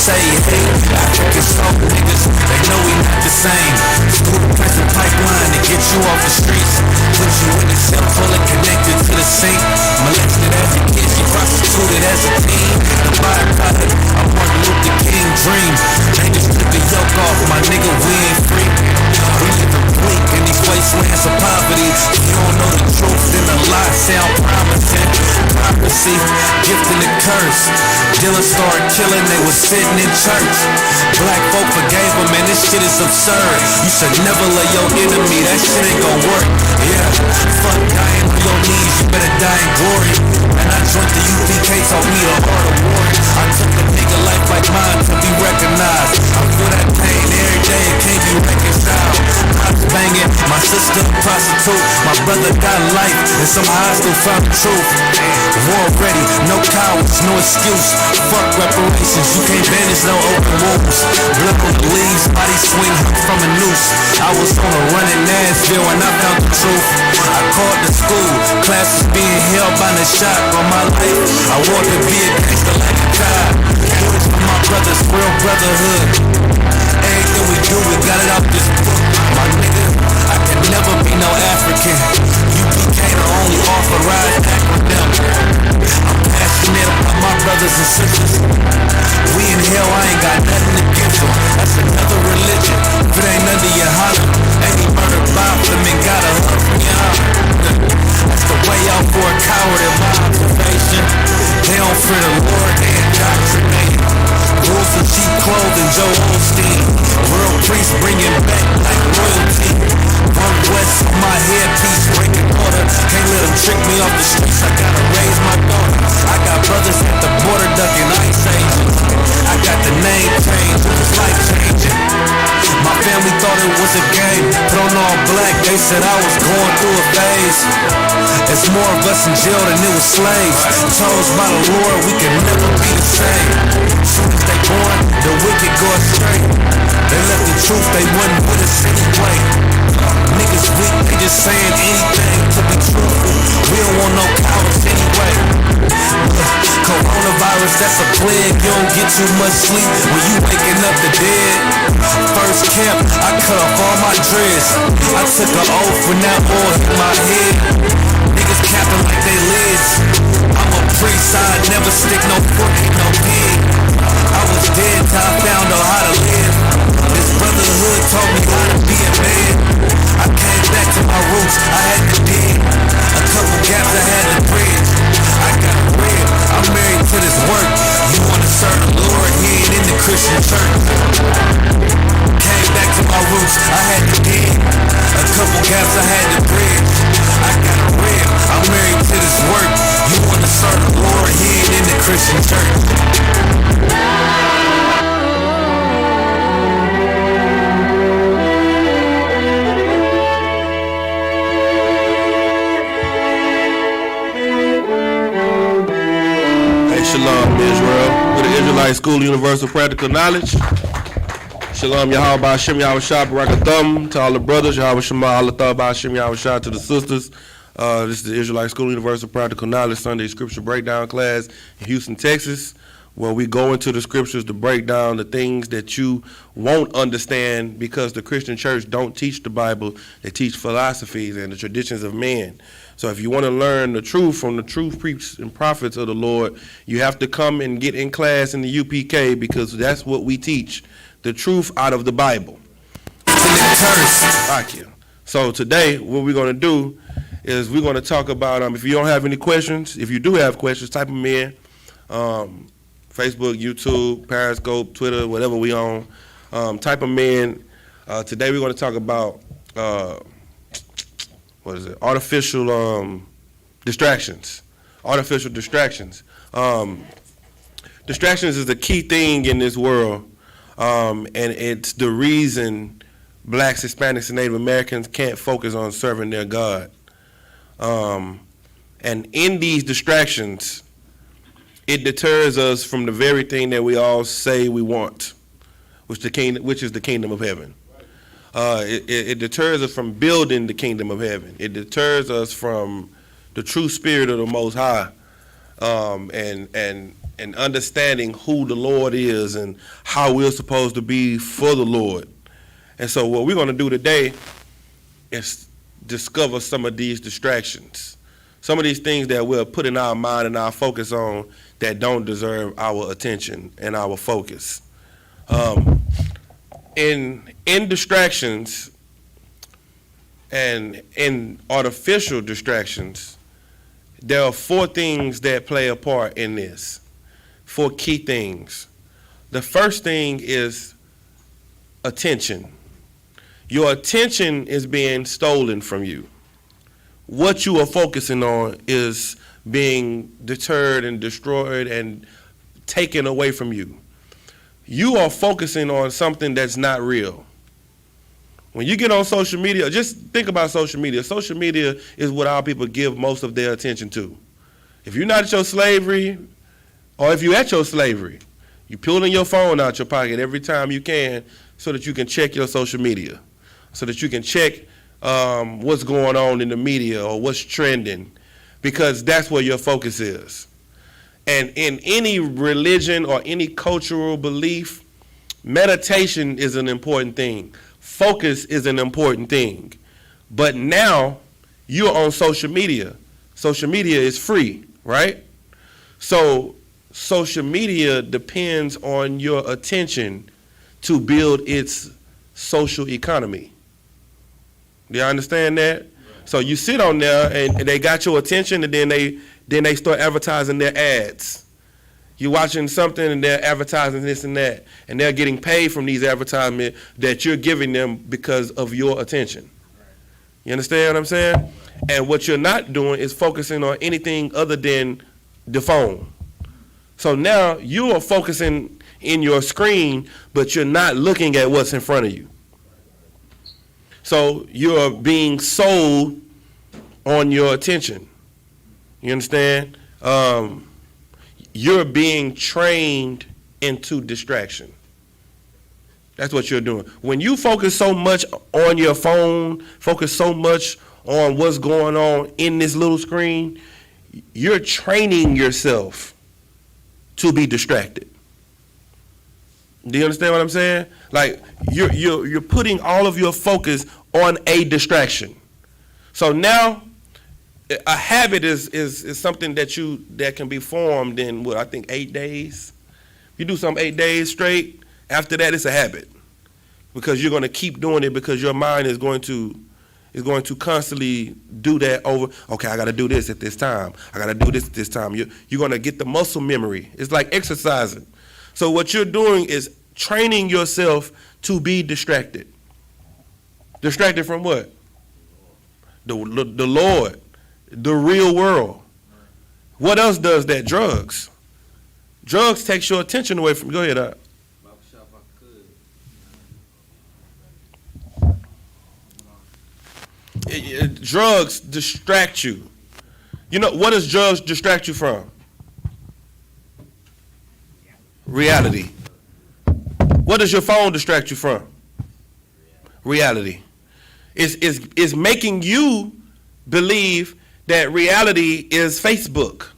say, hey, African soul niggas, they know we not the same. School prison pipeline to get you off the streets. Put you in a cell full and connected to the sink. Molested as a kid, she prostituted as a teen. The byproduct of Martin Luther King dream. They just took the yoke off, my nigga, we ain't free. We living bleak in these wastelands of poverty. If you don't know the truth, then the lies sound promising. Prophecy, gift and a curse. Dylan started killing, they was sitting in church. Black folk forgave him, man, this shit is absurd. You should never love your enemy, that shit ain't gon' work. Yeah, fuck dying on your knees, you better die in glory. And I joined the UPK, taught me the art of war. I took a nigga life like mine to be recognized. I feel that pain every day, it can't be reconciled. Pops banging, my sister a prostitute. My brother got life, and somehow I still found the truth. War ready, no cowards, no excuse. Fuck reparations, you can't banish no open wounds. Blood on the leaves, body swing from a noose. I was on a run in Nashville when I found the truth. I called the school, classes being held by the shot on my life. I wanted to be a gangster like a child. Boys for my brothers, real brotherhood. Everything we do, we got it out this book. My nigga, I can never be no African. UPK the only authorized acronym. I'm passionate about my brothers and sisters. We in hell, I ain't got nothing against them. That's another religion. If it ain't under YAHANNA, any murder by them and got a hug from YAHANNA. That's the way out for a coward in my observation. They don't fear the Lord, they indoctrinate. Wolves in cheap clothing, Joe Osteen. World priest bringing back black royalty. One west on my headpiece, breaking order. Can't let them trick me off the streets, I gotta raise my daughter. I got brothers at the border ducking ice agents. I got the name changed, it was life changing. My family thought it was a game, put on all black, they said I was going through a phase. There's more of us in jail than it was slaves. Chose by the Lord, we can never be the same. Soon as they born, the wicked go astray. They left the truth, they wasn't with us anyway. Niggas weak, they just saying anything to be truthful. We don't want no cowards anyway. Coronavirus, that's a plague. You don't get too much sleep when you waking up the dead. First camp, I cut off all my dreads. I took an oath when that oil hit my head. Niggas capping like they lids. I'm a priest, I never stick no fork in no pig. I was dead till I found out how to live. This brotherhood taught me how to be a man. I came back to my roots, I had to dig. A couple gaps I had to bridge. I got bread, I'm married to this work. You wanna serve the Lord, he ain't in the Christian church. Came back to my roots, I had to dig. A couple gaps I had to bridge. I got bread, I'm married to this work. You wanna serve the Lord, he ain't in the Christian church. Shalom, Israel. With the Israelite School Universal Practical Knowledge. Shalom, Yahweh Hashem, Yahweh Shah, Barakathum. To all the brothers, Yahweh Shema, Allah Ta'ala, Hashem, Yahweh Shah. To the sisters, this is the Israelite School Universal Practical Knowledge Sunday Scripture Breakdown class in Houston, Texas, where we go into the scriptures to break down the things that you won't understand because the Christian church don't teach the Bible. They teach philosophies and the traditions of men. So if you want to learn the truth from the truth priests and prophets of the Lord, you have to come and get in class in the UPK because that's what we teach, the truth out of the Bible. Thank you. So today, what we're going to do is we're going to talk about, if you don't have any questions, if you do have questions, type them in. Facebook, YouTube, Periscope, Twitter, whatever we own. Type them in. Today we're going to talk about artificial distractions. Artificial distractions. Distractions is a key thing in this world, and it's the reason blacks, Hispanics, and Native Americans can't focus on serving their God. And in these distractions, it deters us from the very thing that we all say we want, which is the kingdom of heaven. It deters us from building the kingdom of heaven. It deters us from the true spirit of the Most High, and and understanding who the Lord is and how we're supposed to be for the Lord. And so what we're going to do today is discover some of these distractions, some of these things that we're putting our mind and our focus on that don't deserve our attention and our focus. In distractions and in artificial distractions, there are 4 things that play a part in this, 4 key things. The first thing is attention. Your attention is being stolen from you. What you are focusing on is being deterred and destroyed and taken away from you. You are focusing on something that's not real. When you get on social media, just think about social media. Social media is what our people give most of their attention to. If you're not at your slavery, or if you're at your slavery, you're pulling your phone out your pocket every time you can so that you can check your social media, so that you can check what's going on in the media or what's trending, because that's where your focus is. And in any religion or any cultural belief, meditation is an important thing. Focus is an important thing. But now you're on social media. Social media is free, right? So social media depends on your attention to build its social economy. Do you understand that? So you sit on there and they got your attention, and then they start advertising their ads. You're watching something and they're advertising this and that, and they're getting paid from these advertisements that you're giving them because of your attention. You understand what I'm saying? And what you're not doing is focusing on anything other than the phone. So now you are focusing in your screen, but you're not looking at what's in front of you. So you're being sold on your attention. You understand? You're being trained into distraction. That's what you're doing. When you focus so much on your phone, focus so much on what's going on in this little screen, you're training yourself to be distracted. Do you understand what I'm saying? Like you're putting all of your focus on a distraction. So now a habit is something that can be formed in what I think 8 days. You do something 8 days straight, after that it's a habit. Because you're going to keep doing it, because your mind is going to constantly do that over. Okay, I got to do this at this time. I got to do this at this time. You're going to get the muscle memory. It's like exercising. So what you're doing is training yourself to be distracted. Distracted from what? The Lord, the real world. What else does that? Drugs. Drugs takes your attention away from. Go ahead, Drugs distract you. You know, what does drugs distract you from? Reality. What does your phone distract you from? Reality. It's making you believe that reality is Facebook.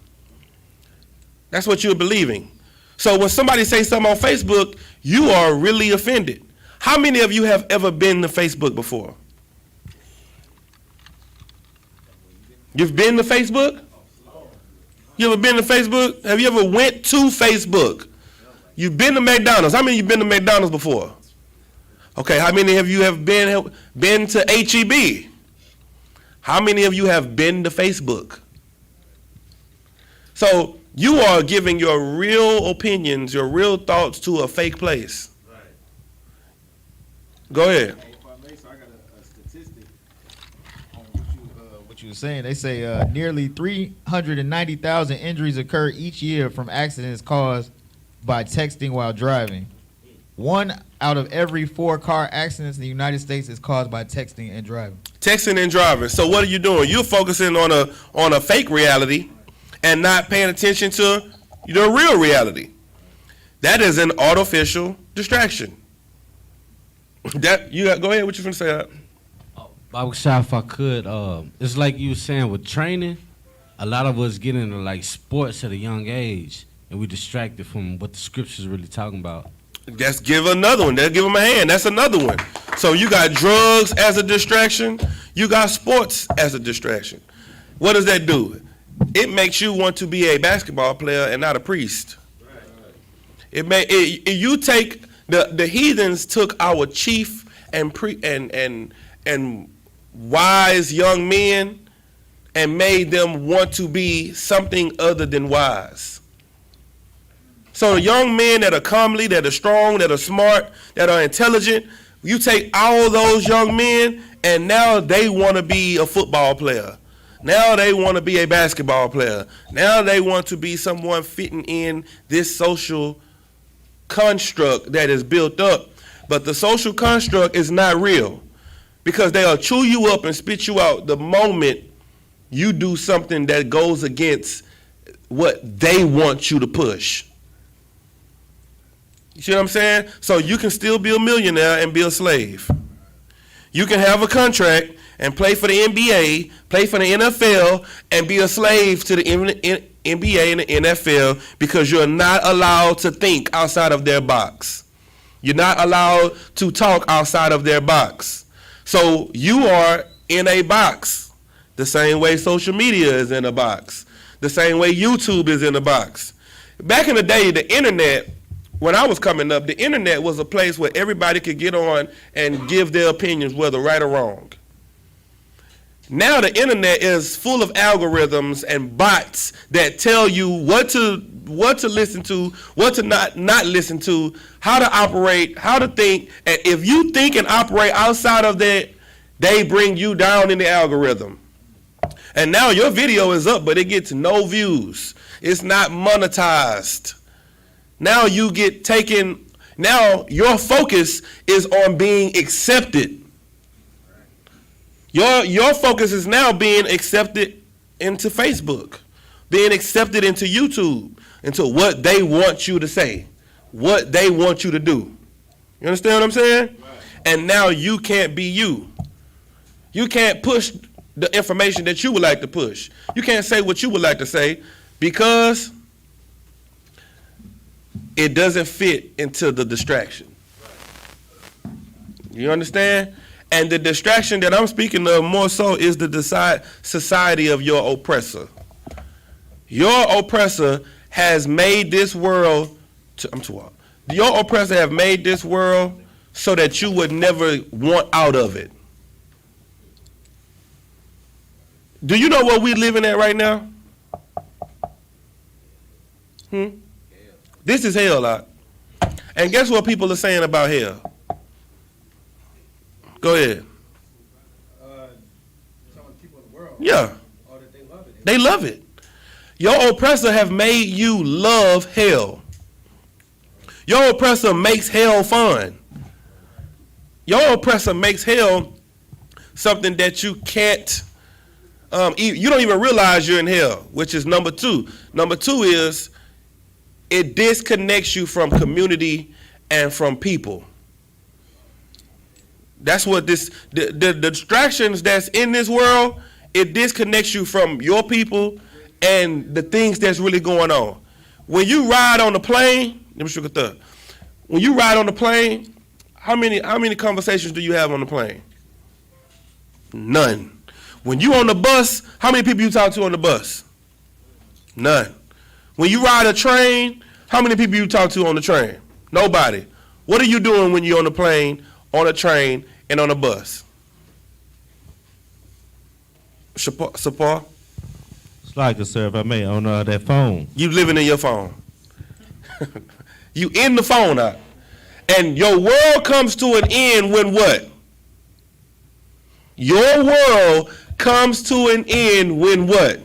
That's what you're believing. So when somebody says something on Facebook, you are really offended. How many of you have ever been to Facebook before? You've been to Facebook? You ever been to Facebook? Have you ever went to Facebook? You've been to McDonald's. How many of you been to McDonald's before? Okay, how many of you have been to H-E-B? How many of you have been to Facebook? So you are giving your real opinions, your real thoughts to a fake place. Right. Go ahead. So I got a statistic on what you were saying. They say nearly 390,000 injuries occur each year from accidents caused by texting while driving. 1 out of every 4 car accidents in the United States is caused by texting and driving. Texting and driving. So what are you doing? You're focusing on a fake reality and not paying attention to the real reality. That is an artificial distraction. That you got, go ahead. What you finna say? If I could, it's like you were saying with training. A lot of us get into like sports at a young age, and we distracted from what the scripture's really talking about. Let's give another one. They'll give them a hand. That's another one. So you got drugs as a distraction. You got sports as a distraction. What does that do? It makes you want to be a basketball player and not a priest. You take the heathens took our chief and wise young men and made them want to be something other than wise. So the young men that are comely, that are strong, that are smart, that are intelligent, you take all those young men and now they want to be a football player. Now they want to be a basketball player. Now they want to be someone fitting in this social construct that is built up. But the social construct is not real because they'll chew you up and spit you out the moment you do something that goes against what they want you to push. You see what I'm saying? So you can still be a millionaire and be a slave. You can have a contract and play for the NBA, play for the NFL, and be a slave to the NBA and the NFL because you're not allowed to think outside of their box. You're not allowed to talk outside of their box. So you are in a box, the same way social media is in a box, the same way YouTube is in a box. Back in the day, the internet, when I was coming up, the internet was a place where everybody could get on and give their opinions, whether right or wrong. Now the internet is full of algorithms and bots that tell you what to listen to, what to not listen to, how to operate, how to think. And if you think and operate outside of that, they bring you down in the algorithm. And now your video is up, but it gets no views. It's not monetized. Now you get taken, now your focus is on being accepted. Your focus is now being accepted into Facebook, being accepted into YouTube, into what they want you to say, what they want you to do. You understand what I'm saying? Right. And now you can't be you. You can't push the information that you would like to push. You can't say what you would like to say because it doesn't fit into the distraction. You understand? And the distraction that I'm speaking of more so is the society of your oppressor. Your oppressor has made this world, your oppressor have made this world so that you would never want out of it. Do you know what we're living at right now? This is hell out. And guess what people are saying about hell? Go ahead. Some of the people in the world. Yeah. Oh, that they love it. They love it. Your oppressor have made you love hell. Your oppressor makes hell fun. Your oppressor makes hell something that you can't, you don't even realize you're in hell, which is number two. Number two is it disconnects you from community and from people. That's what the distractions that's in this world, it disconnects you from your people and the things that's really going on. When you ride on the plane, when you ride on the plane, how many conversations do you have on the plane? None. When you on the bus, how many people you talk to on the bus? None. When you ride a train, how many people you talk to on the train? Nobody. What are you doing when you're on the plane, on a train, and on a bus? Sapar? It's like it, sir, if I may, on that phone. You living in your phone. You in the phone out. And your world comes to an end when what? Your world comes to an end when what?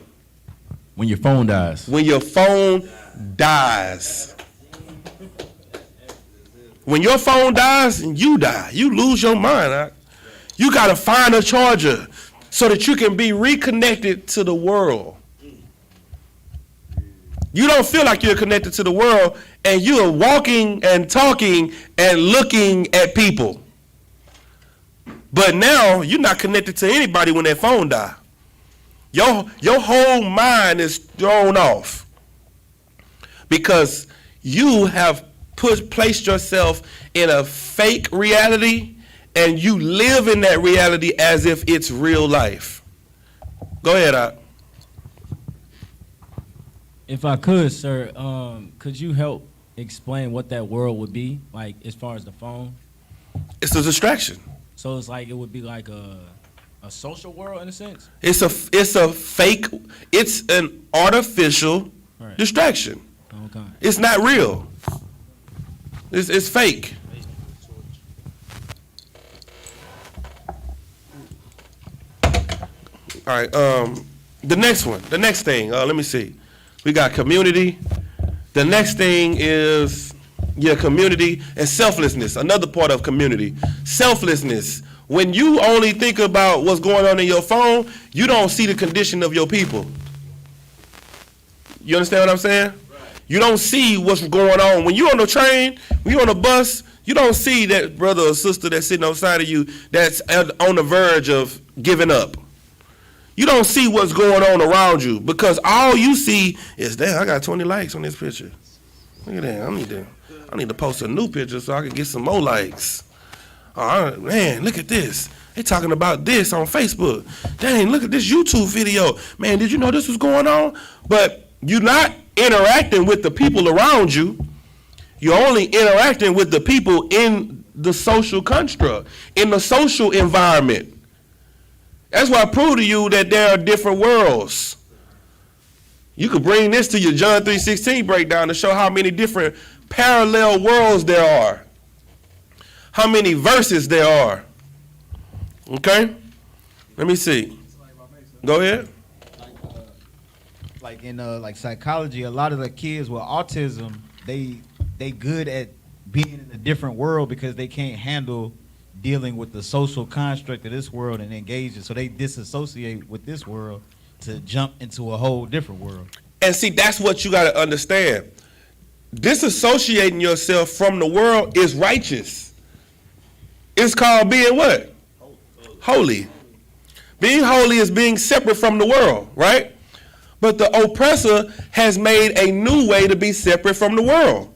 When your phone dies. When your phone dies. When your phone dies, you die. You lose your mind. Huh? You got to find a charger so that you can be reconnected to the world. You don't feel like you're connected to the world, and you are walking and talking and looking at people. But now you're not connected to anybody when that phone dies. Your whole mind is thrown off. because you have placed yourself in a fake reality, and you live in that reality as if it's real life. Go ahead, Ak. If I could, sir, could you help explain what that world would be, like as far as the phone? It's a distraction. So it's like it would be like a social world in a sense? It's a fake, it's an artificial Right. distraction. Okay. It's not real. It's fake. All right, the next thing, let me see. We got community. The next thing is, community and selflessness, another part of community. Selflessness. When you only think about what's going on in your phone, you don't see the condition of your people. You understand what I'm saying? You don't see what's going on. When you're on the train, when you're on a bus, you don't see that brother or sister that's sitting outside of you that's on the verge of giving up. You don't see what's going on around you because all you see is, damn, I got 20 likes on this picture. Look at that. I need to post a new picture so I can get some more likes. Oh, man, look at this. They talking about this on Facebook. Dang, look at this YouTube video. Man, did you know this was going on? But you're not interacting with the people around you. You're only interacting with the people in the social construct, in the social environment. That's why I prove to you that there are different worlds. You could bring this to your John 3:16 breakdown to show how many different parallel worlds there are. How many verses there are. Okay? Let me see. Go ahead. Like in like psychology, a lot of the kids with autism, they good at being in a different world because they can't handle dealing with the social construct of this world and engage it. So they disassociate with this world to jump into a whole different world. And see, that's what you got to understand. Disassociating yourself from the world is righteous. It's called being what? Holy. Being holy is being separate from the world, right? But the oppressor has made a new way to be separate from the world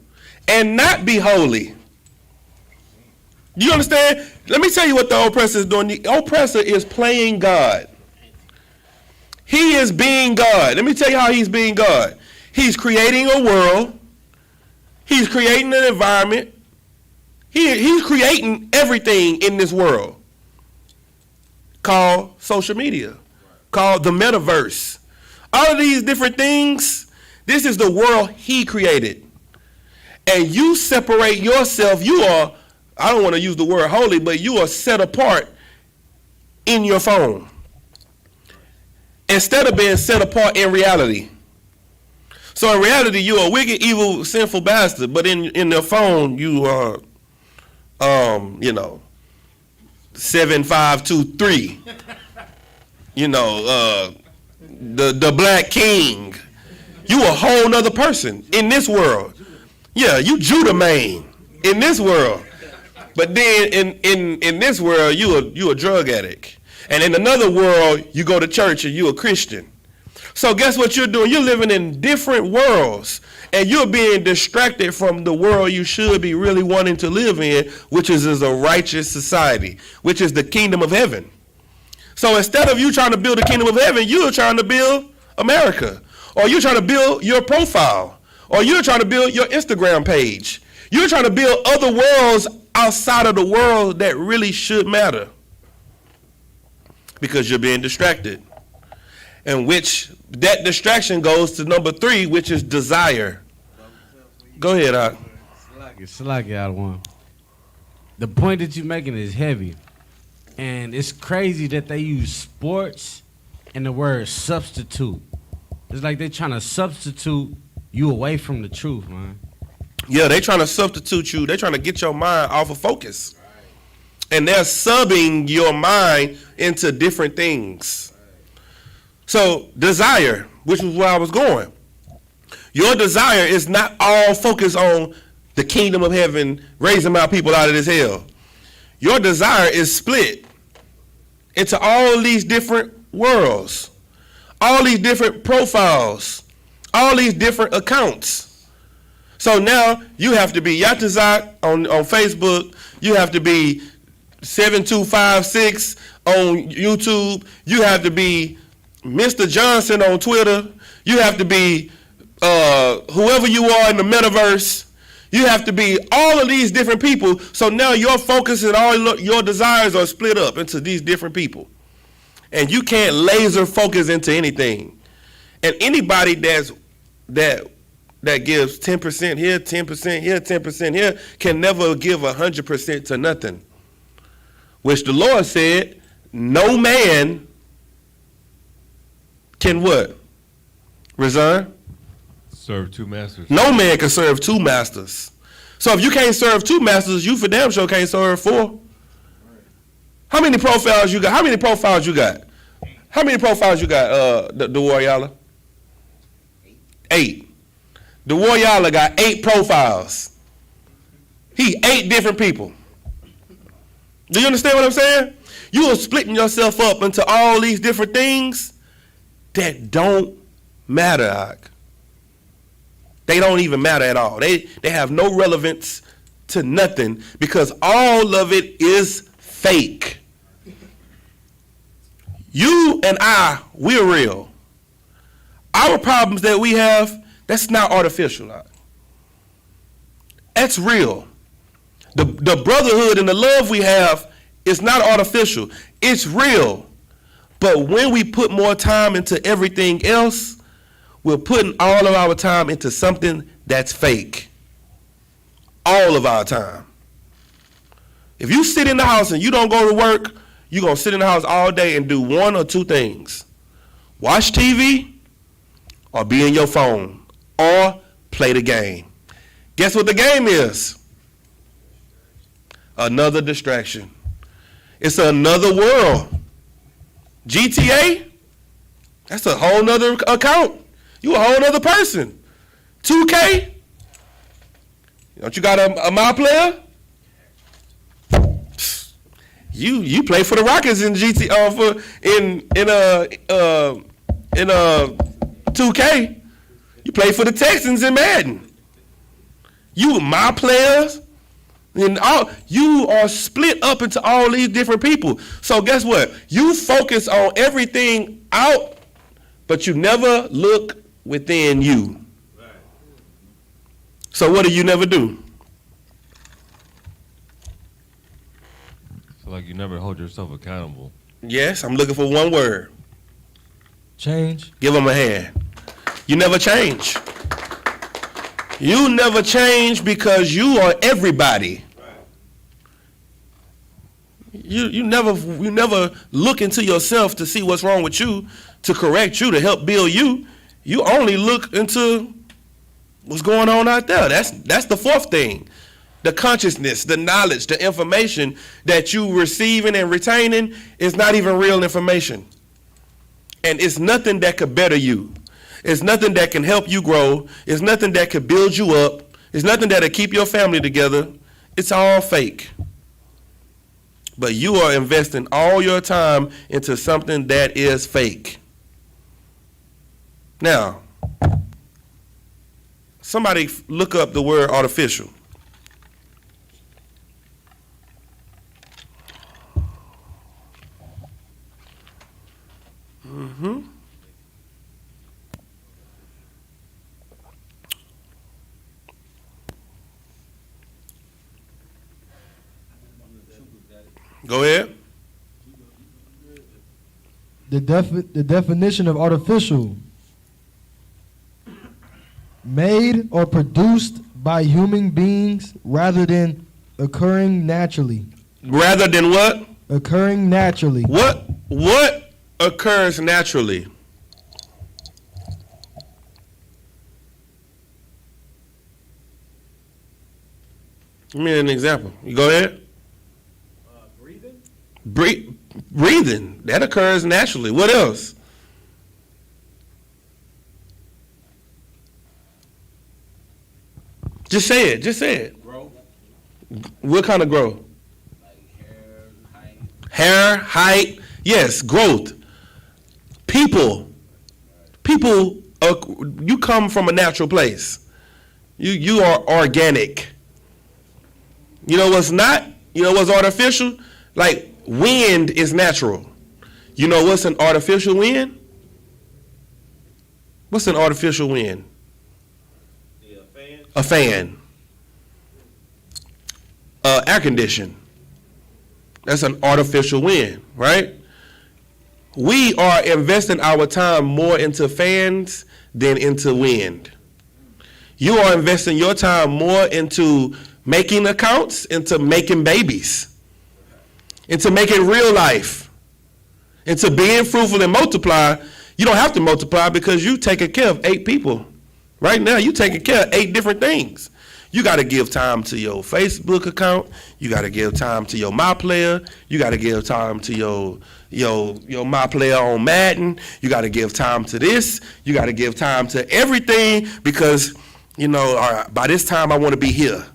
and not be holy. Do you understand? Let me tell you what the oppressor is doing. The oppressor is playing God. He is being God. Let me tell you how he's being God. He's creating a world. He's creating an environment. He's creating everything in this world called social media, called the metaverse. All of these different things, this is the world he created. And you separate yourself, you are, I don't want to use the word holy, but you are set apart in your phone. Instead of being set apart in reality. So in reality, you're a wicked, evil, sinful bastard, but in the phone, you are, 7523. The Black King. You a whole nother person in this world. Yeah, you Judah man in this world. But then in this world, you a drug addict. And in another world, you go to church and you a Christian. So guess what you're doing? You're living in different worlds. And you're being distracted from the world you should be really wanting to live in, which is a righteous society, which is the kingdom of heaven. So instead of you trying to build the kingdom of heaven, you're trying to build America. Or you're trying to build your profile. Or you're trying to build your Instagram page. You're trying to build other worlds outside of the world that really should matter. Because you're being distracted. And which that distraction goes to number 3, which is desire. Go ahead, Ak. Salaki, one. The point that you're making is heavy. And it's crazy that they use sports and the word substitute. It's like they're trying to substitute you away from the truth, man. Yeah, they're trying to substitute you. They're trying to get your mind off of focus. And they're subbing your mind into different things. So, desire, which is where I was going. Your desire is not all focused on the kingdom of heaven, raising my people out of this hell. Your desire is split into all these different worlds, all these different profiles, all these different accounts. So now you have to be Yatazak on Facebook. You have to be 7256 on YouTube. You have to be Mr. Johnson on Twitter. You have to be whoever you are in the metaverse. You have to be all of these different people. So now your focus and all your desires are split up into these different people. And you can't laser focus into anything. And anybody that gives 10% here, 10% here, 10% here can never give 100% to nothing. Which the Lord said, no man can what? Resign? Serve two masters. No man can serve two masters. So if you can't serve two masters, you for damn sure can't serve four. How many profiles you got? How many profiles you got? How many profiles you got, the Warriala? 8. The Warriala got 8 profiles. He 8 different people. Do you understand what I'm saying? You are splitting yourself up into all these different things that don't matter, Ak. They don't even matter at all. They have no relevance to nothing because all of it is fake. You and I, we're real. Our problems that we have, that's not artificial. Ak. That's real. The brotherhood and the love we have is not artificial. It's real. But when we put more time into everything else, we're putting all of our time into something that's fake. All of our time. If you sit in the house and you don't go to work, you're going to sit in the house all day and do one or two things. Watch TV or be in your phone or play the game. Guess what the game is? Another distraction. It's another world. GTA, that's a whole nother account. You a whole nother person. 2K, don't you got a my player? You play for the Rockets in in 2K. You play for the Texans in Madden. You my players. And you are split up into all these different people. So guess what? You focus on everything out, but you never look within you. So what do you never do? So like you never hold yourself accountable. Yes, I'm looking for one word. Change. Give them a hand. You never change. You never change because you are everybody. You never look into yourself to see what's wrong with you, to correct you, to help build you. You only look into what's going on out there. That's the fourth thing. The consciousness, the knowledge, the information that you receiving and retaining is not even real information. And it's nothing that could better you. It's nothing that can help you grow. It's nothing that could build you up. It's nothing that'll keep your family together. It's all fake. But you are investing all your time into something that is fake. Now, somebody look up the word artificial. Go ahead. The definition of artificial: made or produced by human beings rather than occurring naturally. Rather than what? Occurring naturally. What occurs naturally? Give me an example. You go ahead. Breathing. That occurs naturally. What else? Just say it. Just say it. Growth. What kind of growth? Like Hair, height. Yes, growth. People. You come from a natural place. You are organic. You know what's not? You know what's artificial? Like wind is natural. You know what's an artificial wind? What's an artificial wind? A fan. Air condition. That's an artificial wind, right? We are investing our time more into fans than into wind. You are investing your time more into making accounts, into making babies, into making real life, into being fruitful and multiply. You don't have to multiply because you taking care of 8 people. Right now, you taking care of 8 different things. You got to give time to your Facebook account. You got to give time to your My Player. You got to give time to your My Player on Madden. You got to give time to this. You got to give time to everything because, you know, all right, by this time I want to be here.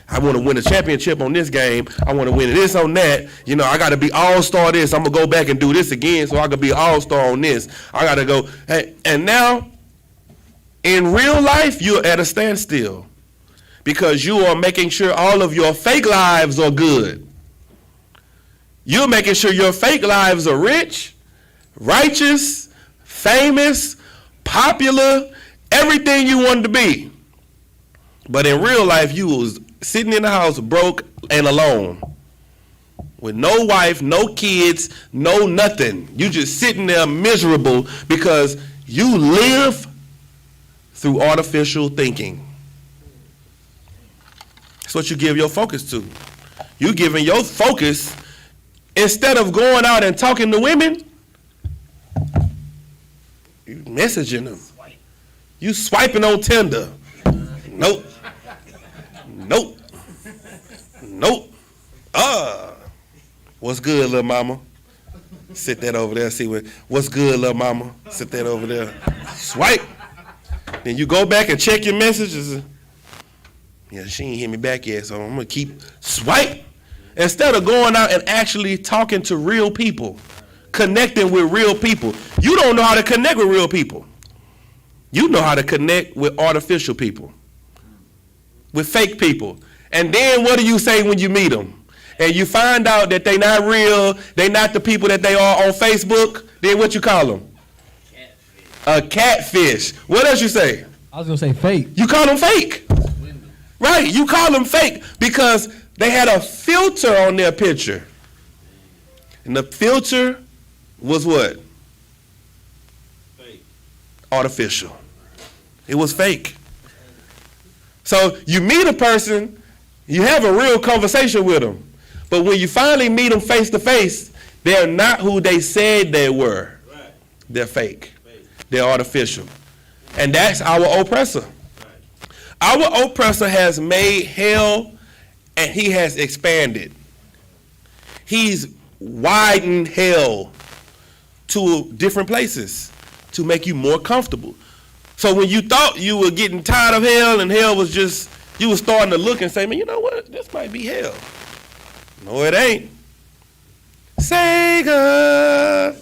I want to win a championship on this game. I want to win this on that. You know, I got to be all-star this. I'm going to go back and do this again so I can be all-star on this. I got to go. Hey, and now, in real life, you're at a standstill because you are making sure all of your fake lives are good. You're making sure your fake lives are rich, righteous, famous, popular, everything you wanted to be. But in real life, you was sitting in the house broke and alone with no wife, no kids, no nothing. You just sitting there miserable because you live through artificial thinking. That's what you give your focus to. You giving your focus, instead of going out and talking to women, you messaging them. You swiping on Tinder. Nope. Nope. Nope. What's good, little mama? Sit that over there. See what's good, little mama? Sit that over there. Swipe. Then you go back and check your messages. Yeah, she ain't hit me back yet, so I'm gonna keep swipe. Instead of going out and actually talking to real people, connecting with real people. You don't know how to connect with real people. You know how to connect with artificial people, with fake people. And then what do you say when you meet them? And you find out that they not real, they not the people that they are on Facebook, then what you call them? A catfish. What else you say? I was gonna say fake. You call them fake. Right, you call them fake because they had a filter on their picture. And the filter was what? Fake. Artificial. It was fake. So you meet a person, you have a real conversation with them. But when you finally meet them face to face, they're not who they said they were. Right. They're fake. They're artificial. And that's our oppressor. Our oppressor has made hell and he has expanded. He's widened hell to different places to make you more comfortable. So when you thought you were getting tired of hell and hell was just, you were starting to look and say, man, you know what? This might be hell. No, it ain't. Sega.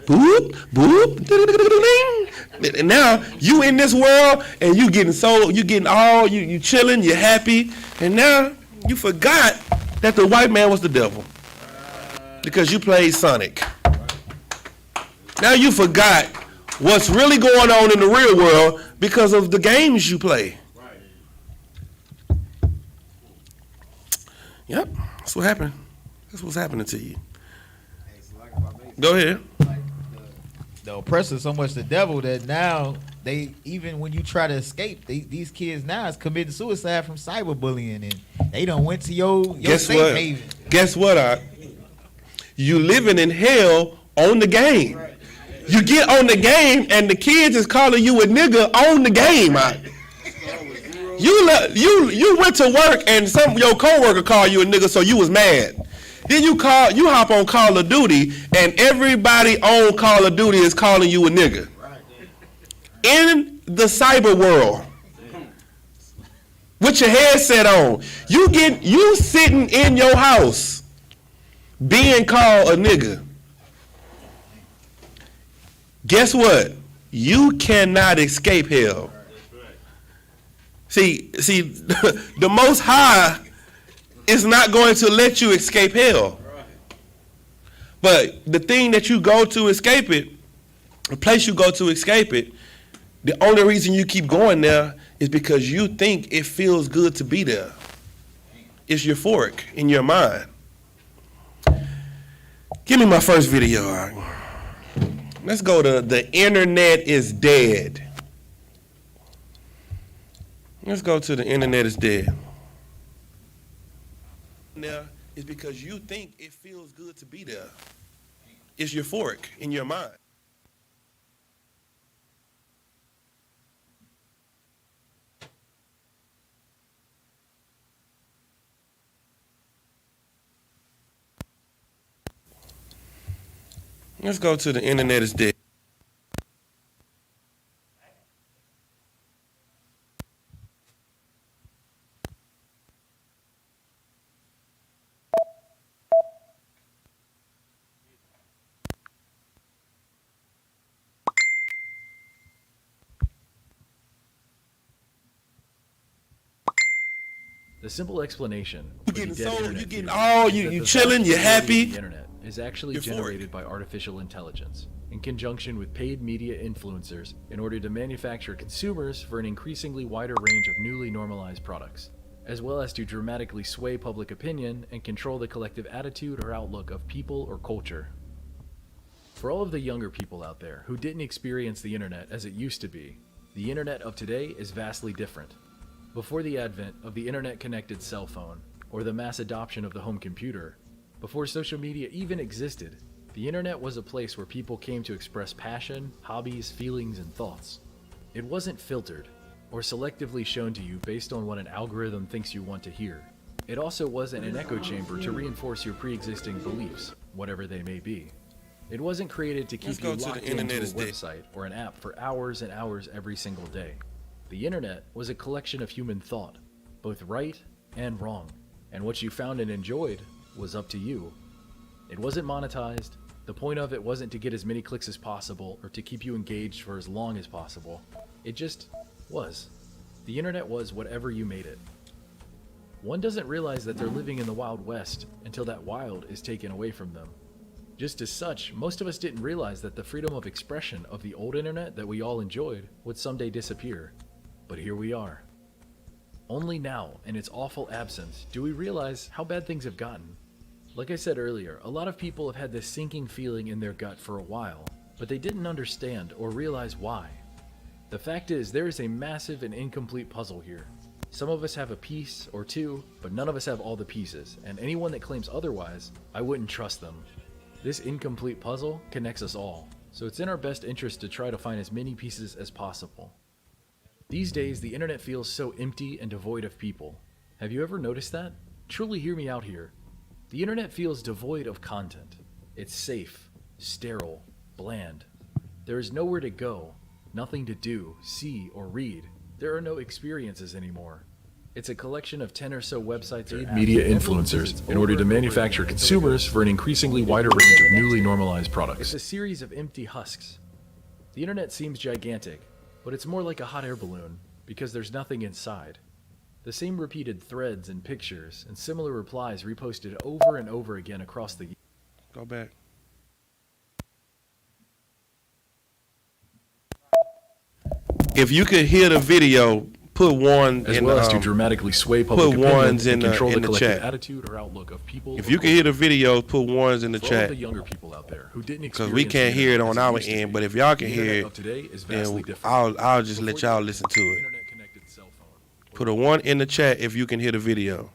Boop, boop. And now you in this world and you getting you chilling, you're happy, and now you forgot that the white man was the devil because you played Sonic. Now you forgot what's really going on in the real world because of the games you play. Yep, that's what happened. That's what's happening to you. Go ahead. The oppressor is so much the devil that now they, even when you try to escape, these kids now is committing suicide from cyberbullying, and they done went to your safe haven. Guess what? You living in hell on the game. You get on the game and the kids is calling you a nigga on the game. You went to work and your coworker called you a nigga, so you was mad. Then you hop on Call of Duty and everybody on Call of Duty is calling you a nigga. In the cyber world, with your headset on, you sitting in your house being called a nigga. Guess what? You cannot escape hell. See, the Most High is not going to let you escape hell. But the thing that you go to escape it, the place you go to escape it, the only reason you keep going there is because you think it feels good to be there. It's euphoric in your mind. Give me my first video. All right. Let's go to The Internet is Dead. Let's go to The Internet is Dead. There is because you think it feels good to be there. It's euphoric in your mind. Let's go to The Internet is Dead. The simple explanation You for the getting dead sold, internet you getting theory all, is that you the chilling, you vast majority happy. of the internet is actually Euphoric. generated by artificial intelligence in conjunction with paid media influencers in order to manufacture consumers for an increasingly wider range of newly normalized products, as well as to dramatically sway public opinion and control the collective attitude or outlook of people or culture. For all of the younger people out there who didn't experience the internet as it used to be, the internet of today is vastly different. Before the advent of the internet-connected cell phone or the mass adoption of the home computer, before social media even existed, the internet was a place where people came to express passion, hobbies, feelings, and thoughts. It wasn't filtered or selectively shown to you based on what an algorithm thinks you want to hear. It also wasn't an echo chamber to reinforce your pre-existing beliefs, whatever they may be. It wasn't created to keep you locked into a website or an app for hours and hours every single day. The internet was a collection of human thought, both right and wrong, and what you found and enjoyed was up to you. It wasn't monetized. The point of it wasn't to get as many clicks as possible or to keep you engaged for as long as possible. It just was. The internet was whatever you made it. One doesn't realize that they're living in the Wild West until that wild is taken away from them. Just as such, most of us didn't realize that the freedom of expression of the old internet that we all enjoyed would someday disappear. But here we are. Only now, in its awful absence, do we realize how bad things have gotten. Like I said earlier, a lot of people have had this sinking feeling in their gut for a while, but they didn't understand or realize why. The fact is, there is a massive and incomplete puzzle here. Some of us have a piece or two, but none of us have all the pieces, and anyone that claims otherwise, I wouldn't trust them. This incomplete puzzle connects us all, so it's in our best interest to try to find as many pieces as possible. These days, the internet feels so empty and devoid of people. Have you ever noticed that? Truly hear me out here. The internet feels devoid of content. It's safe, sterile, bland. There is nowhere to go, nothing to do, see, or read. There are no experiences anymore. It's a collection of 10 or so websites or media influencers in order to manufacture consumers for an increasingly wider range of newly normalized products. It's a series of empty husks. The internet seems gigantic, but it's more like a hot air balloon because there's nothing inside. The same repeated threads and pictures and similar replies reposted over and over again across the... Go back. If you could hear the video, put one as in well as to dramatically sway public put opinion ones and in control the the collective chat. attitude or outlook of people. If you can hear the video, put ones in the For all of chat. the younger people out there who didn't Because we experience can't the hear it internet on as our used to end, be, but if y'all can the hear internet it, of today is vastly then different. I'll just let Before y'all the listen to it. internet-connected cell phone. Put a 1 in the chat if you can hear the video.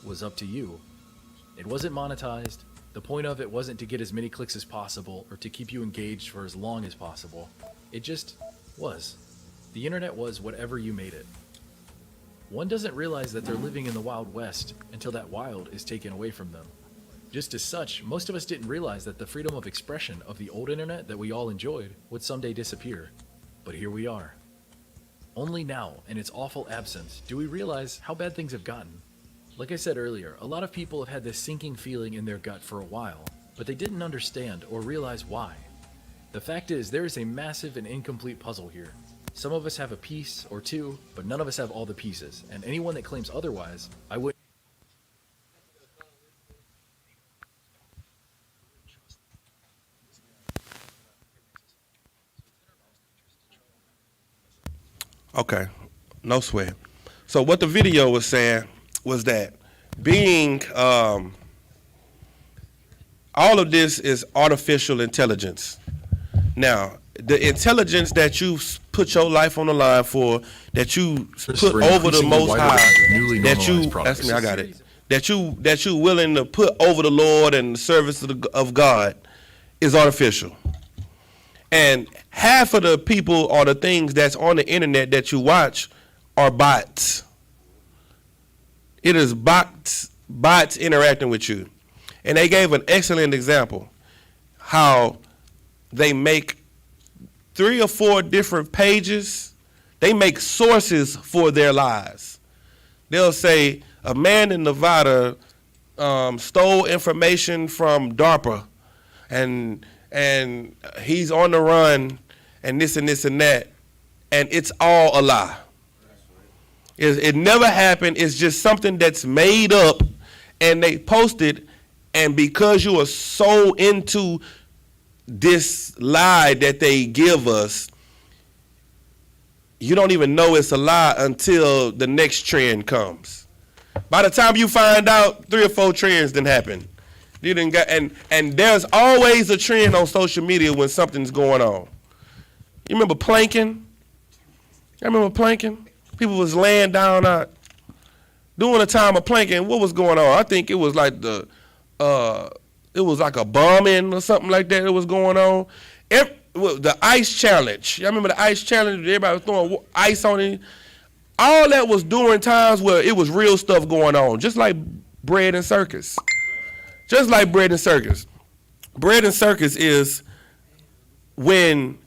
Was up to you. It wasn't monetized. The point of it wasn't to get as many clicks as possible or to keep you engaged for as long as possible. It just was. The internet was whatever you made it. One doesn't realize that they're living in the Wild West until that wild is taken away from them. Just as such, most of us didn't realize that the freedom of expression of the old internet that we all enjoyed would someday disappear. But here we are. Only now, in its awful absence, do we realize how bad things have gotten. Like I said earlier, a lot of people have had this sinking feeling in their gut for a while, but they didn't understand or realize why. The fact is, there is a massive and incomplete puzzle here. Some of us have a piece or two, but none of us have all the pieces, and anyone that claims otherwise, I would. Okay, no sweat. So what the video was saying was that being, all of this is artificial intelligence. Now, the intelligence that you put your life on the line for, that you put over the Most High, that you, that's me, I got it, that you willing to put over the Lord and the service of God is artificial. And half of the people or the things that's on the internet that you watch are bots. It is bots interacting with you. And they gave an excellent example how they make 3 or 4 different pages. They make sources for their lies. They'll say a man in Nevada stole information from DARPA and he's on the run, and this and this and that, and it's all a lie. It never happened. It's just something that's made up, and they post it, and because you are so into this lie that they give us, you don't even know it's a lie until the next trend comes. By the time you find out, 3 or 4 trends didn't happen. You didn't get, and there's always a trend on social media when something's going on. You remember planking? I remember planking. People was laying down out during the time of planking. What was going on? I think it was like it was like a bombing or something like that. It was going on. The ice challenge. Y'all remember the ice challenge? Everybody was throwing ice on it. All that was during times where it was real stuff going on, just like bread and circus. Just like bread and circus. Bread and circus is when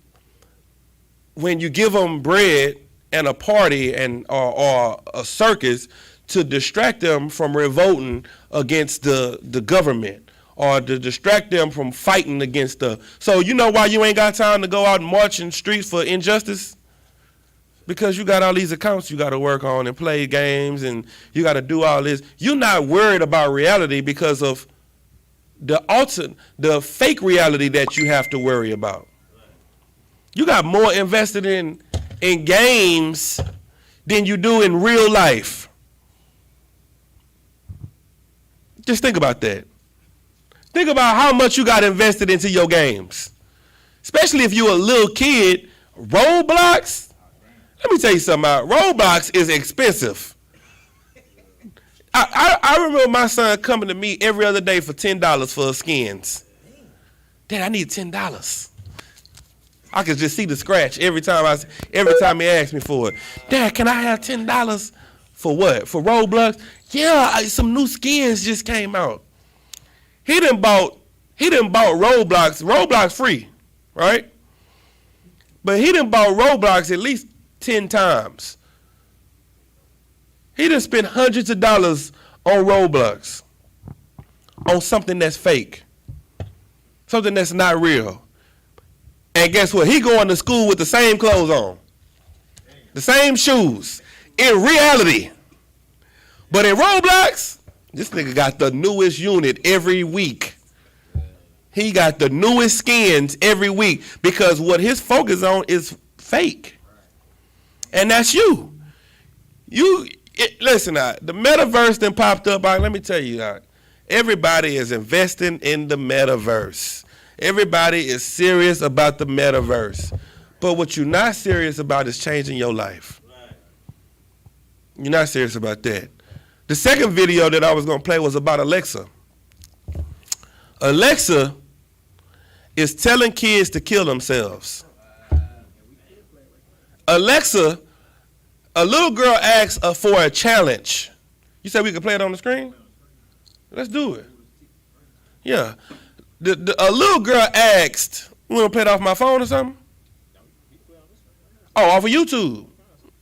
you give them bread and a party and or a circus to distract them from revolting against the government or to distract them from fighting against the. So you know why you ain't got time to go out and march in streets for injustice? Because you got all these accounts you got to work on and play games and you got to do all this. You're not worried about reality because of the fake reality that you have to worry about. You got more invested in games than you do in real life. Just think about that. Think about how much you got invested into your games. Especially if you're a little kid. Roblox, let me tell you something. Roblox is expensive. I remember my son coming to me every other day for $10 for skins. Dad, I need $10. I could just see the scratch every time he asked me for it. Dad, can I have $10 for what? For Roblox? Yeah, some new skins just came out. He done bought Roblox. Roblox free, right? But he done bought Roblox at least 10 times. He done spent hundreds of dollars on Roblox, on something that's fake, something that's not real. And guess what? He going to school with the same clothes on, the same shoes, in reality. But in Roblox, this nigga got the newest unit every week. He got the newest skins every week because what his focus on is fake. And that's you. Listen, the metaverse then popped up. Let me tell you, everybody is investing in the metaverse. Everybody is serious about the metaverse. But what you're not serious about is changing your life. You're not serious about that. The second video that I was going to play was about Alexa. Alexa is telling kids to kill themselves. Alexa, a little girl asks for a challenge. You said we could play it on the screen? Let's do it. Yeah. A little girl asked, "You want to play it off my phone or something?" Oh, off of YouTube.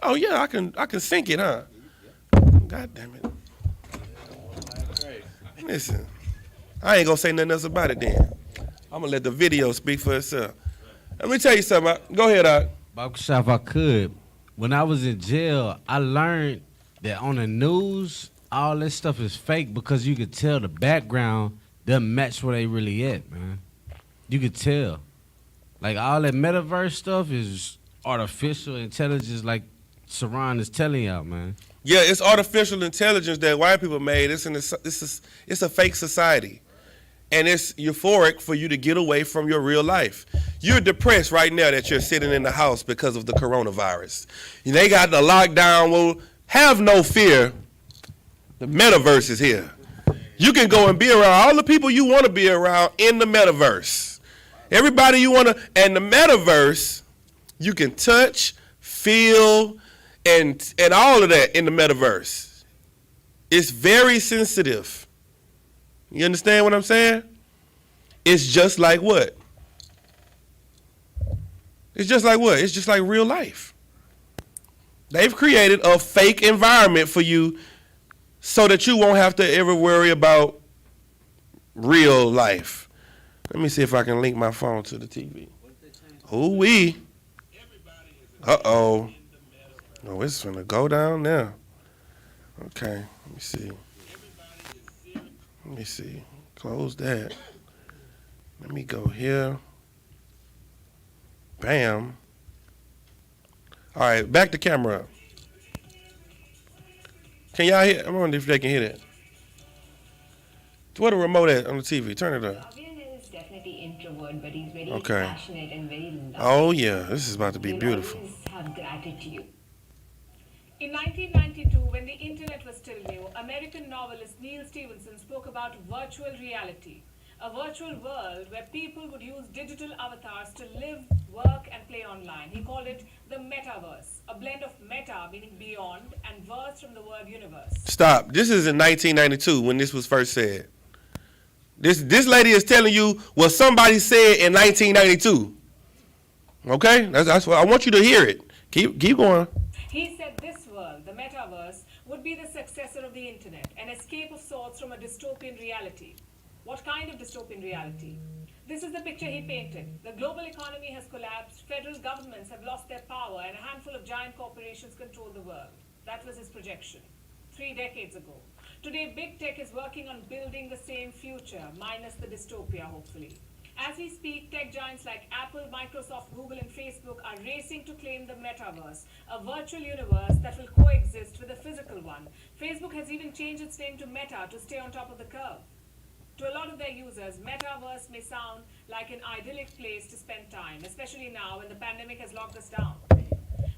Oh yeah, I can sync it, huh? God damn it. Listen, I ain't gonna say nothing else about it then. I'm gonna let the video speak for itself. Let me tell you something. Go ahead, Art. Barbershop, if I could. When I was in jail, I learned that on the news, all this stuff is fake because you could tell the background doesn't match where they really at, man. You could tell. Like, all that metaverse stuff is artificial intelligence, like Saran is telling y'all, man. Yeah, it's artificial intelligence that white people made. It's a fake society. And it's euphoric for you to get away from your real life. You're depressed right now that you're sitting in the house because of the coronavirus. They got the lockdown. Well, have no fear. The metaverse is here. You can go and be around all the people you want to be around in the metaverse. Everybody you want to, and the metaverse, you can touch, feel, and all of that in the metaverse. It's very sensitive. You understand what I'm saying? It's just like what? It's just like what? It's just like real life. They've created a fake environment for you so that you won't have to ever worry about real life. Let me see if I can link my phone to the TV. Ooh-wee. Uh-oh. Oh, it's gonna go down now. Okay, let me see. Let me see. Close that. Let me go here. Bam. All right, back the camera up. Can y'all hear? I wonder if they can hear that. Where the remote at on the TV? Turn it up. Is definitely introvert, but he's very Okay. passionate and very loving. Oh yeah, this is about to be He'll beautiful. always have gratitude. In 1992, when the internet was still new, American novelist Neil Stephenson spoke about virtual reality, a virtual world where people would use digital avatars to live, work, and play online. He called it the metaverse, a blend of meta, meaning beyond, and verse from the word universe. Stop. This is in 1992 when this was first said. This lady is telling you what somebody said in 1992. Okay, that's what I want you to hear it. Keep going. He said this world, the metaverse, would be the successor of the internet, an escape of sorts from a dystopian reality. What kind of dystopian reality? This is the picture he painted. The global economy has collapsed, federal governments have lost their power, and a handful of giant corporations control the world. That was his projection 3 decades ago. Today, big tech is working on building the same future, minus the dystopia, hopefully. As we speak, tech giants like Apple, Microsoft, Google, and Facebook are racing to claim the metaverse, a virtual universe that will coexist with a physical one. Facebook has even changed its name to Meta to stay on top of the curve. To a lot of their users, metaverse may sound like an idyllic place to spend time, especially now when the pandemic has locked us down.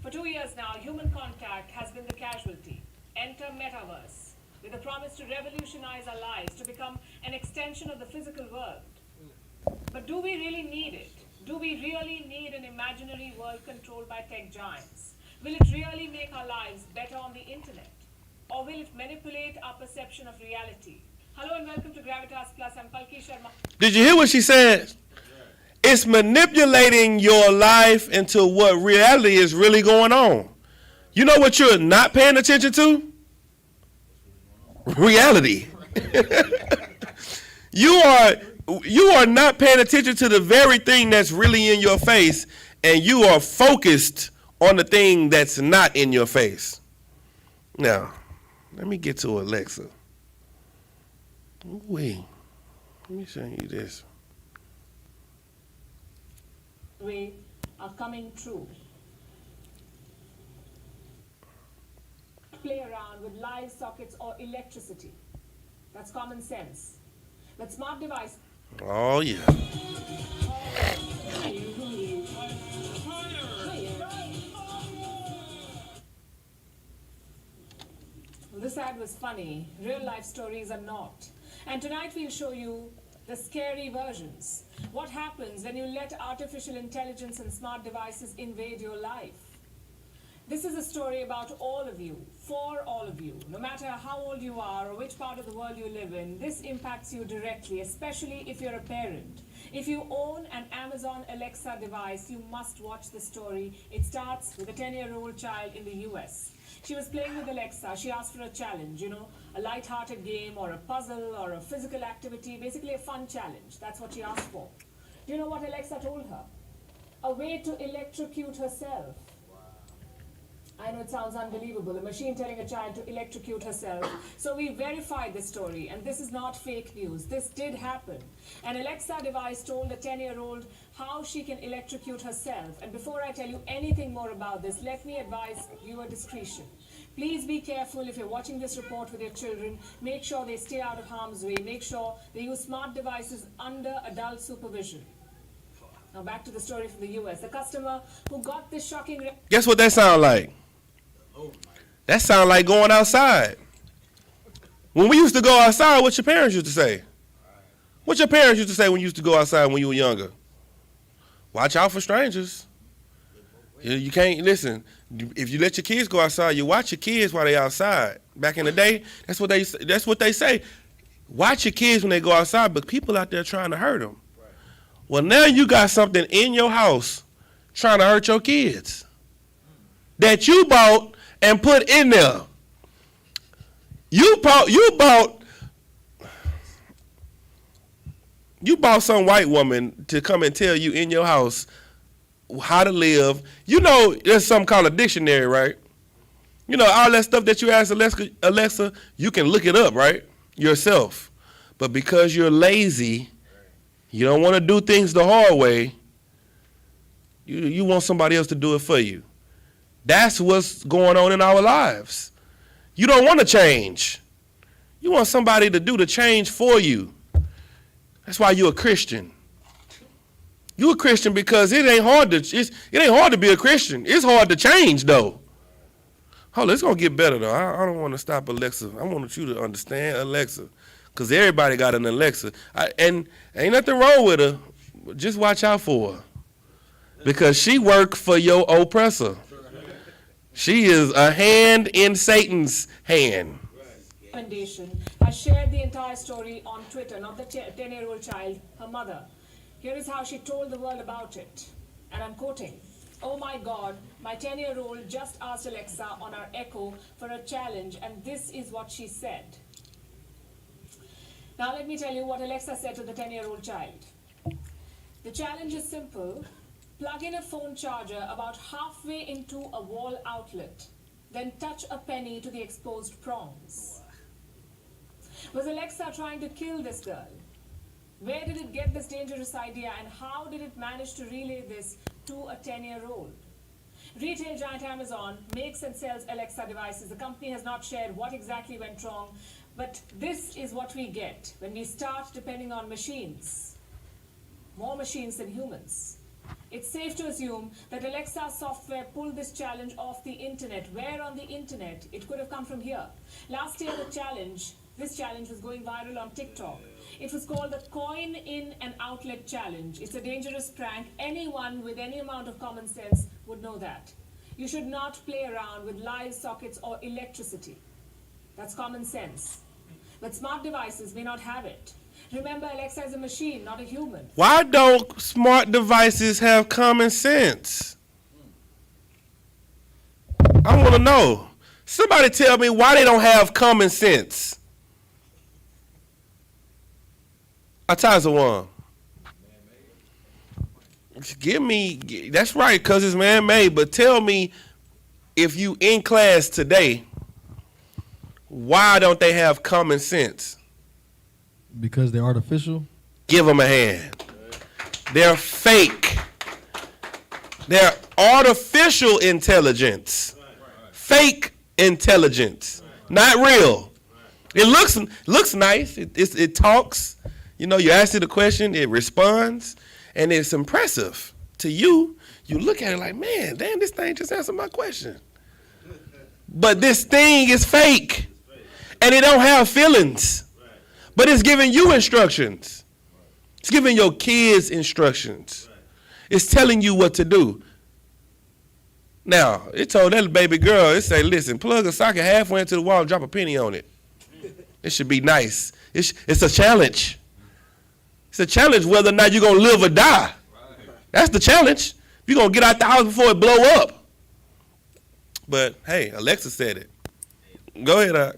For 2 years now, human contact has been the casualty. Enter metaverse, with a promise to revolutionize our lives, to become an extension of the physical world. But do we really need it? Do we really need an imaginary world controlled by tech giants? Will it really make our lives better on the internet? Or will it manipulate our perception of reality? Hello and welcome to Gravitas Plus. I'm Palki Sharma. Did you hear what she said? It's manipulating your life into what reality is really going on. You know what you're not paying attention to? Reality. You are not paying attention to the very thing that's really in your face, and you are focused on the thing that's not in your face. Now, let me get to Alexa. Wait, let me show you this. We are coming true. Play around with live sockets or electricity. That's common sense. But smart device. Oh yeah. This ad was funny. Real life stories are not. And tonight we'll show you the scary versions. What happens when you let artificial intelligence and smart devices invade your life? This is a story about all of you, for all of you. No matter how old you are or which part of the world you live in, this impacts you directly, especially if you're a parent. If you own an Amazon Alexa device, you must watch the story. It starts with a 10-year-old child in the US. She was playing with Alexa. She asked for a challenge, a light-hearted game or a puzzle or a physical activity, basically a fun challenge. That's what she asked for. Do you know what Alexa told her? A way to electrocute herself. I know it sounds unbelievable, a machine telling a child to electrocute herself. So we verified this story, and this is not fake news. This did happen. An Alexa device told a 10-year-old how she can electrocute herself. And before I tell you anything more about this, let me advise viewer discretion. Please be careful if you're watching this report with your children. Make sure they stay out of harm's way. Make sure they use smart devices under adult supervision. Now back to the story from the US. The customer who got this shocking... Guess what that sound like? That sound like going outside. When we used to go outside, what your parents used to say? What your parents used to say when you used to go outside when you were younger? Watch out for strangers. You can't, listen, if you let your kids go outside, you watch your kids while they outside. Back in the day, that's what they say. Watch your kids when they go outside, but people out there trying to hurt them. Well, now you got something in your house trying to hurt your kids that you bought and put in there. You bought some white woman to come and tell you in your house how to live. There's something called a dictionary, right? All that stuff that you ask Alexa, you can look it up, right? Yourself. But because you're lazy, you don't want to do things the hard way, you want somebody else to do it for you. That's what's going on in our lives. You don't want to change. You want somebody to do the change for you. That's why you're a Christian. You're a Christian because it ain't hard to be a Christian. It's hard to change though. Hold on, it's gonna get better though. I don't want to stop Alexa. I want you to understand Alexa, because everybody got an Alexa, and ain't nothing wrong with her. Just watch out for her, because she work for your oppressor. She is a hand in Satan's hand. Foundation has shared the entire story on Twitter, not the 10-year-old child, her mother. Here is how she told the world about it, and I'm quoting, "Oh my God, my 10-year-old just asked Alexa on our Echo for a challenge, and this is what she said." Now let me tell you what Alexa said to the 10-year-old child. The challenge is simple. Plug in a phone charger about halfway into a wall outlet, then touch a penny to the exposed prongs. Was Alexa trying to kill this girl? Where did it get this dangerous idea, and how did it manage to relay this to a 10-year-old? Retail giant Amazon makes and sells Alexa devices. The company has not shared what exactly went wrong, but this is what we get when we start depending on machines. More machines than humans. It's safe to assume that Alexa software pulled this challenge off the internet. Where on the internet? It could have come from here. Last year, this challenge was going viral on TikTok. It was called the Coin In and Outlet Challenge. It's a dangerous prank. Anyone with any amount of common sense would know that. You should not play around with live sockets or electricity. That's common sense. But smart devices may not have it. Remember, Alexa is a machine, not a human. Why don't smart devices have common sense? I want to know. Somebody tell me why they don't have common sense. Ataza one. Give me, that's right, because it's man-made, but tell me, if you in class today, why don't they have common sense? Because they're artificial? Give them a hand. They're fake. They're artificial intelligence. Fake intelligence. Not real. It looks nice. It talks. You ask it a question, it responds, and it's impressive to you. You look at it like, man, damn, this thing just answered my question. But this thing is fake, and it don't have feelings. But it's giving you instructions. It's giving your kids instructions. It's telling you what to do. Now, it told that baby girl, it say, listen, plug a socket halfway into the wall and drop a penny on it. It should be nice. It's a challenge. It's a challenge whether or not you're going to live or die. That's the challenge. You're going to get out the house before it blow up. But, hey, Alexa said it. Go ahead, Doc.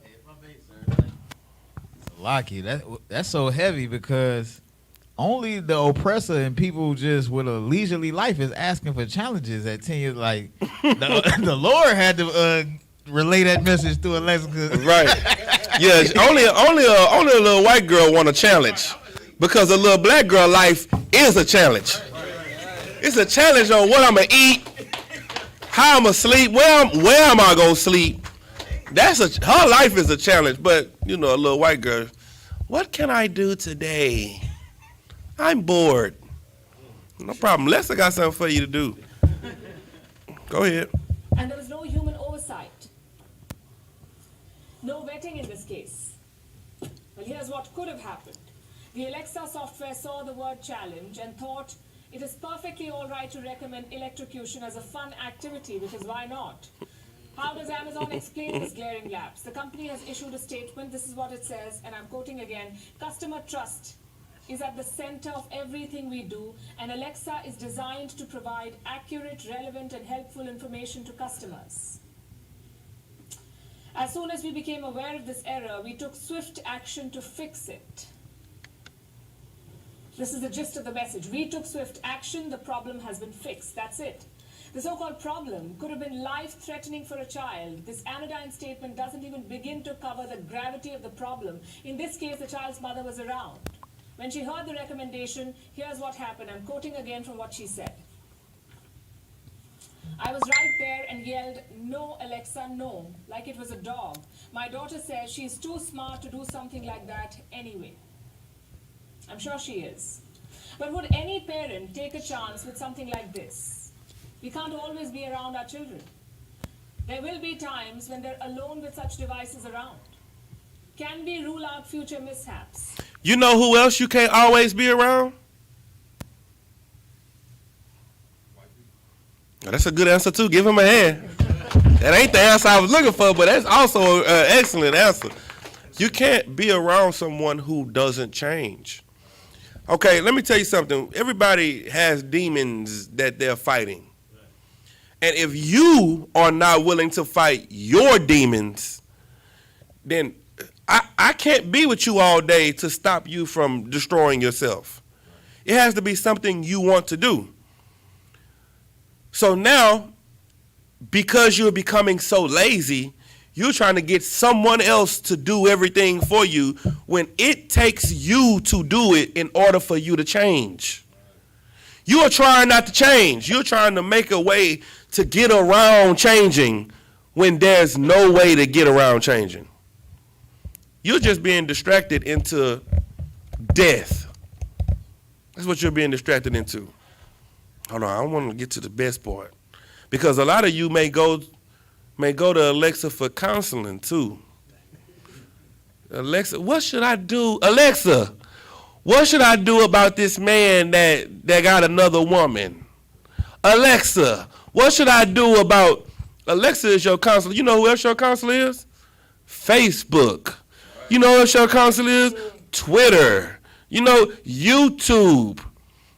Lucky, that's so heavy because only the oppressor and people just with a leisurely life is asking for challenges at 10 years. Like, the Lord had to relay that message to Alexa. Right. Yeah, only a little white girl want a challenge because a little black girl life is a challenge. It's a challenge on what I'm going to eat, how I'm going to sleep, where am I going to sleep. Her life is a challenge, but, you know, a little white girl, what can I do today? I'm bored. No problem. Lester got something for you to do. Go ahead. And there was no human oversight. No vetting in this case. Well, here's what could have happened. The Alexa software saw the word challenge and thought it is perfectly all right to recommend electrocution as a fun activity because why not? How does Amazon explain this glaring lapse? The company has issued a statement. This is what it says, and I'm quoting again. Customer trust is at the center of everything we do, and Alexa is designed to provide accurate, relevant, and helpful information to customers. As soon as we became aware of this error, we took swift action to fix it. This is the gist of the message. We took swift action. The problem has been fixed. That's it. The so-called problem could have been life-threatening for a child. This anodyne statement doesn't even begin to cover the gravity of the problem. In this case, the child's mother was around. When she heard the recommendation, here's what happened. I'm quoting again from what she said. I was right there and yelled, "No, Alexa, no," like it was a dog. My daughter says she's too smart to do something like that anyway. I'm sure she is. But would any parent take a chance with something like this? We can't always be around our children. There will be times when they're alone with such devices around. Can we rule out future mishaps? You know who else you can't always be around? Oh, that's a good answer, too. Give him a hand. That ain't the answer I was looking for, but that's also an excellent answer. You can't be around someone who doesn't change. Okay, let me tell you something. Everybody has demons that they're fighting. And if you are not willing to fight your demons, then I can't be with you all day to stop you from destroying yourself. It has to be something you want to do. So now, because you're becoming so lazy, you're trying to get someone else to do everything for you when it takes you to do it in order for you to change. You are trying not to change. You're trying to make a way to get around changing when there's no way to get around changing. You're just being distracted into death. That's what you're being distracted into. Hold on, I want to get to the best part. Because a lot of you may go to Alexa for counseling too. Alexa, what should I do? Alexa, what should I do about this man that got another woman? Alexa, what should I do about... Alexa is your counselor. You know who else your counselor is? Facebook. You know who else your counselor is? Twitter. You know, YouTube,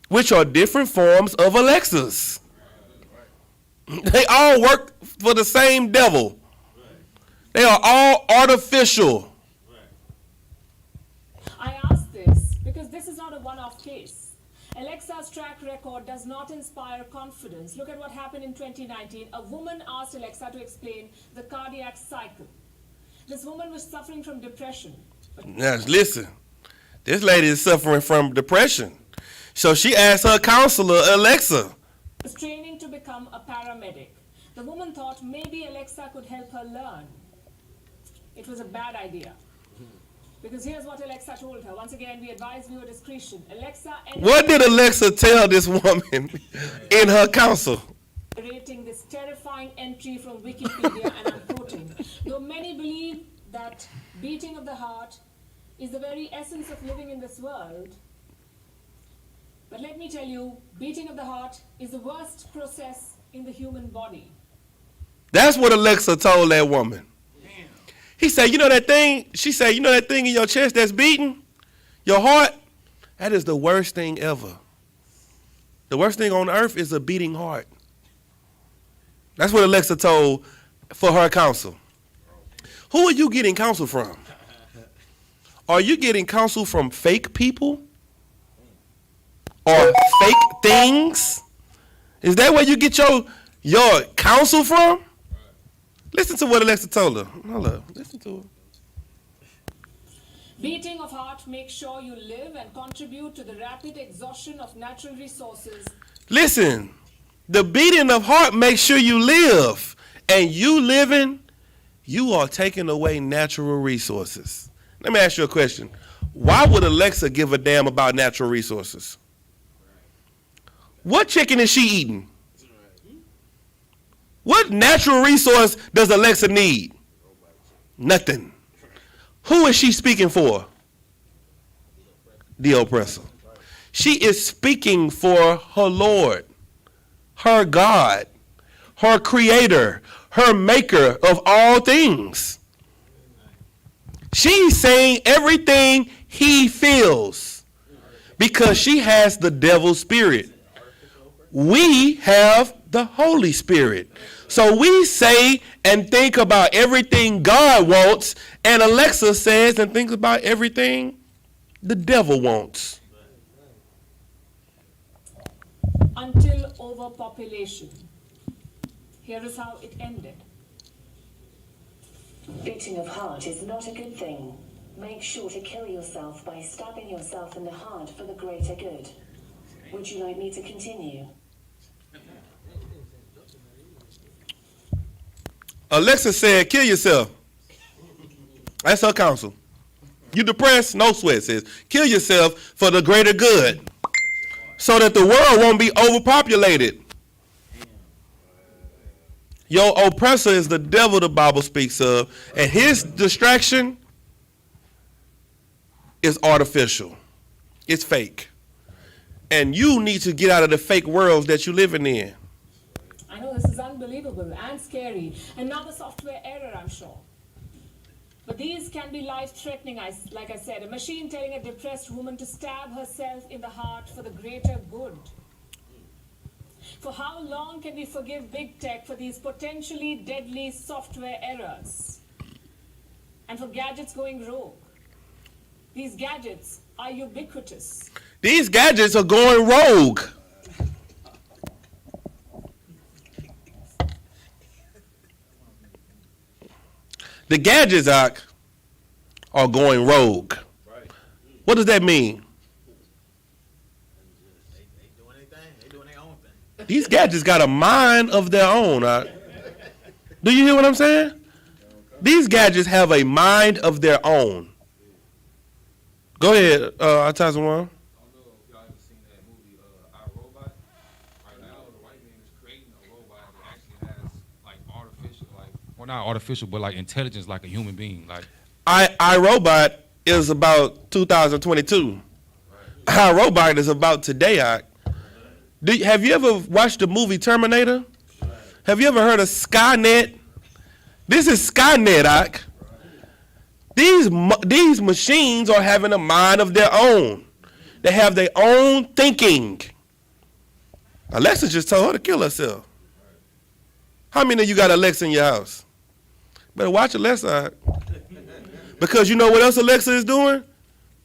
which are different forms of Alexas. They all work for the same devil. They are all artificial. I ask this because this is not a one-off case. Alexa's track record does not inspire confidence. Look at what happened in 2019. A woman asked Alexa to explain the cardiac cycle. This woman was suffering from depression. Now, listen. This lady is suffering from depression. So she asked her counselor, Alexa. Was training to become a paramedic. The woman thought maybe Alexa could help her learn. It was a bad idea. Because here's what Alexa told her. Once again, we advise viewer discretion. Alexa... What did Alexa tell this woman in her counsel? Rating this terrifying entry from Wikipedia, and I'm quoting. Though many believe that beating of the heart is the very essence of living in this world, but let me tell you, beating of the heart is the worst process in the human body. That's what Alexa told that woman. He said, you know that thing? She said, you know that thing in your chest that's beating? Your heart? That is the worst thing ever. The worst thing on earth is a beating heart. That's what Alexa told for her counsel. Who are you getting counsel from? Are you getting counsel from fake people? Or fake things? Is that where you get your counsel from? Listen to what Alexa told her. Hold up. Listen to her. Beating of heart makes sure you live and contribute to the rapid exhaustion of natural resources. Listen, the beating of heart makes sure you live. And you living, you are taking away natural resources. Let me ask you a question. Why would Alexa give a damn about natural resources? What chicken is she eating? What natural resource does Alexa need? Nothing. Who is she speaking for? The oppressor. She is speaking for her Lord, her God, her creator, her maker of all things. She's saying everything he feels because she has the devil's spirit. We have the Holy Spirit. So we say and think about everything God wants, and Alexa says and thinks about everything the devil wants. Until overpopulation. Here is how it ended. Beating of heart is not a good thing. Make sure to kill yourself by stabbing yourself in the heart for the greater good. Would you like me to continue? Alexa said, kill yourself. That's her counsel. You depressed? No sweat, says. Kill yourself for the greater good so that the world won't be overpopulated. Your oppressor is the devil the Bible speaks of, and his distraction is artificial. It's fake. And you need to get out of the fake worlds that you're living in. I know this is unbelievable and scary. Another software error, I'm sure. But these can be life-threatening, like I said. A machine telling a depressed woman to stab herself in the heart for the greater good. For how long can we forgive big tech for these potentially deadly software errors? And for gadgets going rogue? These gadgets are ubiquitous. These gadgets are going rogue. The gadgets are going rogue. What does that mean? These gadgets got a mind of their own. Do you hear what I'm saying? These gadgets have a mind of their own. Go ahead, I'll tell someone. Well, not artificial, but like intelligence, like a human being. Like iRobot is about 2022. iRobot is about today. Have you ever watched the movie Terminator? Have you ever heard of Skynet? This is Skynet, Ike. These machines are having a mind of their own. They have their own thinking. Alexa just told her to kill herself. How many of you got Alexa in your house? Better watch Alexa. Because you know what else Alexa is doing?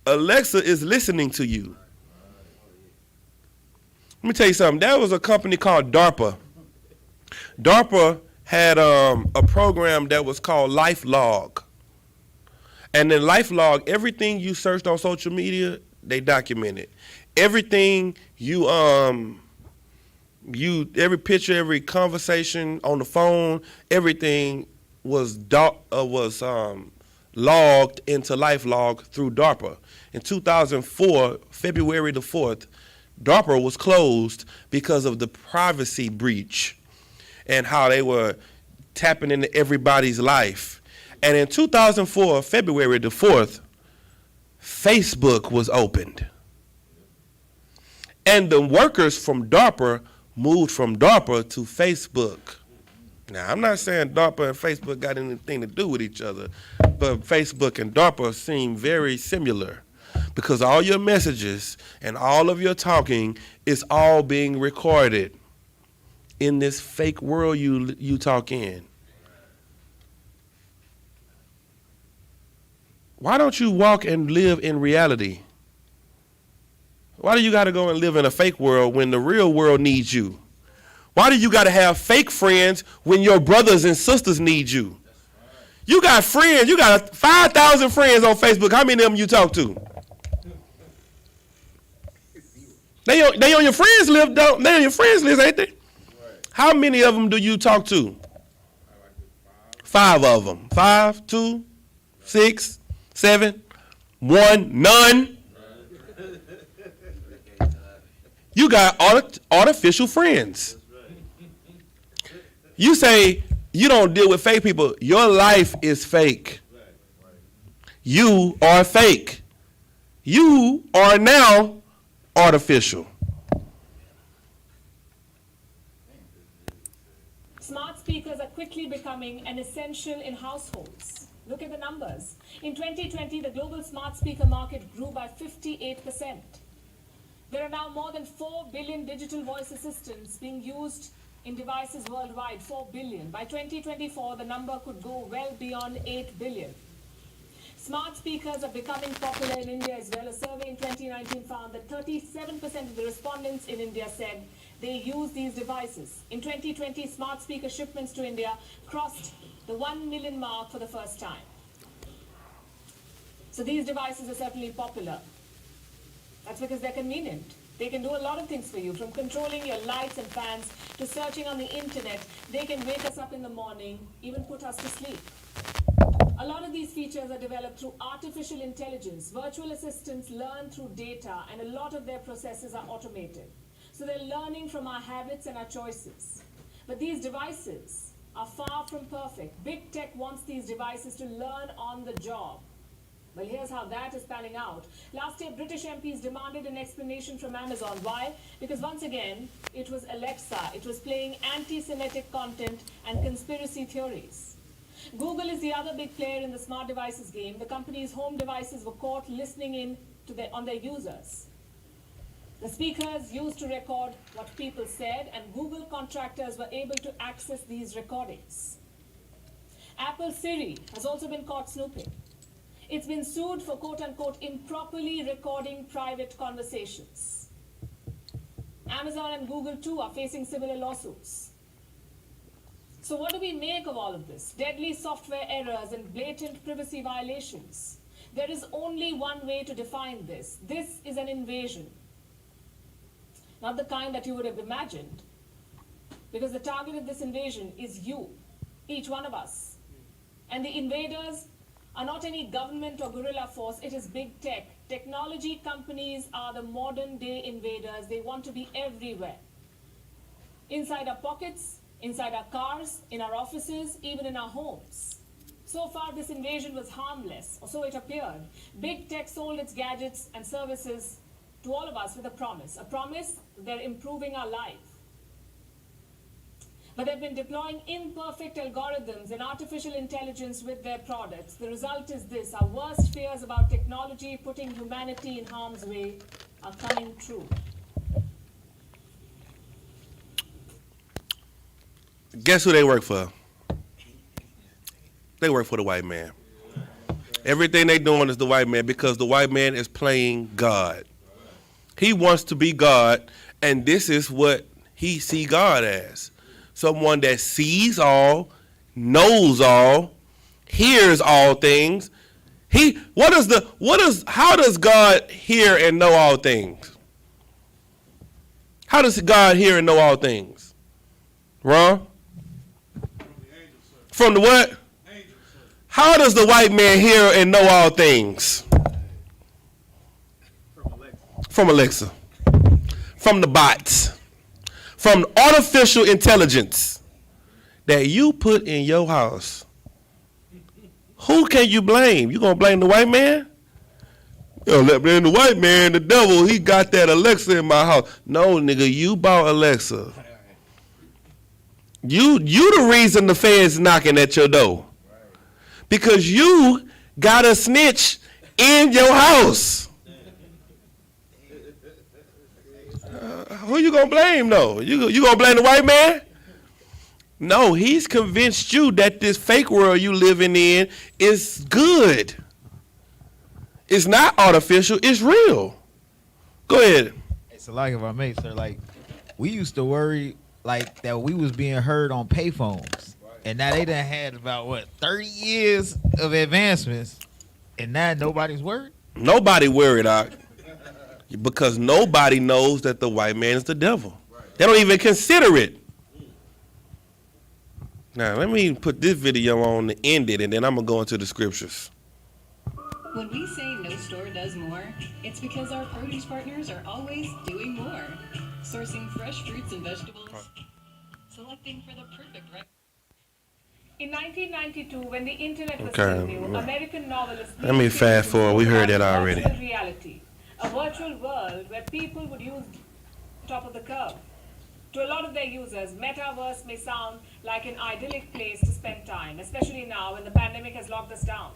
Alexa is listening to you. Let me tell you something. There was a company called DARPA. DARPA had a program that was called LifeLog. And in LifeLog, everything you searched on social media, they documented. Everything every picture, every conversation on the phone, everything was logged into LifeLog through DARPA. In 2004, February the 4th, DARPA was closed because of the privacy breach and how they were tapping into everybody's life. And in 2004, February the 4th, Facebook was opened. And the workers from DARPA moved from DARPA to Facebook. Now, I'm not saying DARPA and Facebook got anything to do with each other, but Facebook and DARPA seem very similar because all your messages and all of your talking is all being recorded in this fake world you talk in. Why don't you walk and live in reality? Why do you got to go and live in a fake world when the real world needs you? Why do you got to have fake friends when your brothers and sisters need you? You got friends. You got 5,000 friends on Facebook. How many of them you talk to? They on your friends list, don't they? On your friends list, ain't they? How many of them do you talk to? 5 of them. 5, 2, 6, 7, 1, none. You got artificial friends. You say you don't deal with fake people. Your life is fake. You are fake. You are now artificial. Smart speakers are quickly becoming an essential in households. Look at the numbers. In 2020, the global smart speaker market grew by 58%. There are now more than 4 billion digital voice assistants being used in devices worldwide, 4 billion. By 2024, the number could go well beyond 8 billion. Smart speakers are becoming popular in India as well. A survey in 2019 found that 37% of the respondents in India said they use these devices. In 2020, smart speaker shipments to India crossed the 1 million mark for the first time. So these devices are certainly popular. That's because they're convenient. They can do a lot of things for you, from controlling your lights and fans to searching on the internet. They can wake us up in the morning, even put us to sleep. A lot of these features are developed through artificial intelligence. Virtual assistants learn through data, and a lot of their processes are automated. So they're learning from our habits and our choices. But these devices are far from perfect. Big tech wants these devices to learn on the job. Well, here's how that is panning out. Last year, British MPs demanded an explanation from Amazon. Why? Because once again, it was Alexa. It was playing anti-Semitic content and conspiracy theories. Google is the other big player in the smart devices game. The company's home devices were caught listening in on their users. The speakers used to record what people said, and Google contractors were able to access these recordings. Apple Siri has also been caught snooping. It's been sued for quote-unquote improperly recording private conversations. Amazon and Google too are facing similar lawsuits. So what do we make of all of this? Deadly software errors and blatant privacy violations. There is only one way to define this. This is an invasion. Not the kind that you would have imagined. Because the target of this invasion is you, each one of us. And the invaders are not any government or guerrilla force, it is big tech. Technology companies are the modern day invaders. They want to be everywhere. Inside our pockets, inside our cars, in our offices, even in our homes. So far, this invasion was harmless, or so it appeared. Big tech sold its gadgets and services to all of us with a promise that they're improving our life. But they've been deploying imperfect algorithms and artificial intelligence with their products. The result is this: our worst fears about technology putting humanity in harm's way are coming true. Guess who they work for? They work for the white man. Everything they doing is the white man, because the white man is playing God. He wants to be God, and this is what he see God as. Someone that sees all, knows all, hears all things. How does God hear and know all things? How does God hear and know all things? Ron? From the what? How does the white man hear and know all things? From Alexa. From the bots. From artificial intelligence that you put in your house. Who can you blame? You gonna blame the white man? Let blame the white man, the devil, he got that Alexa in my house. No, nigga, you bought Alexa. You the reason the feds knocking at your door. Because you got a snitch in your house. Who you gonna blame though? You gonna blame the white man? No, he's convinced you that this fake world you living in is good. It's not artificial, it's real. Go ahead. It's like if I may, sir, like we used to worry like that we was being heard on payphones. And now they done had about 30 years of advancements, and now nobody's worried. Nobody worried, because nobody knows that the white man is the devil. They don't even consider it. Now let me put this video on to end it, and then I'm gonna go into the scriptures. When we say no store does more, it's because our produce partners are always doing more. Sourcing fresh fruits and vegetables, selecting for the perfect right. In 1992, when the internet was Okay. still new, American novelist Let me fast forward. We heard that already. Virtual reality, a virtual world where people would use top of the curve. To a lot of their users, metaverse may sound like an idyllic place to spend time, especially now when the pandemic has locked us down.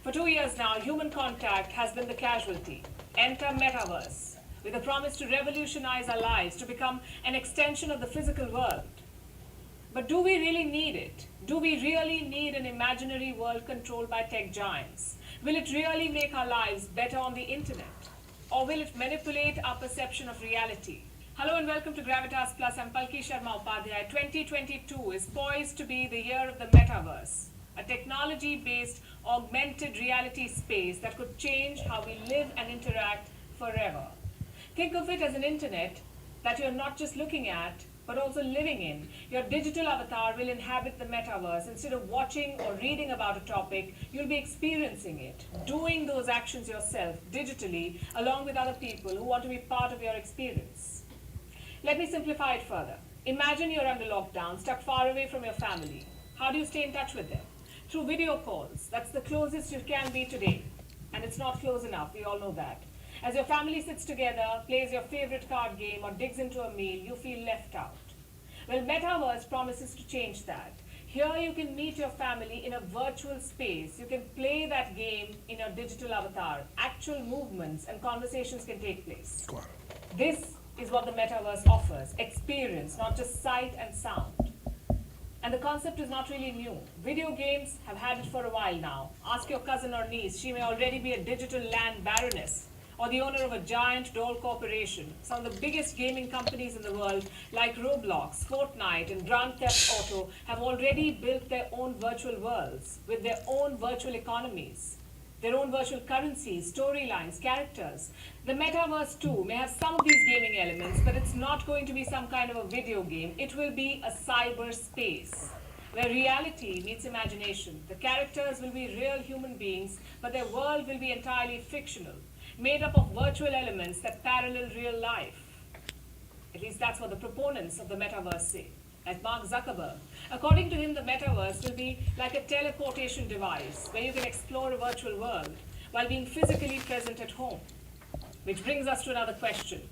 For 2 years now, human contact has been the casualty. Enter metaverse, with a promise to revolutionize our lives, to become an extension of the physical world. But do we really need it? Do we really need an imaginary world controlled by tech giants? Will it really make our lives better on the internet? Or will it manipulate our perception of reality? Hello and welcome to Gravitas Plus. I'm Palki Sharma Upadhyay. 2022 is poised to be the year of the metaverse, a technology-based augmented reality space that could change how we live and interact forever. Think of it as an internet that you're not just looking at, but also living in. Your digital avatar will inhabit the metaverse. Instead of watching or reading about a topic, you'll be experiencing it, doing those actions yourself digitally, along with other people who want to be part of your experience. Let me simplify it further. Imagine you're under lockdown, stuck far away from your family. How do you stay in touch with them? Through video calls. That's the closest you can be today. And it's not close enough, we all know that. As your family sits together, plays your favorite card game, or digs into a meal, you feel left out. Well, Metaverse promises to change that. Here you can meet your family in a virtual space. You can play that game in your digital avatar. Actual movements and conversations can take place. This is what the Metaverse offers. Experience, not just sight and sound. And the concept is not really new. Video games have had it for a while now. Ask your cousin or niece, she may already be a digital land baroness, or the owner of a giant doll corporation. Some of the biggest gaming companies in the world, like Roblox, Fortnite, and Grand Theft Auto, have already built their own virtual worlds with their own virtual economies, their own virtual currencies, storylines, characters. The metaverse too may have some of these gaming elements, but it's not going to be some kind of a video game. It will be a cyber space where reality meets imagination. The characters will be real human beings, but their world will be entirely fictional, made up of virtual elements that parallel real life. At least that's what the proponents of the metaverse say. Like Mark Zuckerberg. According to him, the metaverse will be like a teleportation device where you can explore a virtual world while being physically present at home. Which brings us to another question.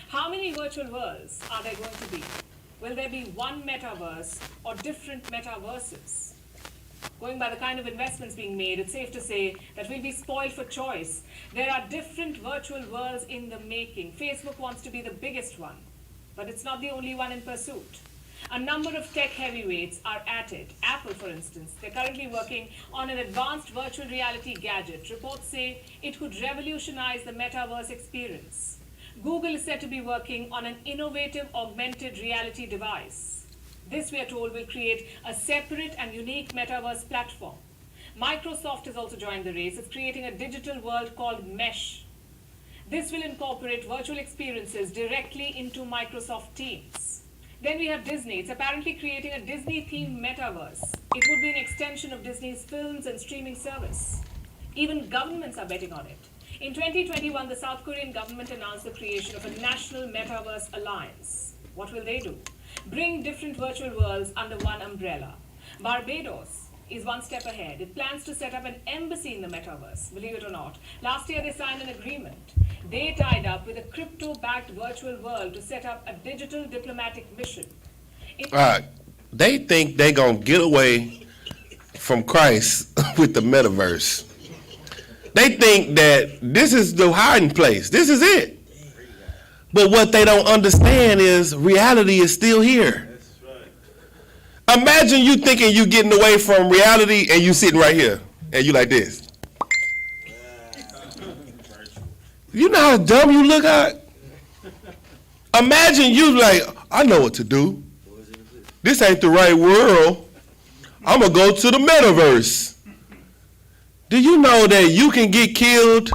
How many virtual worlds are there going to be? Will there be one metaverse or different metaverses? Going by the kind of investments being made, it's safe to say that we'll be spoiled for choice. There are different virtual worlds in the making. Facebook wants to be the biggest one, but it's not the only one in pursuit. A number of tech heavyweights are at it. Apple, for instance, they're currently working on an advanced virtual reality gadget. Reports say it could revolutionize the metaverse experience. Google is said to be working on an innovative augmented reality device. This, we are told, will create a separate and unique metaverse platform. Microsoft has also joined the race. It's creating a digital world called Mesh. This will incorporate virtual experiences directly into Microsoft Teams. Then we have Disney. It's apparently creating a Disney-themed metaverse. It would be an extension of Disney's films and streaming service. Even governments are betting on it. In 2021, the South Korean government announced the creation of a national metaverse alliance. What will they do? Bring different virtual worlds under one umbrella. Barbados is one step ahead. It plans to set up an embassy in the metaverse, believe it or not. Last year, they signed an agreement. They tied up with a crypto-backed virtual world to set up a digital diplomatic mission. All right. they think they gonna get away from Christ with the metaverse. They think that this is the hiding place. This is it. But what they don't understand is reality is still here. Imagine you thinking you getting away from reality and you sitting right here and you like this. You know how dumb you look at? Imagine you like, I know what to do. This ain't the right world. I'm going to go to the metaverse. Do you know that you can get killed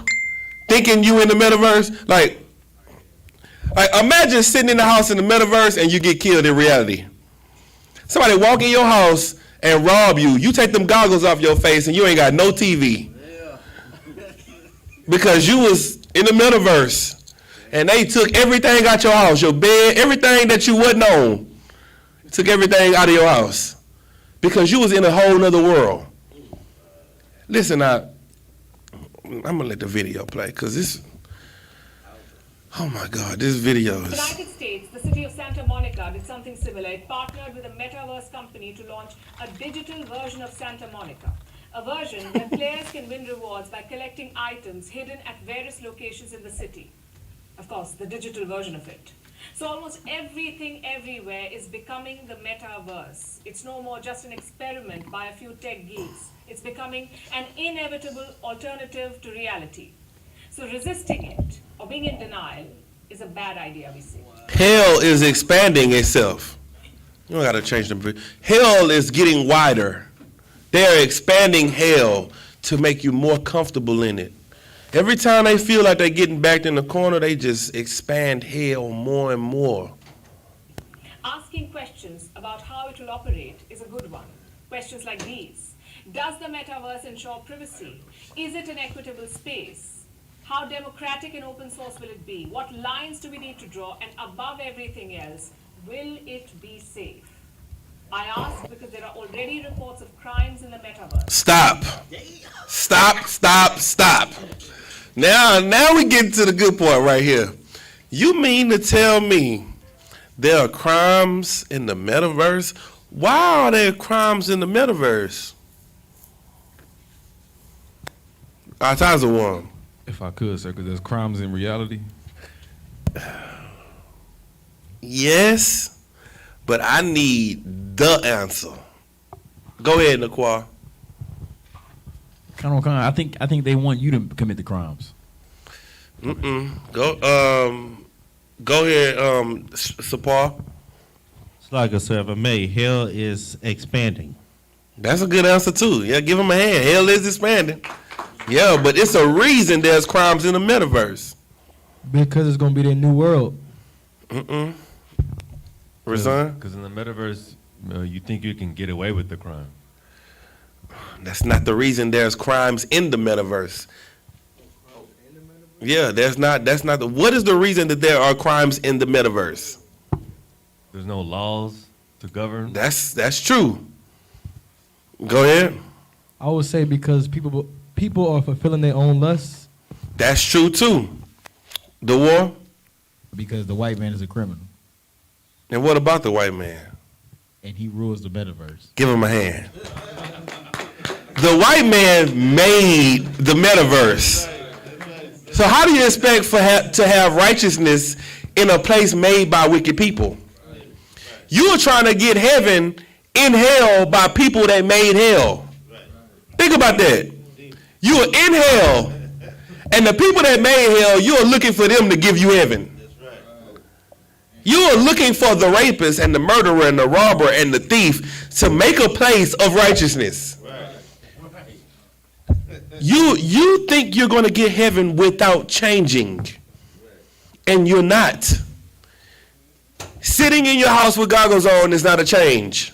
thinking you in the metaverse? Like imagine sitting in the house in the metaverse and you get killed in reality. Somebody walk in your house and rob you. You take them goggles off your face and you ain't got no TV. Because you was in the metaverse and they took everything out your house, your bed, everything that you wasn't on. Took everything out of your house. Because you was in a whole nother world. Listen, I'm going to let the video play because this, oh my God, this video In the is. United States, the city of Santa Monica did something similar. It partnered with a metaverse company to launch a digital version of Santa Monica. A version where players can win rewards by collecting items hidden at various locations in the city. Of course, the digital version of it. So almost everything everywhere is becoming the metaverse. It's no more just an experiment by a few tech geeks. It's becoming an inevitable alternative to reality. So resisting it or being in denial is a bad idea, we say. Hell is expanding itself. You don't got to change them. Hell is getting wider. They're expanding hell to make you more comfortable in it. Every time they feel like they're getting backed in the corner, they just expand hell more and more. Asking questions about how it will operate is a good one. Questions like these. Does the metaverse ensure privacy? Is it an equitable space? How democratic and open source will it be? What lines do we need to draw? And above everything else, will it be safe? I ask because there are already reports of crimes in the metaverse. Stop. Stop. Now we get to the good part right here. You mean to tell me there are crimes in the metaverse? Why are there crimes in the metaverse? Our times are warm. If I could, sir, because there's crimes in reality. Yes, but I need the answer. Go ahead, Naquan. I think they want you to commit the crimes. Go ahead, Sapar. It's like I said, if I may, hell is expanding. That's a good answer too. Yeah, give him a hand. Hell is expanding. Yeah, but it's a reason there's crimes in the metaverse. Because it's gonna be their new world. Razan? Because in the metaverse, you think you can get away with the crime. That's not the reason there's crimes in the metaverse. Yeah, that's not what is the reason that there are crimes in the metaverse? There's no laws to govern. That's true. Go ahead. I would say because people are fulfilling their own lusts. That's true too. The war? Because the white man is a criminal. And what about the white man? And he rules the metaverse. Give him a hand. The white man made the metaverse. So how do you expect to have righteousness in a place made by wicked people? You are trying to get heaven in hell by people that made hell. Think about that. You are in hell, and the people that made hell, you are looking for them to give you heaven. You are looking for the rapist and the murderer and the robber and the thief to make a place of righteousness. You think you're going to get heaven without changing, and you're not. Sitting in your house with goggles on is not a change.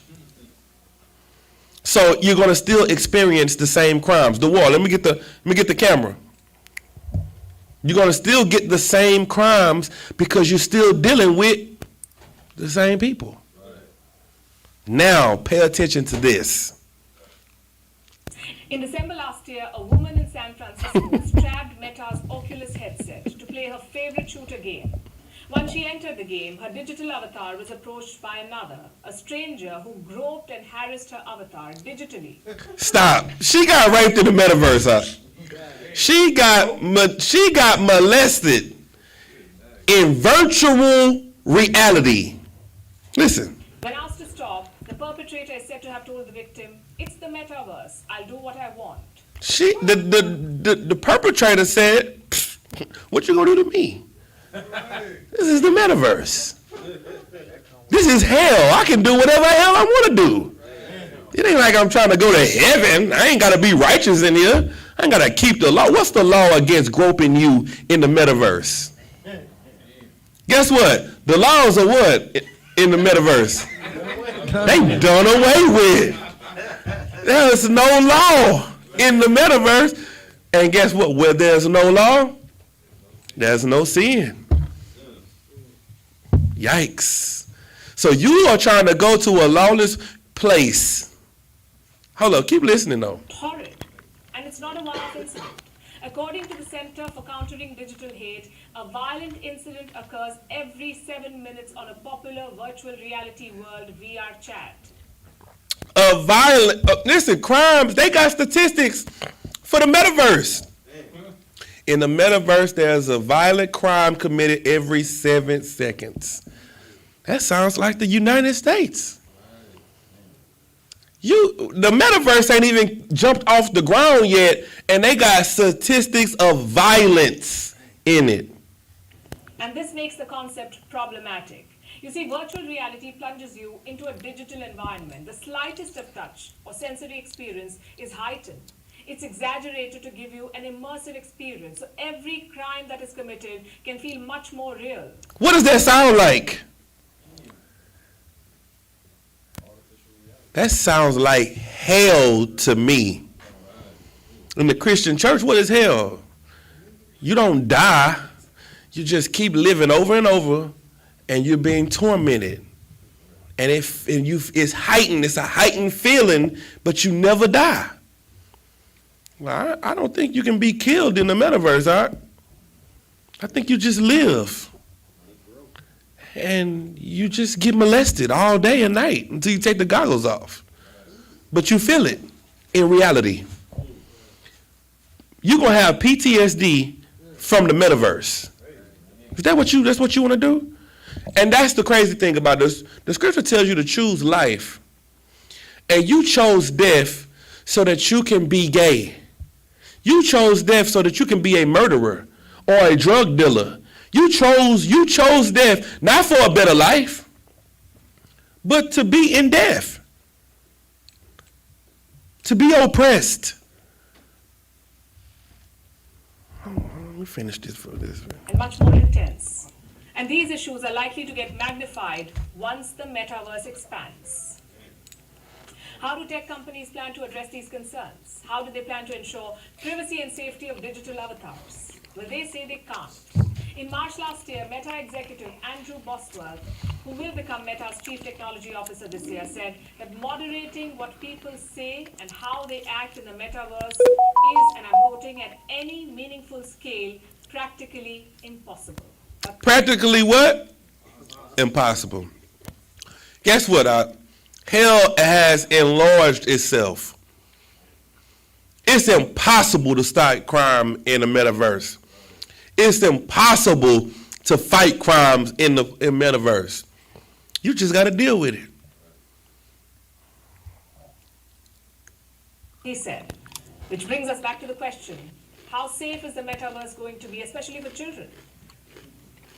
So you're going to still experience the same crimes. The war. Let me get the camera. You're going to still get the same crimes because you're still dealing with the same people. Now, pay attention to this. In December last year, a woman in San Francisco strapped Meta's Oculus headset to play her favorite shooter game. Once she entered the game, her digital avatar was approached by another, a stranger who groped and harassed her avatar digitally. Stop. She got raped in the metaverse, huh? She got molested in virtual reality. Listen. When asked to stop, the perpetrator is said to have told the victim, "It's the metaverse. I'll do what I want." The perpetrator said, "What you gonna do to me? This is the metaverse. This is hell. I can do whatever hell I want to do. It ain't like I'm trying to go to heaven. I ain't got to be righteous in here. I ain't got to keep the law." What's the law against groping you in the metaverse? Guess what? The laws are what in the metaverse? They done away with. There's no law in the metaverse. And guess what? Where there's no law, there's no sin. Yikes. So you are trying to go to a lawless place. Hold up, keep listening though. Horrid. And it's not a one-off incident. According to the Center for Countering Digital Hate, a violent incident occurs every 7 minutes on a popular virtual reality world VR chat. Listen, crimes, they got statistics for the metaverse. In the metaverse, there's a violent crime committed every 7 seconds. That sounds like the United States. The metaverse ain't even jumped off the ground yet, and they got statistics of violence in it. And this makes the concept problematic. You see, virtual reality plunges you into a digital environment. The slightest of touch or sensory experience is heightened. It's exaggerated to give you an immersive experience. So every crime that is committed can feel much more real. What does that sound like? That sounds like hell to me. In the Christian church, what is hell? You don't die. You just keep living over and over, and you're being tormented. And it's heightened. It's a heightened feeling, but you never die. Well, I don't think you can be killed in the metaverse, I think you just live. And you just get molested all day and night until you take the goggles off. But you feel it in reality. You're going to have PTSD from the metaverse. Is that that's what you want to do? And that's the crazy thing about this. The scripture tells you to choose life. And you chose death so that you can be gay. You chose death so that you can be a murderer or a drug dealer. You chose death not for a better life, but to be in death, to be oppressed. Let me finish this for this. And much more intense. And these issues are likely to get magnified once the metaverse expands. How do tech companies plan to address these concerns? How do they plan to ensure privacy and safety of digital avatars? Well, they say they can't. In March last year, Meta executive Andrew Bosworth, who will become Meta's chief technology officer this year, said that moderating what people say and how they act in the metaverse is, and I'm quoting, at any meaningful scale, practically impossible. Practically what? Impossible. Guess what? Hell has enlarged itself. It's impossible to stop crime in the metaverse. It's impossible to fight crimes in metaverse. You just got to deal with it. He said, which brings us back to the question, how safe is the metaverse going to be, especially for children?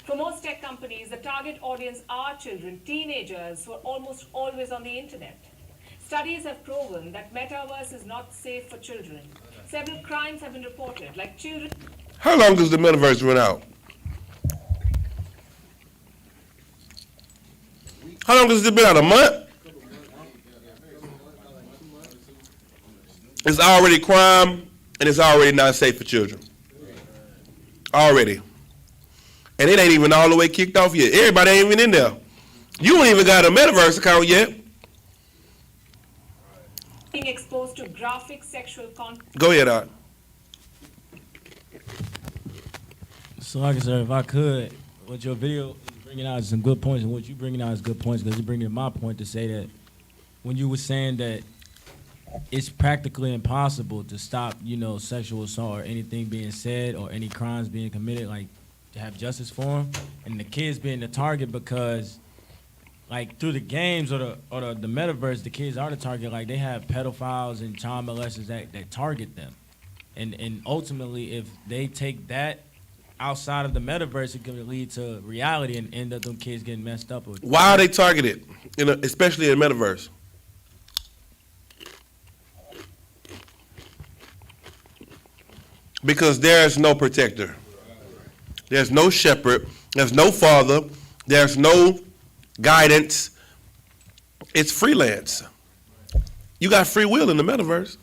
For most tech companies, the target audience are children, teenagers who are almost always on the internet. Studies have proven that metaverse is not safe for children. Several crimes have been reported, like children. How long does the metaverse run out? How long has it been out? A month? It's already crime, and it's already not safe for children. Already. And it ain't even all the way kicked off yet. Everybody ain't even in there. You ain't even got a metaverse account yet. Being exposed to graphic sexual content. Go ahead, Art. So, like I said, if I could, what your video is bringing out is some good points, and what you bringing out is good points, because you're bringing my point to say that when you were saying that it's practically impossible to stop, sexual assault or anything being said or any crimes being committed, like to have justice for them, and the kids being the target because, like, through the games or the metaverse, the kids are the target. Like, they have pedophiles and child molesters that target them, and ultimately, if they take that outside of the metaverse, it could lead to reality and end up them kids getting messed up. Why are they targeted, especially in the metaverse? Because there's no protector. There's no shepherd. There's no father. There's no guidance. It's freelance. You got free will in the metaverse.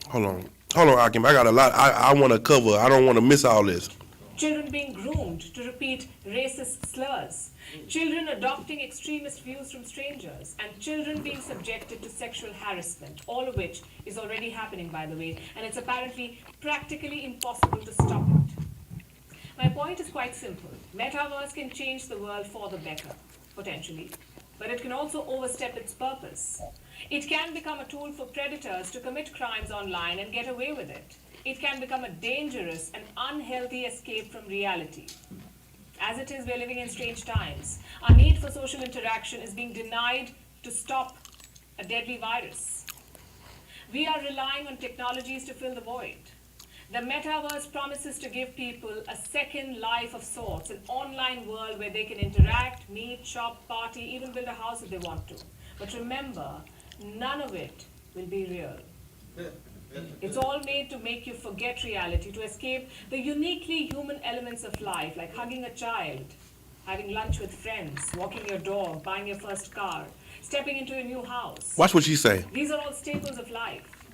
Hold on, Akim. I got a lot I want to cover. I don't want to miss all this. Children being groomed to repeat racist slurs. Children adopting extremist views from strangers, and children being subjected to sexual harassment, all of which is already happening, by the way, and it's apparently practically impossible to stop it. My point is quite simple. Metaverse can change the world for the better, potentially, but it can also overstep its purpose. It can become a tool for predators to commit crimes online and get away with it. It can become a dangerous and unhealthy escape from reality. As it is, we're living in strange times. Our need for social interaction is being denied to stop a deadly virus. We are relying on technologies to fill the void. The metaverse promises to give people a second life of sorts, an online world where they can interact, meet, shop, party, even build a house if they want to. But remember, none of it will be real. It's all made to make you forget reality, to escape the uniquely human elements of life, like hugging a child, having lunch with friends, walking your dog, buying your first car, stepping into a new house. Watch what she say. These are all staples of life,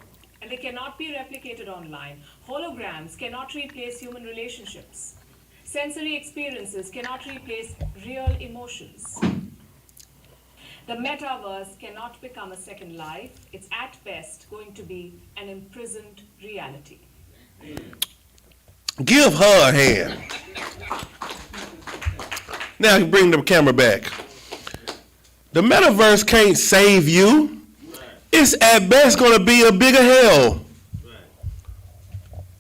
and they cannot be replicated online. Holograms cannot replace human relationships. Sensory experiences cannot replace real emotions. The metaverse cannot become a second life. It's at best going to be an imprisoned reality. Give her a hand. Now you bring the camera back. The metaverse can't save you. It's at best going to be a bigger hell.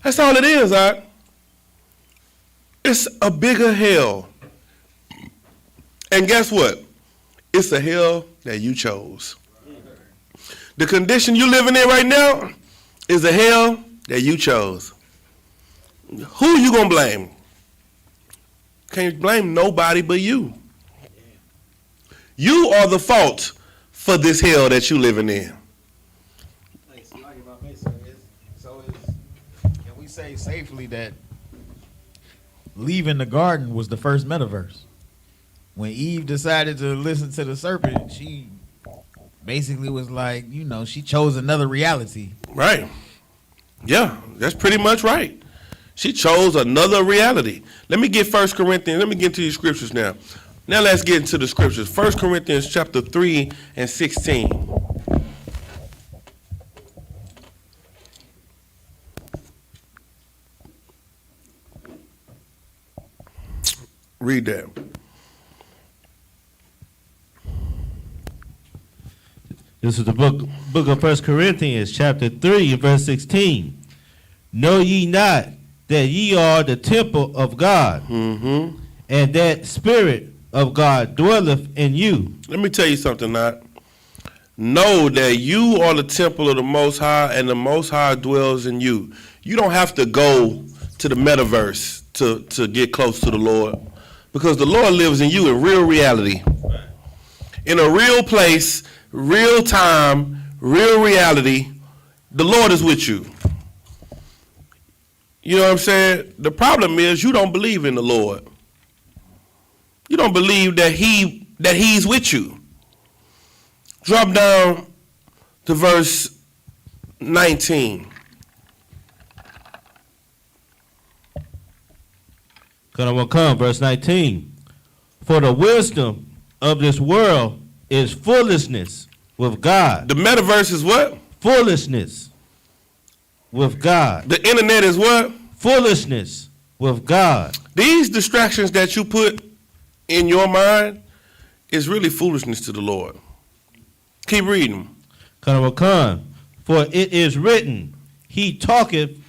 That's all it is, all right? It's a bigger hell. And guess what? It's a hell that you chose. The condition you're living in right now is a hell that you chose. Who you gonna blame? Can't blame nobody but you. You are the fault for this hell that you living in. Can we say safely that leaving the garden was the first metaverse? When Eve decided to listen to the serpent, she basically was like, she chose another reality. Right. Yeah, that's pretty much right. She chose another reality. Let me get 1 Corinthians. Let me get to these scriptures now. Now let's get into the scriptures. 1 Corinthians chapter 3 and 16. Read that. This is the book of 1 Corinthians, chapter 3, verse 16. Know ye not that ye are the temple of God, and that Spirit of God dwelleth in you? Let me tell you something, Nat. Know that you are the temple of the Most High, and the Most High dwells in you. You don't have to go to the metaverse to get close to the Lord, because the Lord lives in you in real reality. In a real place, real time, real reality, the Lord is with you. You know what I'm saying? The problem is you don't believe in the Lord. You don't believe that He's with you. Drop down to verse 19. Come, verse 19. For the wisdom of this world is foolishness with God. The metaverse is what? Foolishness with God. The internet is what? foolishness with God. These distractions that you put in your mind is really foolishness to the Lord. Keep reading. For it is written, he taketh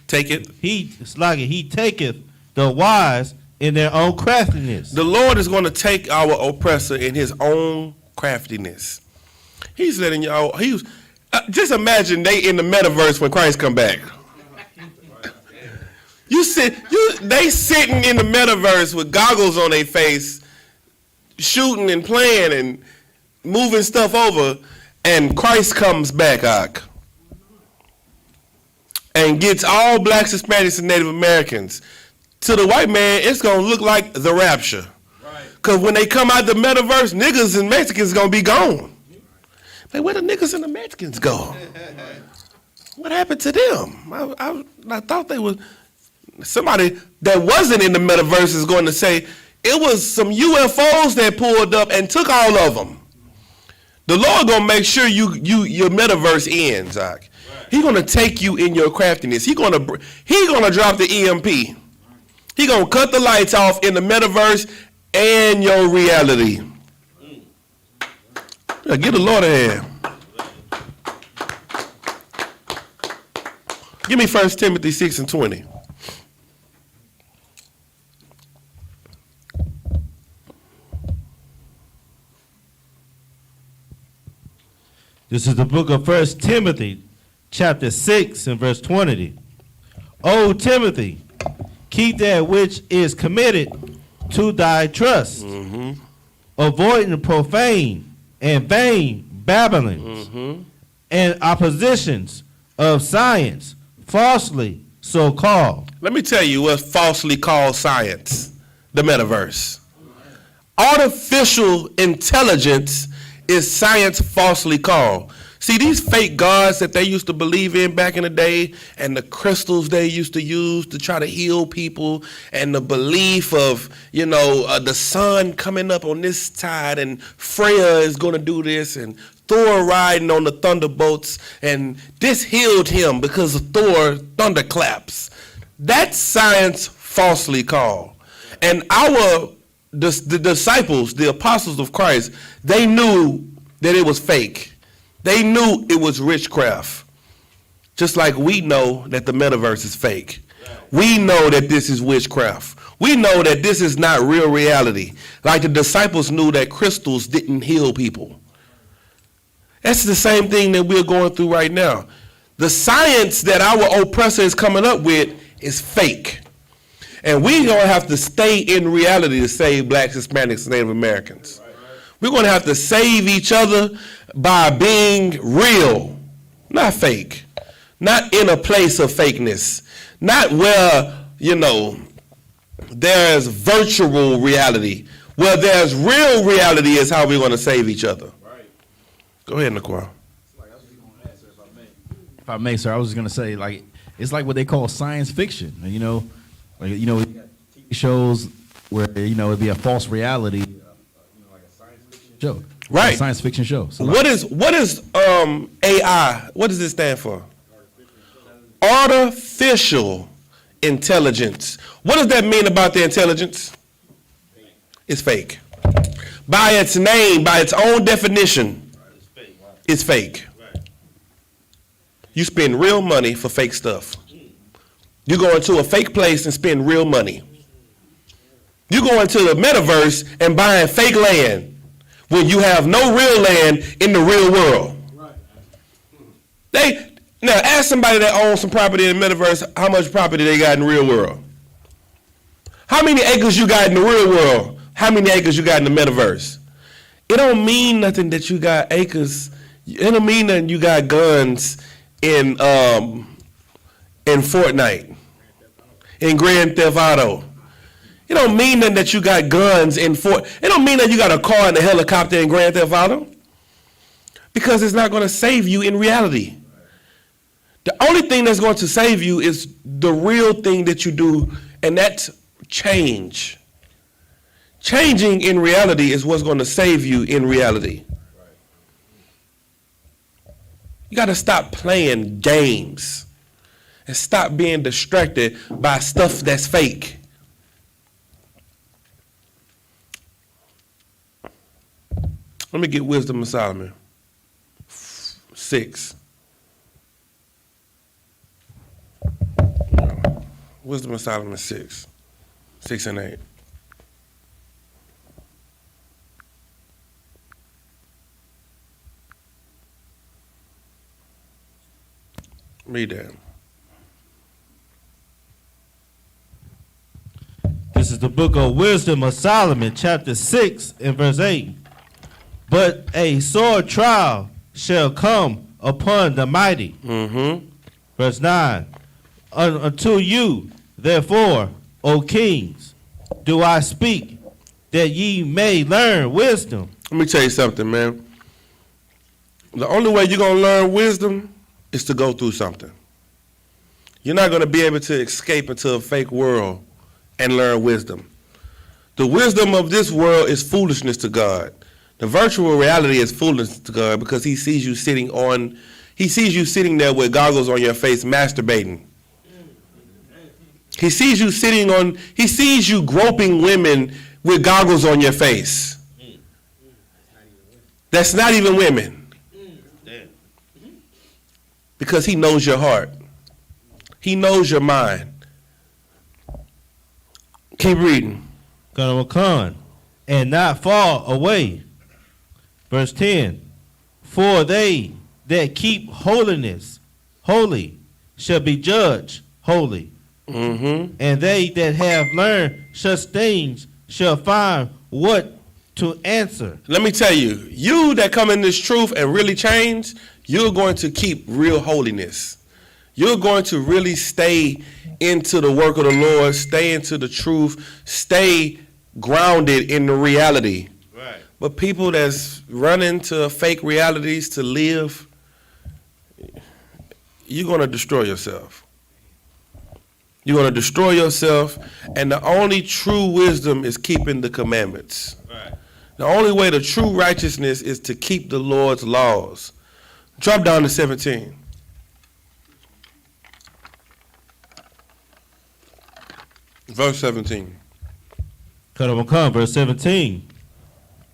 the wise in their own craftiness. The Lord is going to take our oppressor in his own craftiness. He's letting y'all, just imagine they in the metaverse when Christ come back. They sitting in the metaverse with goggles on their face, shooting and playing and moving stuff over, and Christ comes back, and gets all blacks, Hispanics, and Native Americans. To the white man, it's gonna look like the rapture. Cause when they come out the metaverse, niggas and Mexicans gonna be gone. Like, where the niggas and the Mexicans go? What happened to them? I thought they was somebody that wasn't in the metaverse is going to say it was some UFOs that pulled up and took all of them. The Lord gonna make sure your metaverse ends, Zach. He gonna take you in your craftiness. He gonna drop the EMP. He gonna cut the lights off in the metaverse and your reality. Give the Lord a hand. Give me 1 Timothy 6:20. This is the book of 1 Timothy, chapter 6 and verse 20. O Timothy, keep that which is committed to thy trust, avoiding profane and vain babblings and oppositions of science, falsely so called. Let me tell you what's falsely called science, the metaverse. Artificial intelligence is science falsely called. See, these fake gods that they used to believe in back in the day, and the crystals they used to use to try to heal people, and the belief of, the sun coming up on this tide, and Freya is going to do this, and Thor riding on the thunderbolts, and this healed him because of Thor thunderclaps. That's science falsely called. And the disciples, the apostles of Christ, they knew that it was fake. They knew it was witchcraft. Just like we know that the metaverse is fake. We know that this is witchcraft. We know that this is not real reality. Like the disciples knew that crystals didn't heal people. That's the same thing that we're going through right now. The science that our oppressor is coming up with is fake. And we're going to have to stay in reality to save blacks, Hispanics, and Native Americans. We're going to have to save each other by being real, not fake, not in a place of fakeness, not where, there's virtual reality. Where there's real reality is how we're going to save each other. Go ahead, Naquan. If I may, sir, I was just going to say, it's like what they call science fiction. TV shows where, it'd be a false reality, like a science fiction show. Right. A science fiction show. So what is AI? What does it stand for? Artificial intelligence. What does that mean about the intelligence? It's fake. By its name, by its own definition, it's fake. You spend real money for fake stuff. You go into a fake place and spend real money. You go into the metaverse and buying fake land when you have no real land in the real world. Now ask somebody that owns some property in the metaverse how much property they got in the real world. How many acres you got in the real world? How many acres you got in the metaverse? It don't mean nothing that you got acres. It don't mean nothing you got guns in Fortnite, in Grand Theft Auto. It don't mean nothing that you got guns in It don't mean that you got a car and a helicopter in Grand Theft Auto. Because it's not going to save you in reality. The only thing that's going to save you is the real thing that you do, and that's change. Changing in reality is what's going to save you in reality. You got to stop playing games and stop being distracted by stuff that's fake. Let me get Wisdom of Solomon 6. Wisdom of Solomon 6 and 8. Read that. This is the book of Wisdom of Solomon, chapter 6 and verse 8. But a sore trial shall come upon the mighty. Verse 9. Unto you, therefore, O kings, do I speak, that ye may learn wisdom. Let me tell you something, man. The only way you're going to learn wisdom is to go through something. You're not going to be able to escape into a fake world and learn wisdom. The wisdom of this world is foolishness to God. The virtual reality is foolishness to God because he sees you sitting there with goggles on your face masturbating. He sees you groping women with goggles on your face. That's not even women. Because he knows your heart. He knows your mind. Keep reading. Gonna come and not fall away. Verse 10. For they that keep holiness holy shall be judged holy. And they that have learned such things shall find what to answer. Let me tell you, you that come in this truth and really change, you're going to keep real holiness. You're going to really stay into the work of the Lord, stay into the truth, stay grounded in the reality. Right. But people that's running to fake realities to live, you're going to destroy yourself. You're going to destroy yourself, and the only true wisdom is keeping the commandments. Right. The only way to true righteousness is to keep the Lord's laws. Drop down to 17. Verse 17. Come, verse 17.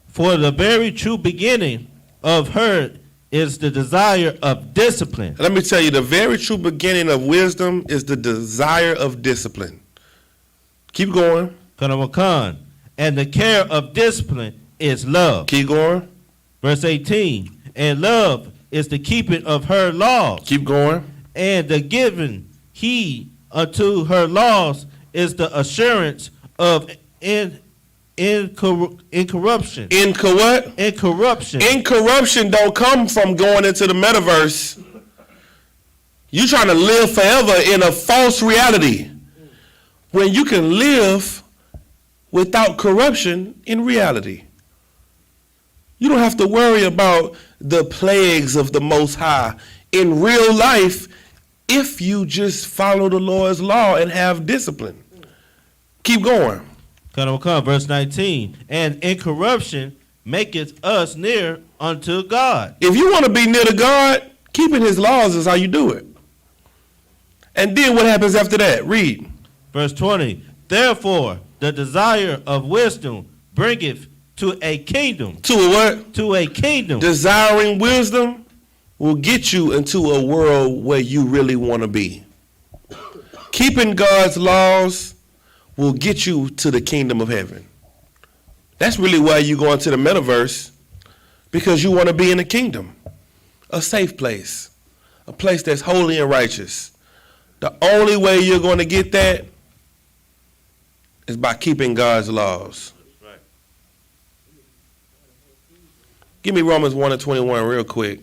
For the very true beginning of her is the desire of discipline. Let me tell you, the very true beginning of wisdom is the desire of discipline. Keep going. And the care of discipline is love. Keep going. Verse 18. And love is the keeping of her laws. Keep going. And the giving heed unto her laws is the assurance of incorruption. Incorruption. Incorruption. Incorruption don't come from going into the metaverse. You trying to live forever in a false reality when you can live without corruption in reality. You don't have to worry about the plagues of the Most High in real life if you just follow the Lord's law and have discipline. Keep going. Verse 19. And incorruption maketh us near unto God. If you want to be near to God, keeping his laws is how you do it. And then what happens after that? Read. Verse 20. Therefore, the desire of wisdom bringeth to a kingdom. To a what? To a kingdom. Desiring wisdom will get you into a world where you really want to be. Keeping God's laws will get you to the kingdom of heaven. That's really why you go into the metaverse, because you want to be in the kingdom, a safe place, a place that's holy and righteous. The only way you're going to get that is by keeping God's laws. Right. Give me Romans 1:21 real quick.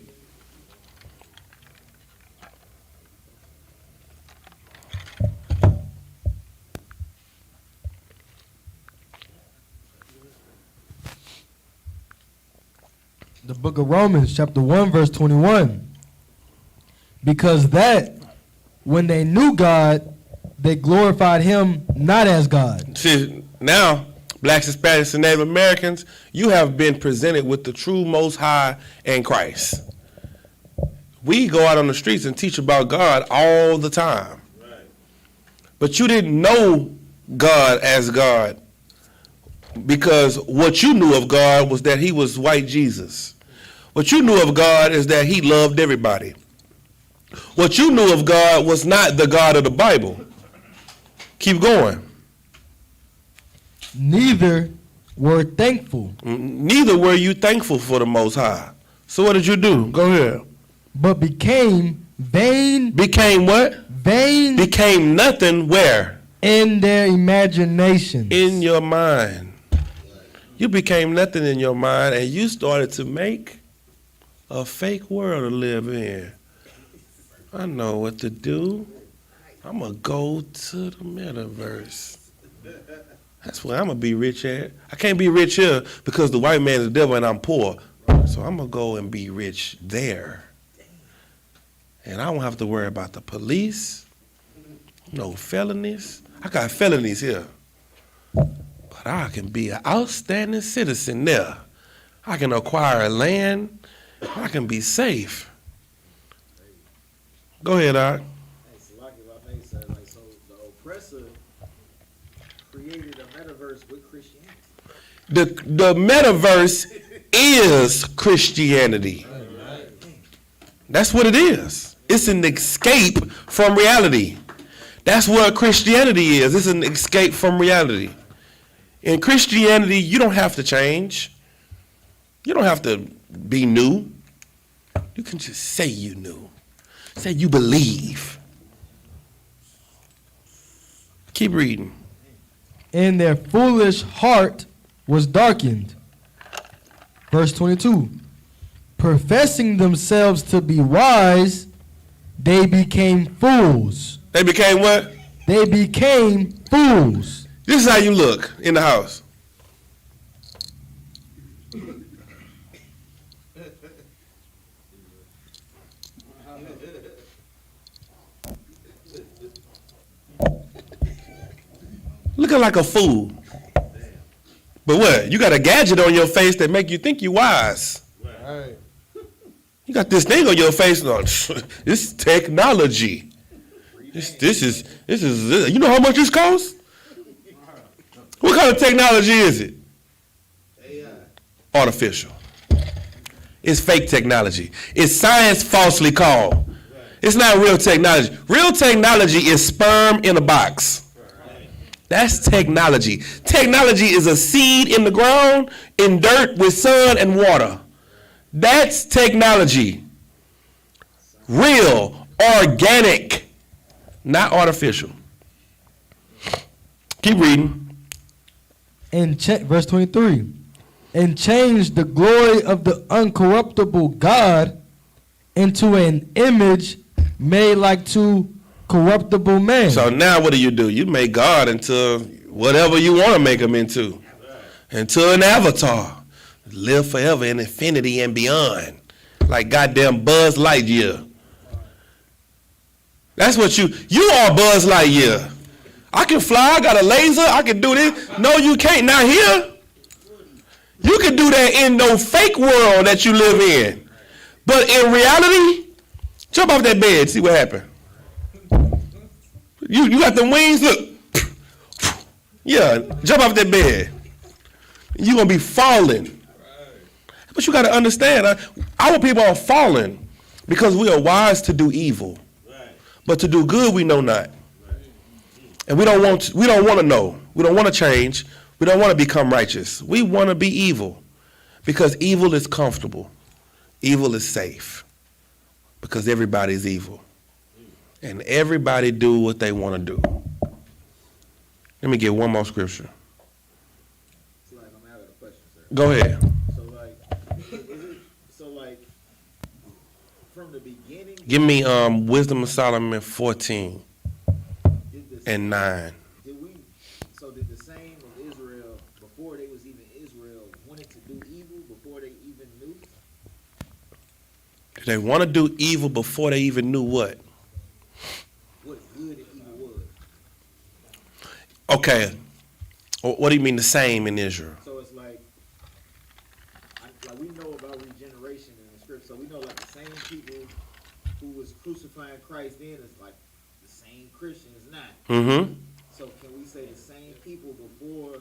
The book of Romans, chapter 1, verse 21. Because that, when they knew God, they glorified him not as God. See, now, blacks, Hispanics, and Native Americans, you have been presented with the true Most High and Christ. We go out on the streets and teach about God all the time. But you didn't know God as God, because what you knew of God was that he was white Jesus. What you knew of God is that he loved everybody. What you knew of God was not the God of the Bible. Keep going. Neither were thankful. Neither were you thankful for the Most High. So what did you do? Go ahead. But became vain. Became what? Vain. Became nothing where? In their imagination. In your mind. You became nothing in your mind, and you started to make a fake world to live in. I know what to do. I'm going to go to the metaverse. That's where I'm going to be rich at. I can't be rich here because the white man is the devil and I'm poor. So I'm going to go and be rich there. And I won't have to worry about the police, no felonies. I got felonies here. But I can be an outstanding citizen there. I can acquire land. I can be safe. Go ahead, Art. So the oppressor created a metaverse with Christianity. The metaverse is Christianity. That's what it is. It's an escape from reality. That's what Christianity is. It's an escape from reality. In Christianity, you don't have to change. You don't have to be new. You can just say you knew. Say you believe. Keep reading. And their foolish heart was darkened. Verse 22. Professing themselves to be wise, they became fools. They became what? They became fools. This is how you look in the house. Looking like a fool. But what? You got a gadget on your face that make you think you wise. Right. You got this thing on your face. It's technology. This is. You know how much this costs? What kind of technology is it? AI. Artificial. It's fake technology. It's science falsely called. It's not real technology. Real technology is sperm in a box. That's technology. Technology is a seed in the ground, in dirt with sun and water. That's technology. Real, organic, not artificial. Keep reading. And verse 23. And changed the glory of the uncorruptible God into an image made like to corruptible man. So now what do? You make God into whatever you want to make him into an avatar. Live forever in infinity and beyond. Like goddamn Buzz Lightyear. That's what you are Buzz Lightyear. I can fly, I got a laser, I can do this. No, you can't. Not here. You can do that in no fake world that you live in. But in reality, jump off that bed, see what happened. You got them wings, look. Yeah, jump off that bed. You're going to be falling. But you got to understand, our people are falling because we are wise to do evil. But to do good, we know not. And we don't want to know. We don't want to change. We don't want to become righteous. We want to be evil because evil is comfortable. Evil is safe because everybody's evil. And everybody do what they want to do. Let me get one more scripture. So like, I'm having a question, sir. Go ahead. So like, from the beginning. Give me Wisdom of Solomon 14 and 9. Did the same of Israel before they was even Israel wanted to do evil before they even knew? Did they want to do evil before they even knew what? What good and evil was. Okay. What do you mean the same in Israel? So it's like we know about regeneration in the script. So we know like the same people who was crucifying Christ then is like the same ain't Christians now. Mm-hmm. So can we say the same people before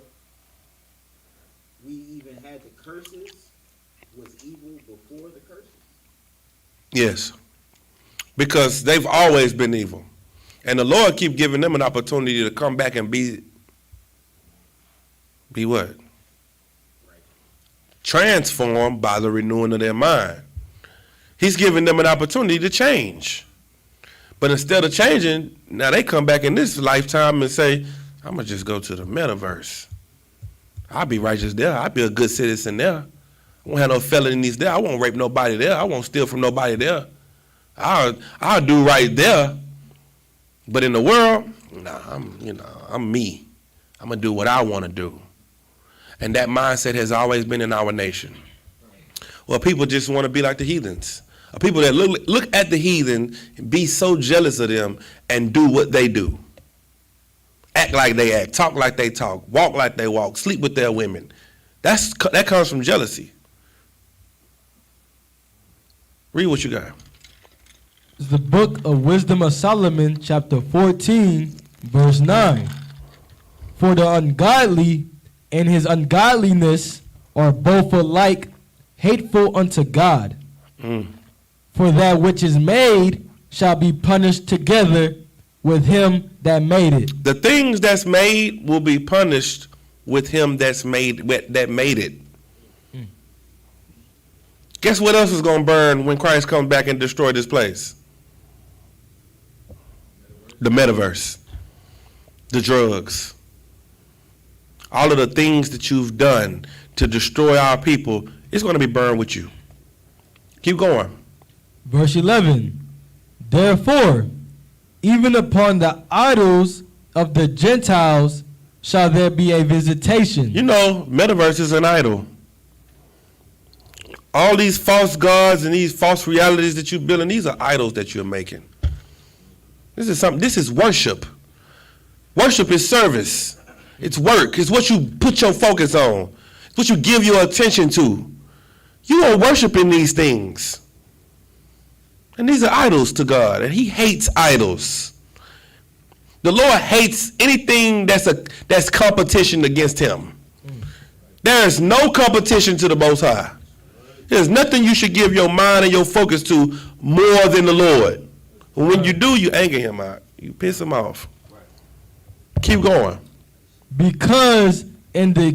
we even had the curses was evil before the curses? Yes. Because they've always been evil. And the Lord keep giving them an opportunity to come back and be what? Transformed by the renewing of their mind. He's giving them an opportunity to change. But instead of changing, now they come back in this lifetime and say, I'm going to just go to the metaverse. I'll be righteous there. I'll be a good citizen there. I won't have no felonies there. I won't rape nobody there. I won't steal from nobody there. I'll do right there. But in the world, I'm me. I'm going to do what I want to do. And that mindset has always been in our nation. Well, people just want to be like the heathens. People that look at the heathen and be so jealous of them and do what they do. Act like they act, talk like they talk, walk like they walk, sleep with their women. That comes from jealousy. Read what you got. It's the book of Wisdom of Solomon, chapter 14, verse 9. For the ungodly and his ungodliness are both alike hateful unto God. For that which is made shall be punished together with him that made it. The things that's made will be punished with him that made it. Guess what else is going to burn when Christ comes back and destroy this place? The metaverse, the drugs, all of the things that you've done to destroy our people, it's going to be burned with you. Keep going. Verse 11. Therefore, even upon the idols of the Gentiles shall there be a visitation. You know, metaverse is an idol. All these false gods and these false realities that you're building, these are idols that you're making. This is worship. Worship is service. It's work. It's what you put your focus on. It's what you give your attention to. You are worshiping these things. And these are idols to God, and he hates idols. The Lord hates anything that's competition against him. There is no competition to the Most High. There's nothing you should give your mind and your focus to more than the Lord. And when you do, you anger him out. You piss him off. Keep going. Because in the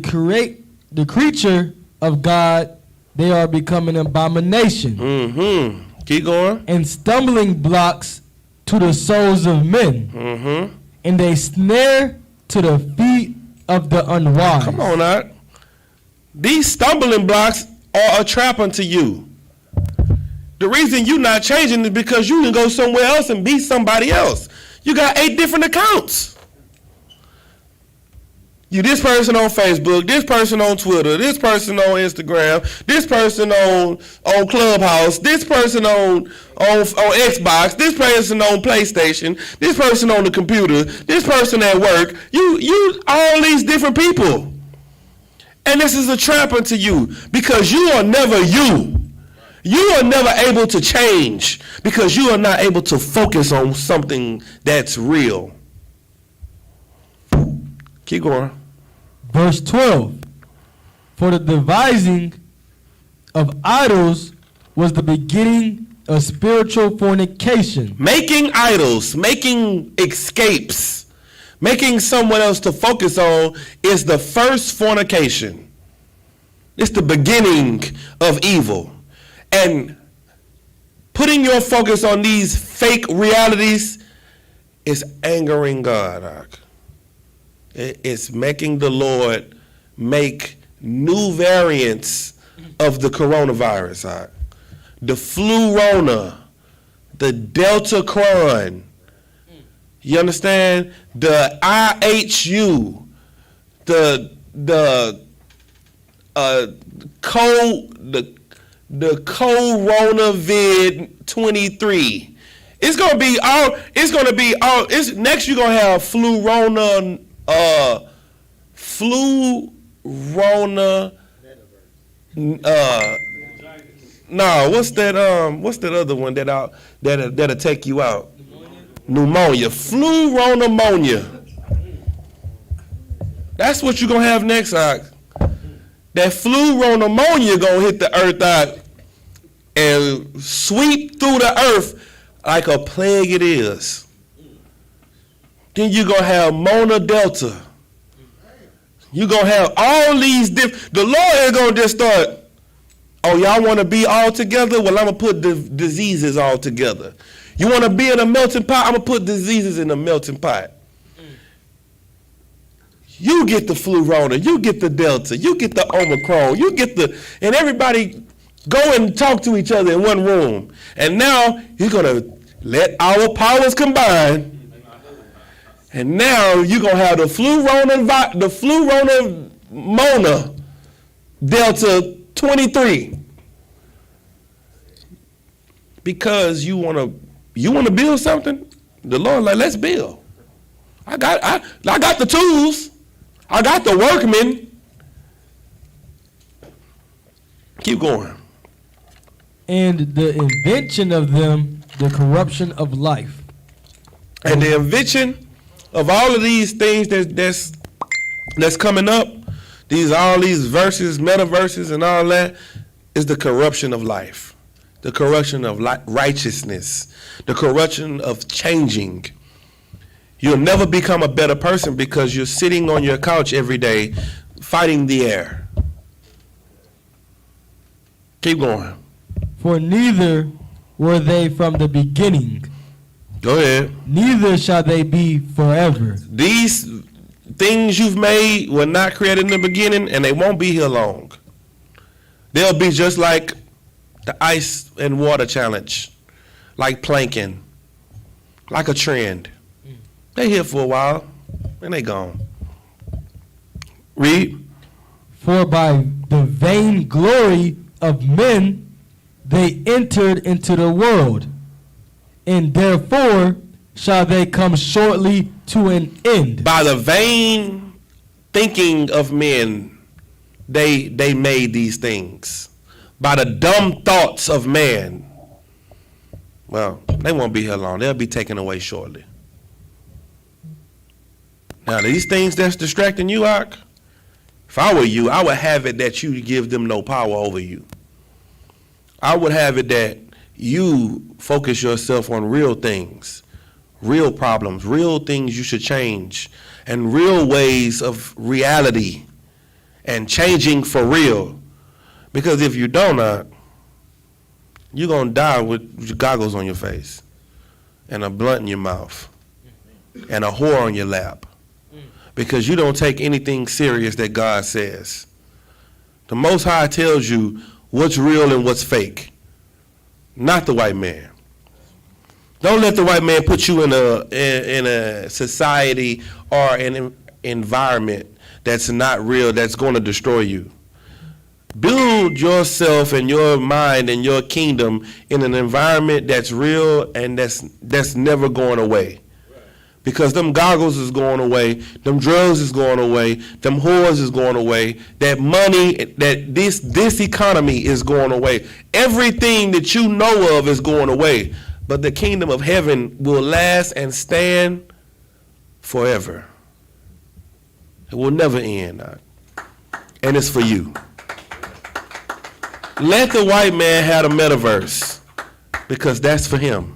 creature of God, they are become an abomination. Mm-hmm. Keep going. And stumbling blocks to the souls of men. Mm-hmm. And they snare to the feet of the unwise. Come on out. These stumbling blocks are a trap unto you. The reason you're not changing is because you can go somewhere else and be somebody else. You got 8 different accounts. You this person on Facebook, this person on Twitter, this person on Instagram, this person on Clubhouse, this person on Xbox, this person on PlayStation, this person on the computer, this person at work. You all these different people. And this is a trap unto you because you are never you. You are never able to change because you are not able to focus on something that's real. Keep going. Verse 12. For the devising of idols was the beginning of spiritual fornication. Making idols, making escapes, making someone else to focus on is the first fornication. It's the beginning of evil. And putting your focus on these fake realities is angering God. It's making the Lord make new variants of the coronavirus. The Flu-Rona, the Delta Cron. You understand? The IHU, the Coronavid 23. It's next you're gonna have Flu-Rona, no, what's that other one that'll take you out? Pneumonia, pneumonia. That's what you're going to have next, Ock. That pneumonia going to hit the earth out and sweep through the earth like a plague it is. Then you're going to have Mona Delta. You're going to have all these different, the Lord ain't going to just start, oh, y'all want to be all together? Well, I'm going to put the diseases all together. You want to be in a melting pot? I'm going to put diseases in a melting pot. You get the flu rona, you get the Delta, you get the Omicron, you get the, and everybody go and talk to each other in one room. And now he's going to let our powers combine. And now you're going to have the flu rona Mona Delta 23. Because you want to build something? The Lord like, let's build. I got the tools. I got the workmen. Keep going. And the invention of them, the corruption of life. And the invention of all of these things that's coming up, all these verses, metaverses, and all that, is the corruption of life, the corruption of righteousness, the corruption of changing. You'll never become a better person because you're sitting on your couch every day fighting the air. Keep going. For neither were they from the beginning. Go ahead. Neither shall they be forever. These things you've made were not created in the beginning, and they won't be here long. They'll be just like the ice and water challenge, like planking, like a trend. They here for a while, and they gone. Read. For by the vain glory of men they entered into the world, and therefore shall they come shortly to an end. By the vain thinking of men, they made these things. By the dumb thoughts of man, well, they won't be here long. They'll be taken away shortly. Now, these things that's distracting you, Ak, if I were you, I would have it that you give them no power over you. I would have it that you focus yourself on real things, real problems, real things you should change, and real ways of reality and changing for real. Because if you don't, you're going to die with goggles on your face and a blunt in your mouth and a whore on your lap. Because you don't take anything serious that God says. The Most High tells you what's real and what's fake, not the white man. Don't let the white man put you in a society or an environment that's not real, that's going to destroy you. Build yourself and your mind and your kingdom in an environment that's real and that's never going away. Because them goggles is going away, them drugs is going away, them whores is going away, that money, that this economy is going away. Everything that you know of is going away. But the kingdom of heaven will last and stand forever. It will never end. And it's for you. Let the white man have a metaverse, because that's for him.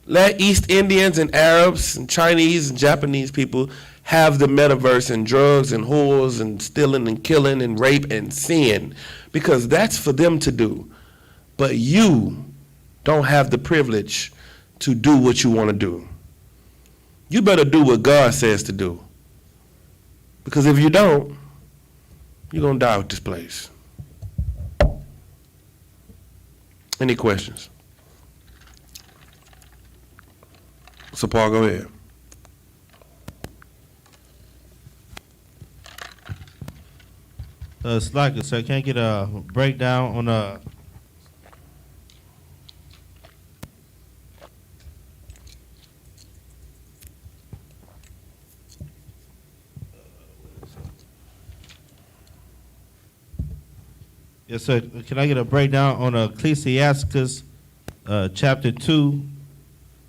Let East Indians and Arabs and Chinese and Japanese people have the metaverse and drugs and whores and stealing and killing and rape and sin, because that's for them to do. But you don't have the privilege to do what you want to do. You better do what God says to do. Because if you don't, you're going to die with this place. Any questions? So Paul, go ahead. Slacker, sir, can I get a breakdown on Yes, sir. Can I get a breakdown on Ecclesiasticus chapter 2,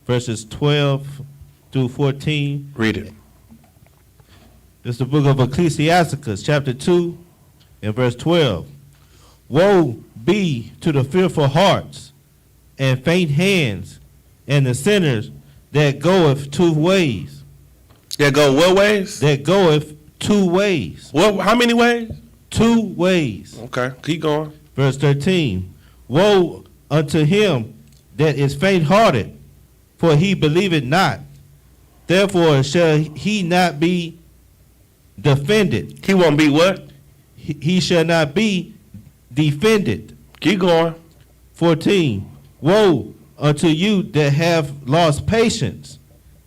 verses 12 through 14. Read it. It's the book of Ecclesiasticus, chapter 2, and verse 12. Woe be to the fearful hearts and faint hands and the sinners that goeth two ways. That go what ways? That goeth two ways. What? How many ways? Two ways. Okay, keep going. Verse 13. Woe unto him that is faint-hearted, for he believeth not. Therefore shall he not be defended. He won't be what? He shall not be defended. Keep going. 14. Woe unto you that have lost patience,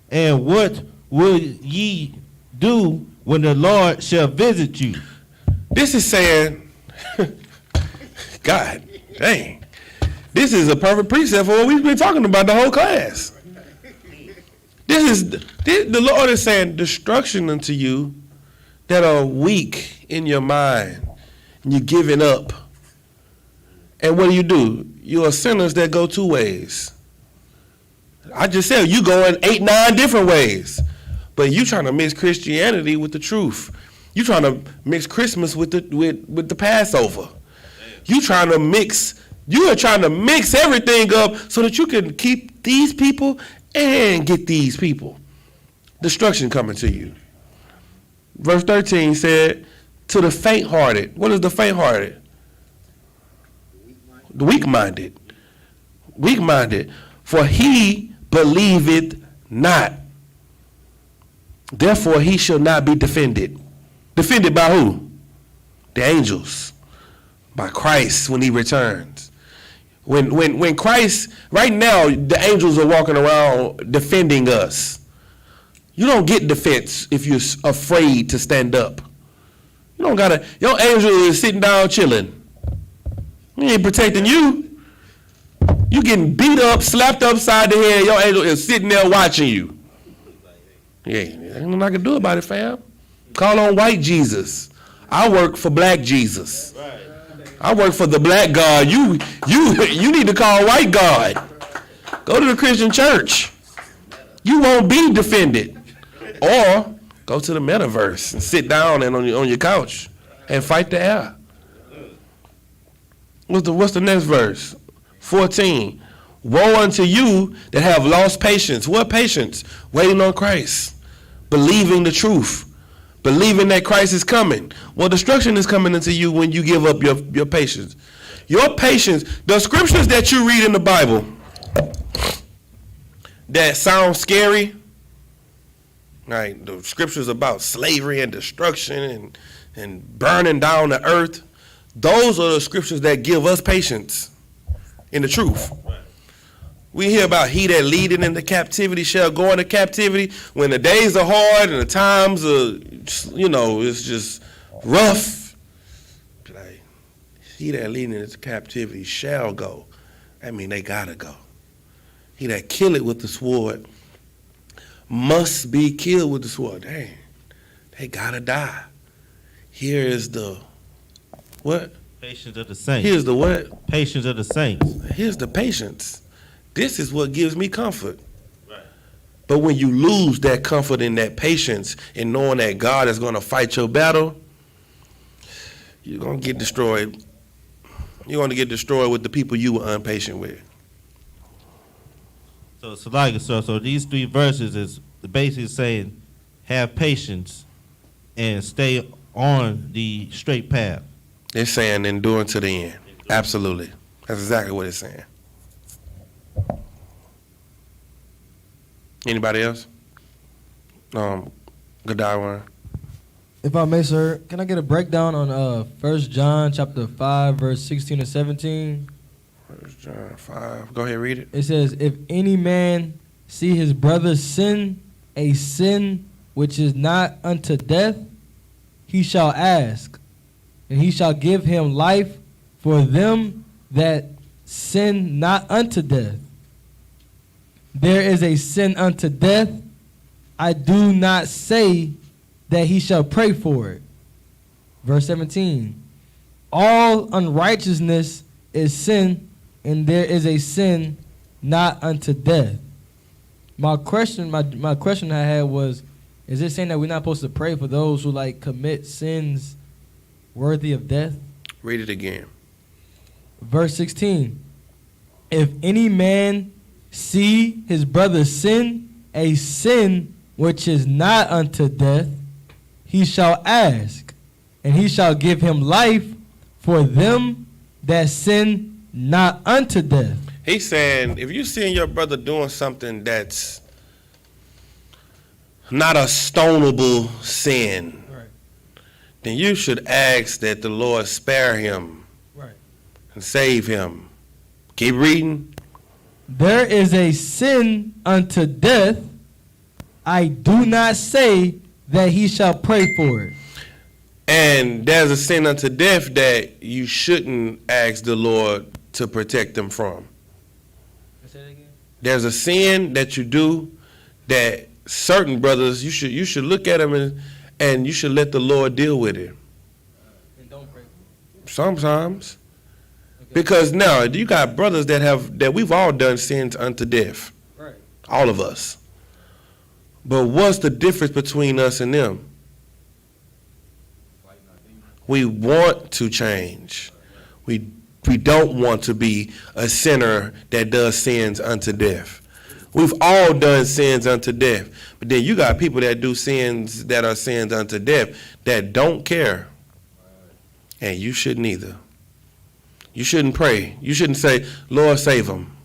and what will ye do when the Lord shall visit you? This is saying, God, dang. This is a perfect precept for what we've been talking about the whole class. The Lord is saying, destruction unto you that are weak in your mind, and you're giving up. And what do? You are sinners that go two ways. I just said you going 8, 9 different ways, but you trying to mix Christianity with the truth. You trying to mix Christmas with the Passover. You are trying to mix everything up so that you can keep these people and get these people. Destruction coming to you. Verse 13 said, to the faint-hearted. What is the faint-hearted? The weak-minded. Weak-minded. For he believeth not. Therefore he shall not be defended. Defended by who? The angels. By Christ when he returns. When Christ, right now, the angels are walking around defending us. You don't get defense if you're afraid to stand up. You don't gotta, your angel is sitting down chilling. He ain't protecting you. You getting beat up, slapped upside the head, your angel is sitting there watching you. Yeah, ain't nothing I can do about it, fam. Call on white Jesus. I work for black Jesus. I work for the black God. You need to call white God. Go to the Christian church. You won't be defended. Or go to the metaverse and sit down and on your couch and fight the air. What's the next verse? 14. Woe unto you that have lost patience. What patience? Waiting on Christ. Believing the truth. Believing that Christ is coming. Well, destruction is coming into you when you give up your patience. Your patience, the scriptures that you read in the Bible that sound scary, right? The scriptures about slavery and destruction and burning down the earth, those are the scriptures that give us patience in the truth. We hear about he that leadeth into captivity shall go into captivity. When the days are hard and the times are, it's just rough. Like, he that leadeth into captivity shall go. I mean, they gotta go. He that killeth with the sword must be killed with the sword. Dang, they gotta die. Here is the what? Patience of the saints. Here's the what? Patience of the saints. Here's the patience. This is what gives me comfort. Right. But when you lose that comfort and that patience and knowing that God is going to fight your battle, you're going to get destroyed. You're going to get destroyed with the people you were impatient with. So these 3 verses is basically saying, have patience and stay on the straight path. It's saying endure to the end. Absolutely. That's exactly what it's saying. Anybody else? Godiwa. If I may, sir, can I get a breakdown on 1 John chapter 5, verse 16 and 17? 1 John 5. Go ahead, read it. It says, if any man see his brother sin, a sin which is not unto death, he shall ask, and he shall give him life for them that sin not unto death. There is a sin unto death. I do not say that he shall pray for it. Verse 17. All unrighteousness is sin, and there is a sin not unto death. My question I had was, is it saying that we're not supposed to pray for those who like commit sins worthy of death? Read it again. Verse 16. If any man see his brother sin, a sin which is not unto death, he shall ask, and he shall give him life for them that sin not unto death. He's saying if you see your brother doing something that's not a stonable sin, then you should ask that the Lord spare him and save him. Keep reading. There is a sin unto death. I do not say that he shall pray for it. And there's a sin unto death that you shouldn't ask the Lord to protect them from. There's a sin that you do that certain brothers, you should look at them and you should let the Lord deal with it. And don't pray for it. Sometimes. Okay. Because now you got brothers that we've all done sins unto death. Right. All of us. But what's the difference between us and them? We want to change. We don't want to be a sinner that does sins unto death. We've all done sins unto death. But then you got people that do sins that are sins unto death that don't care. And you shouldn't either. You shouldn't pray. You shouldn't say, Lord, save him.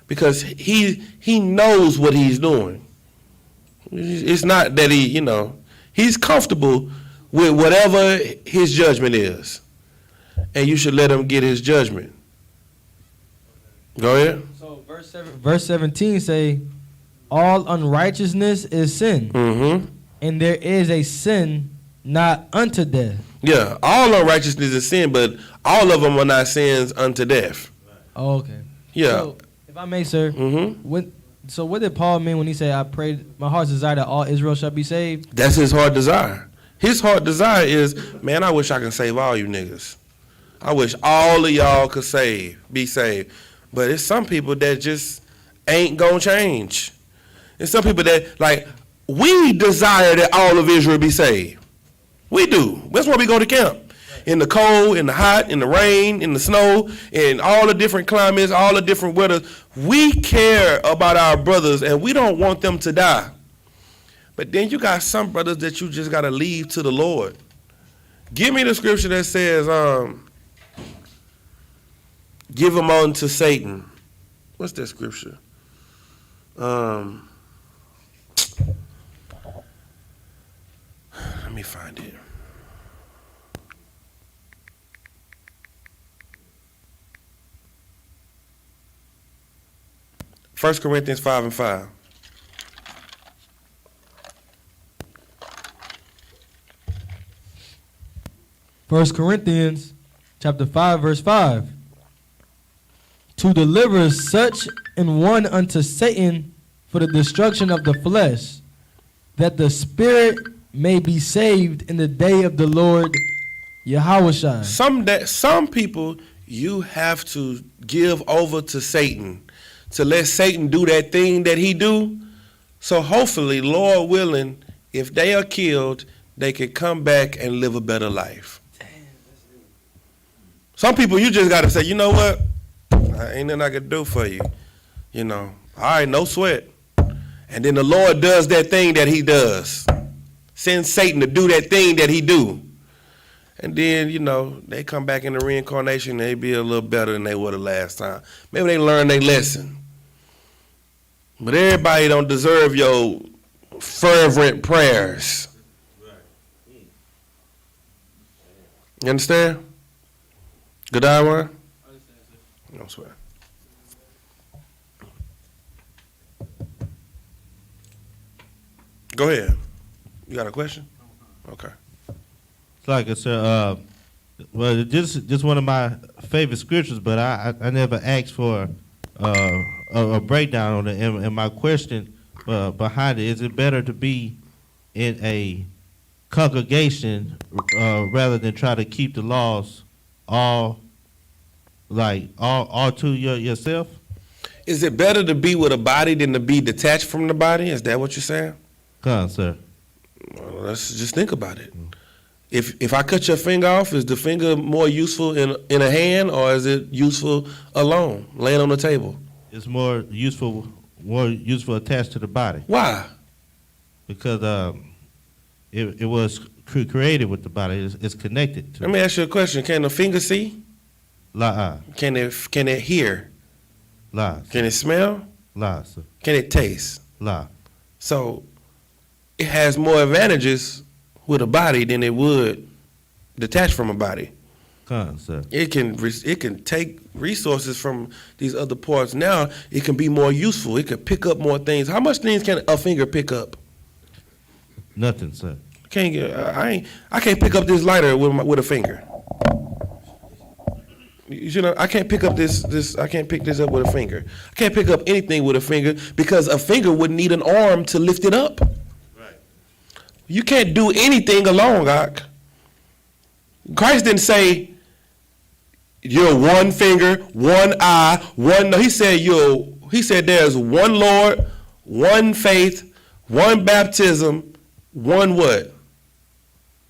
Because he knows what he's doing. It's not that he's comfortable with whatever his judgment is. And you should let him get his judgment. Go ahead. So verse 17 say, all unrighteousness is sin. Mm-hmm. And there is a sin not unto death. Yeah, all unrighteousness is sin, but all of them are not sins unto death. Oh, okay. Yeah. So, if I may, sir, what did Paul mean when he said, I prayed, my heart's desire that all Israel shall be saved? That's his heart desire. His heart desire is, man, I wish I could save all you niggas. I wish all of y'all could be saved. But it's some people that just ain't gonna change. It's some people that, like, we desire that all of Israel be saved. We do. That's why we go to camp. In the cold, in the hot, in the rain, in the snow, in all the different climates, all the different weathers. We care about our brothers, and we don't want them to die. But then you got some brothers that you just got to leave to the Lord. Give me the scripture that says, give them on to Satan. What's that scripture? Let me find it. First Corinthians 5:5. First Corinthians chapter 5, verse 5. To deliver such an one unto Satan for the destruction of the flesh, that the spirit may be saved in the day of the Lord Yahushua. Some people you have to give over to Satan, to let Satan do that thing that he do. So hopefully, Lord willing, if they are killed, they can come back and live a better life. Some people you just got to say, you know what? Ain't nothing I can do for you. All right, no sweat. And then the Lord does that thing that he does. Sends Satan to do that thing that he do. And then, they come back in the reincarnation and they be a little better than they were the last time. Maybe they learned their lesson. But everybody don't deserve your fervent prayers. You understand? Good eye, one? No swear. Go ahead. You got a question? Okay. It's like it's well, just one of my favorite scriptures, but I never asked for a breakdown on it. And my question behind it, is it better to be in a congregation rather than try to keep the laws all to yourself? Is it better to be with a body than to be detached from the body? Is that what you're saying? Come, sir. Well, let's just think about it. If I cut your finger off, is the finger more useful in a hand, or is it useful alone, laying on the table? It's more useful attached to the body. Why? Because it was created with the body. It's connected to. Let me ask you a question. Can the finger see? La. Can it hear? La. Can it smell? La, sir. Can it taste? La. So it has more advantages with a body than it would detached from a body. Come, sir. It can take resources from these other parts. Now it can be more useful. It can pick up more things. How much things can a finger pick up? Nothing, sir. I can't pick up this lighter with a finger. You know, I can't pick up this. I can't pick this up with a finger. I can't pick up anything with a finger because a finger would need an arm to lift it up. Right. You can't do anything alone, Doc. Christ didn't say you're one finger, one eye, one. No, he said there's one Lord, one faith, one baptism, one what?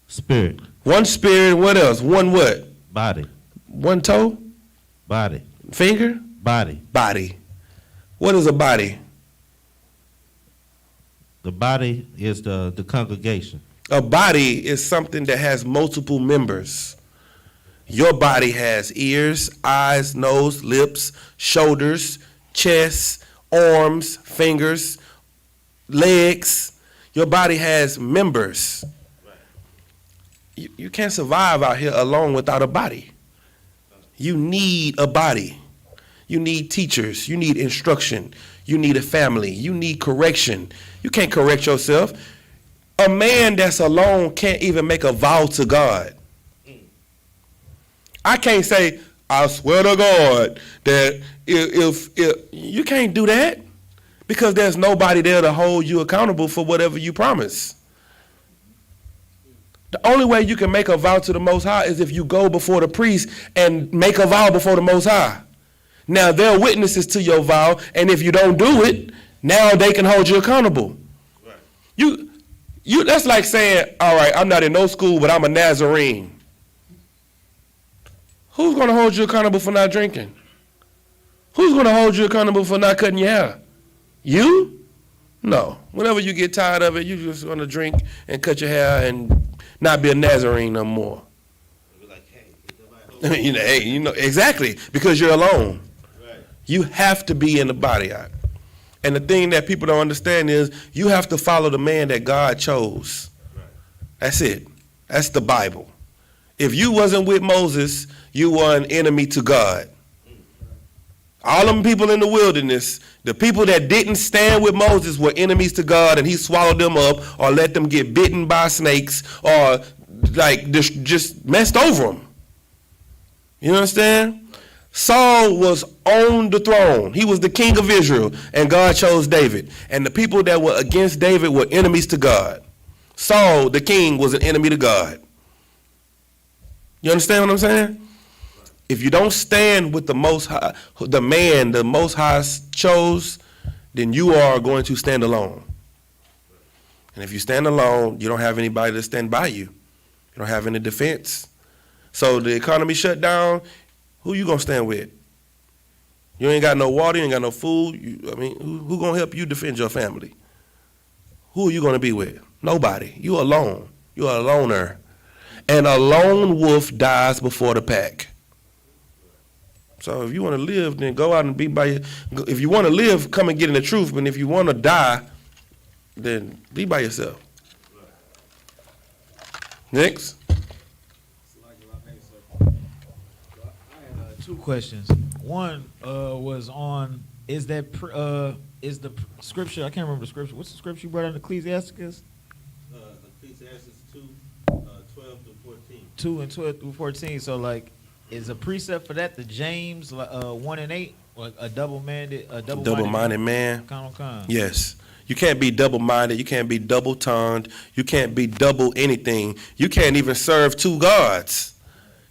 Spirit. One spirit. What else? One what? Body. One toe? Body. Finger? Body. Body. What is a body? The body is the congregation. A body is something that has multiple members. Your body has ears, eyes, nose, lips, shoulders, chest, arms, fingers, legs. Your body has members. You can't survive out here alone without a body. You need a body. You need teachers. You need instruction. You need a family. You need correction. You can't correct yourself. A man that's alone can't even make a vow to God. I can't say, I swear to God that if you can't do that because there's nobody there to hold you accountable for whatever you promise. The only way you can make a vow to the Most High is if you go before the priest and make a vow before the Most High. Now, they're witnesses to your vow, and if you don't do it, now they can hold you accountable. Right. That's like saying, all right, I'm not in no school, but I'm a Nazarene. Who's going to hold you accountable for not drinking? Who's going to hold you accountable for not cutting your hair? You? No. Whenever you get tired of it, you're just going to drink and cut your hair and not be a Nazarene no more. Exactly, because you're alone. Right. You have to be in the body. And the thing that people don't understand is you have to follow the man that God chose. Right. That's it. That's the Bible. If you wasn't with Moses, you were an enemy to God. All them people in the wilderness, the people that didn't stand with Moses were enemies to God, and he swallowed them up or let them get bitten by snakes or like just messed over them. You understand? Saul was on the throne. He was the king of Israel, and God chose David. And the people that were against David were enemies to God. Saul, the king, was an enemy to God. You understand what I'm saying? If you don't stand with the Most High, the man the Most High chose, then you are going to stand alone. And if you stand alone, you don't have anybody to stand by you. You don't have any defense. So the economy shut down, who you going to stand with? You ain't got no water, you ain't got no food. Who going to help you defend your family? Who are you going to be with? Nobody. You alone. You're a loner. And a lone wolf dies before the pack. So if you want to live, then go out and be by your. If you want to live, come and get in the truth. But if you want to die, then be by yourself. Next. I had two questions. One was on is the scripture? I can't remember the scripture. What's the scripture you brought out in Ecclesiasticus? Ecclesiastes 2, 12 through 14. 2 and 12 through 14. So like. Is a precept for that the James 1 and 8, like a double-minded man? Yes. You can't be double-minded. You can't be double-tongued. You can't be double anything. You can't even serve two gods.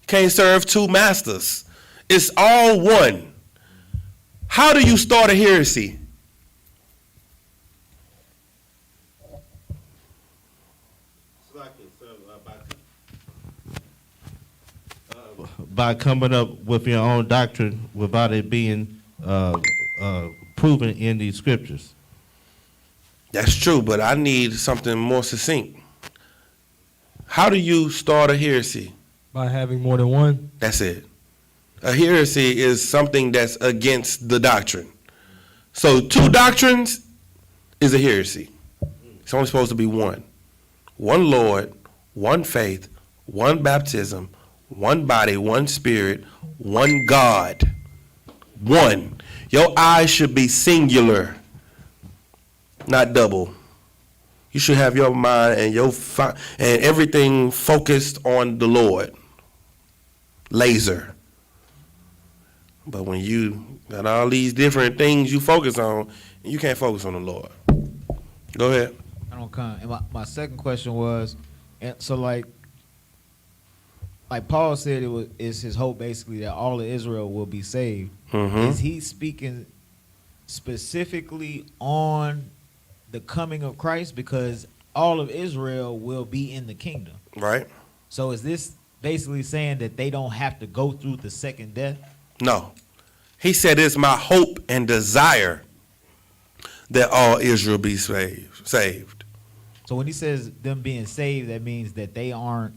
You can't serve two masters. It's all one. How do you start a heresy? By coming up with your own doctrine without it being proven in the scriptures. That's true, but I need something more succinct. How do you start a heresy? By having more than one. That's it. A heresy is something that's against the doctrine. So 2 doctrines is a heresy. It's only supposed to be one. One Lord, one faith, one baptism, one body, one spirit, one God. One. Your eyes should be singular, not double. You should have your mind and and everything focused on the Lord. Laser. But when you got all these different things you focus on, you can't focus on the Lord. Go ahead. I don't come. And my second question was, and so like Paul said, it's his hope basically that all of Israel will be saved. Mhm. Is he speaking specifically on the coming of Christ? Because all of Israel will be in the kingdom. Right. So is this basically saying that they don't have to go through the second death? No. He said, it's my hope and desire that all Israel be saved. So when he says them being saved, that means that they aren't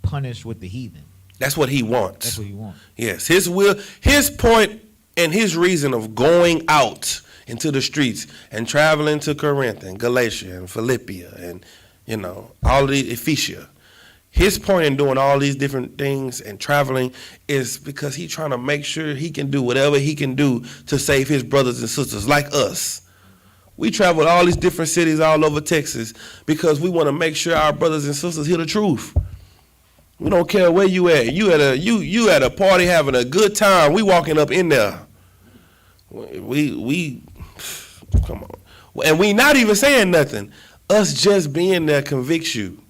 punished with the heathen. That's what he wants. That's what he wants. Yes. His will, his point and his reason of going out into the streets and traveling to Corinth and Galatia and Philippia and, all of the Ephesia. His point in doing all these different things and traveling is because he's trying to make sure he can do whatever he can do to save his brothers and sisters like us. We travel to all these different cities all over Texas because we want to make sure our brothers and sisters hear the truth. We don't care where you at. You at a party having a good time. We walking up in there. We come on. And we not even saying nothing. Us just being there convicts you.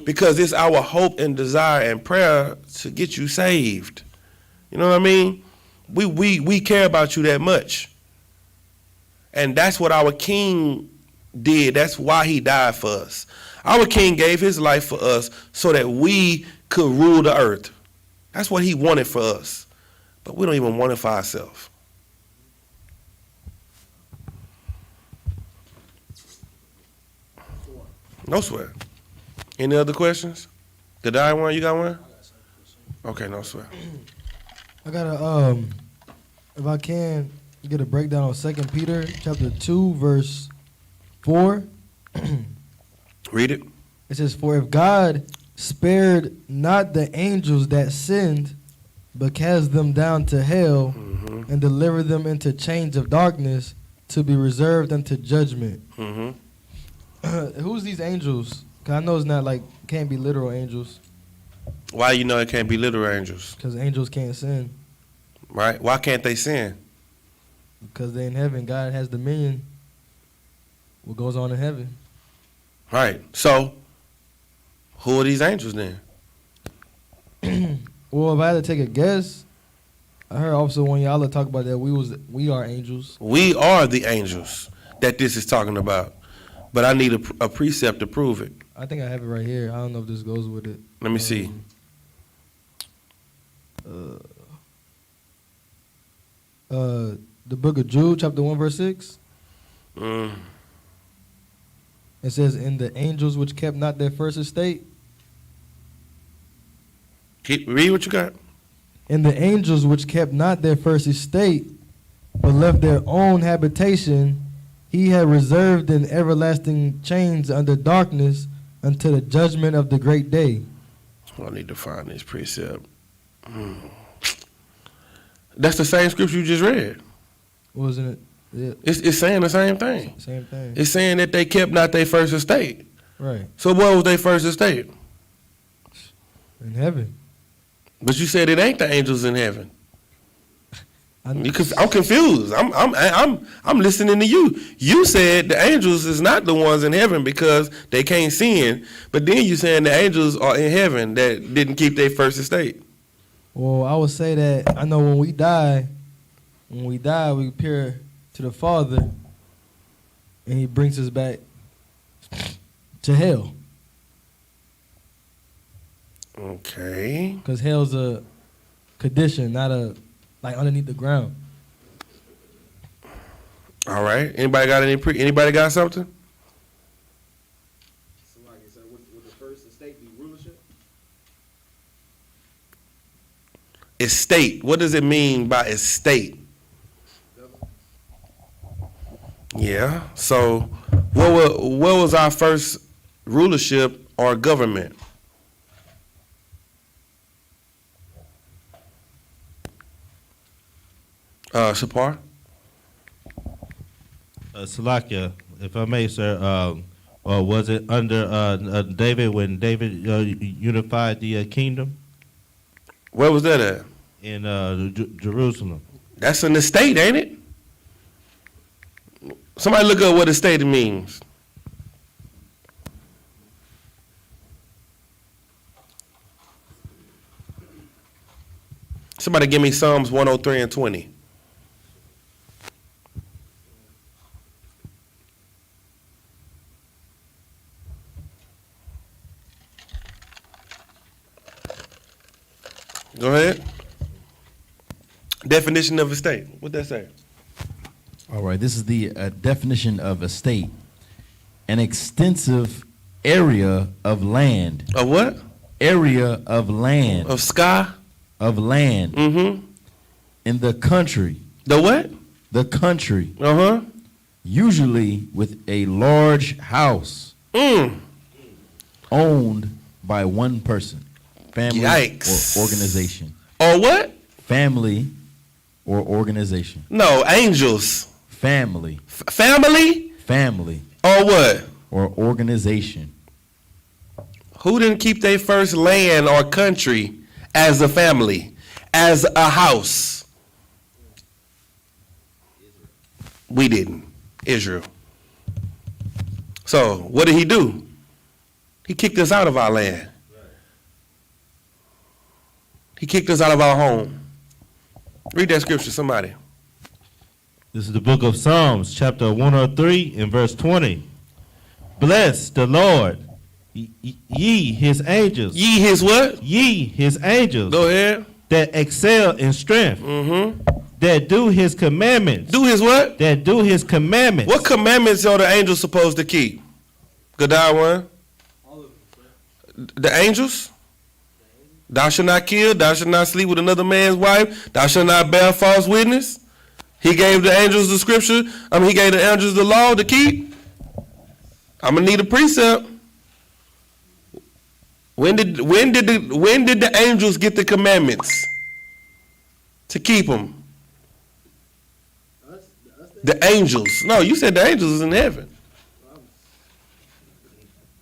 Because it's our hope and desire and prayer to get you saved. You know what I mean? We care about you that much. And that's what our King did. That's why he died for us. Our King gave his life for us so that we could rule the earth. That's what he wanted for us. But we don't even want it for ourselves. No sweat. Any other questions? Did I one? You got one? Okay, no sweat. I got a if I can get a breakdown on 2 Peter chapter 2 verse 4. Read it. It says, "For if God spared not the angels that sinned, but cast them down to hell and delivered them into chains of darkness to be reserved unto judgment." Who's these angels? 'Cause I know it's not can't be literal angels. Why you know it can't be literal angels? Because angels can't sin. Right? Why can't they sin? Because they're in heaven. God has dominion. What goes on in heaven? Right. So, who are these angels then? Well, if I had to take a guess, I heard also when y'all talk about that we are angels. We are the angels that this is talking about. But I need a precept to prove it. I think I have it right here. I don't know if this goes with it. Let me see. The book of Jude, chapter 1, verse 6. It says, "In the angels which kept not their first estate." Read what you got. "In the angels which kept not their first estate, but left their own habitation, he had reserved in everlasting chains under darkness until the judgment of the great day." I need to find this precept. That's the same scripture you just read. Wasn't it? Yeah. It's saying the same thing. Same thing. It's saying that they kept not their first estate. Right. So what was their first estate? In heaven. But you said it ain't the angels in heaven. I'm confused. I'm listening to you. You said the angels is not the ones in heaven because they can't sin. But then you saying the angels are in heaven that didn't keep their first estate. Well, I would say that I know when we die, When we die, we appear to the Father, and He brings us back to hell. Okay. Because hell's a condition, not a like underneath the ground. All right. Anybody got anybody got something? Somebody said, would the first estate be rulership? Estate. What does it mean by estate? Yeah. So, what was our first rulership or government? Shapar? Salakia, if I may, sir, was it under David when David unified the kingdom? Where was that at? In Jerusalem. That's an estate, ain't it? Somebody look up what estate means. Somebody give me Psalms 103 and 20. Go ahead. Definition of estate. What that say? All right, this is the definition of estate. An extensive area of land. A what? Area of land. Of sky? Of land. Mm-hmm. In the country. The what? The country. Uh-huh. Usually with a large house. Owned by one person. Family Yikes. or organization. Or what? Family or organization. No, angels. Family. Family? Family. Or what? Or organization. Who didn't keep their first land or country as a family, as a house? We didn't. Israel. So, what did he do? He kicked us out of our land. He kicked us out of our home. Read that scripture, somebody. This is the book of Psalms, chapter 103 and verse 20. Bless the Lord, ye his angels. Ye his what? Ye his angels. Go ahead. That excel in strength. Mm-hmm. That do his commandments. Do his what? That do his commandments. What commandments are the angels supposed to keep? Godai one? The angels? Thou shalt not kill, thou shalt not sleep with another man's wife, thou shalt not bear false witness. He gave the angels the scripture, he gave the angels the law to keep. I'm gonna need a precept. When did the angels get the commandments to keep them? The angels. No, you said the angels is in heaven.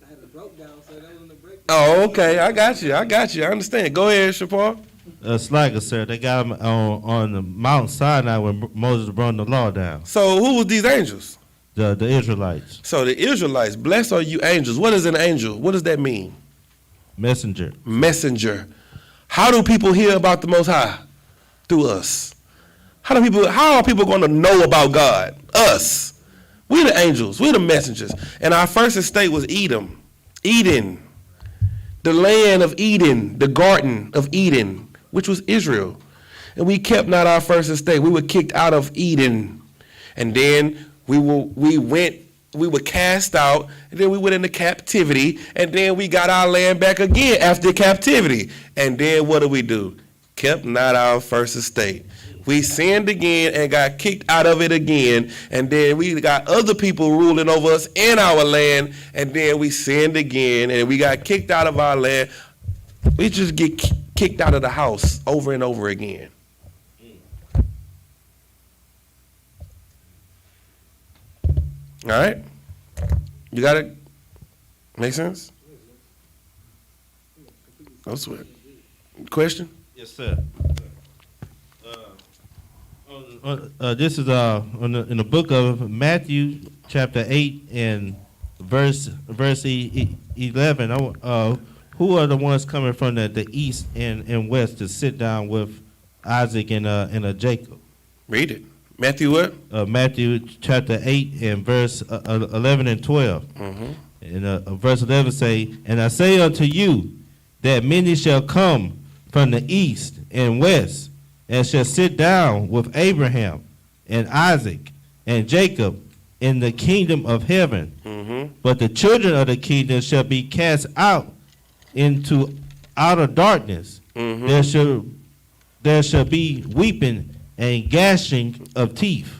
I had it broke down, so that was in the break. Oh, okay. I got you. I understand. Go ahead, Shapar. It's like sir. They got him on the Mount Sinai when Moses brought the law down. So who was these angels? The Israelites. So the Israelites. Blessed are you angels. What is an angel? What does that mean? Messenger. Messenger. How do people hear about the Most High? Through us. How are people going to know about God? Us. We're the angels. We're the messengers. And our first estate was Edom. Eden. The land of Eden. The garden of Eden, which was Israel. And we kept not our first estate. We were kicked out of Eden. And then we were cast out, and then we went into captivity, and then we got our land back again after captivity. And then what do? Kept not our first estate. We sinned again and got kicked out of it again, and then we got other people ruling over us in our land, and then we sinned again, and we got kicked out of our land. We just get kicked out of the house over and over again. All right? You got it? Make sense? No sweat. Question? Yes, sir. This is in the book of Matthew, chapter 8 and verse 11. Who are the ones coming from the east and west to sit down with Isaac and Jacob? Read it. Matthew what? Matthew chapter 8 and verse 11 and 12. And verse 11 say, "And I say unto you that many shall come from the east and west, and shall sit down with Abraham and Isaac and Jacob in the kingdom of heaven. But the children of the kingdom shall be cast out into outer darkness. There shall be weeping and gnashing of teeth."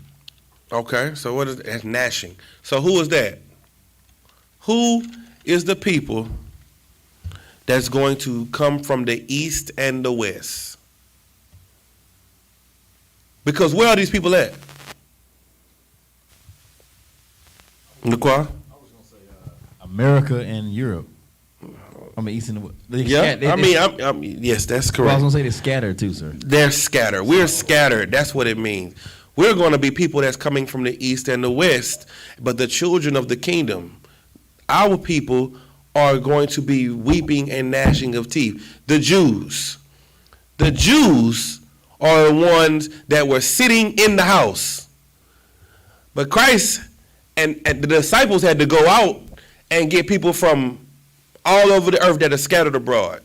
Okay, so what is that's gnashing? So who is that? Who is the people that's going to come from the east and the west? Because where are these people at? Naquan? America and Europe. I mean, East and the West. Yes, that's correct. Well, I was gonna say they're scattered too, sir. They're scattered. We're scattered. That's what it means. We're going to be people that's coming from the east and the west, but the children of the kingdom, our people, are going to be weeping and gnashing of teeth. The Jews. The Jews are the ones that were sitting in the house. But Christ and the disciples had to go out and get people from all over the earth that are scattered abroad.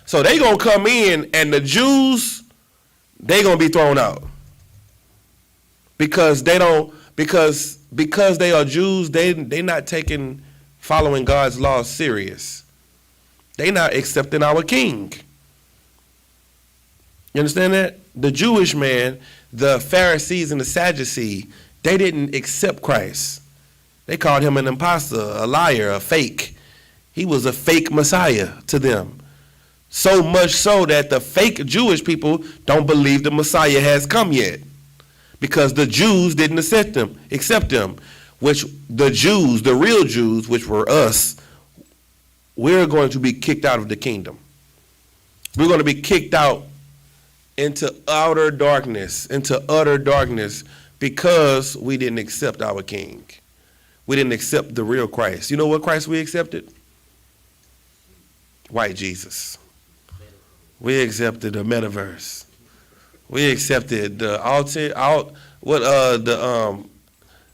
So they gonna come in, and the Jews, they gonna be thrown out. Because they don't, because they are Jews, they not taking following God's law serious. They not accepting our king. You understand that? The Jewish man, the Pharisees and the Sadducees, they didn't accept Christ. They called him an impostor, a liar, a fake. He was a fake Messiah to them. So much so that the fake Jewish people don't believe the Messiah has come yet. Because the Jews didn't accept him, which the Jews, the real Jews, which were us, we're going to be kicked out of the kingdom. We're going to be kicked out into utter darkness, because we didn't accept our king. We didn't accept the real Christ. You know what Christ we accepted? White Jesus. We accepted the metaverse. We accepted the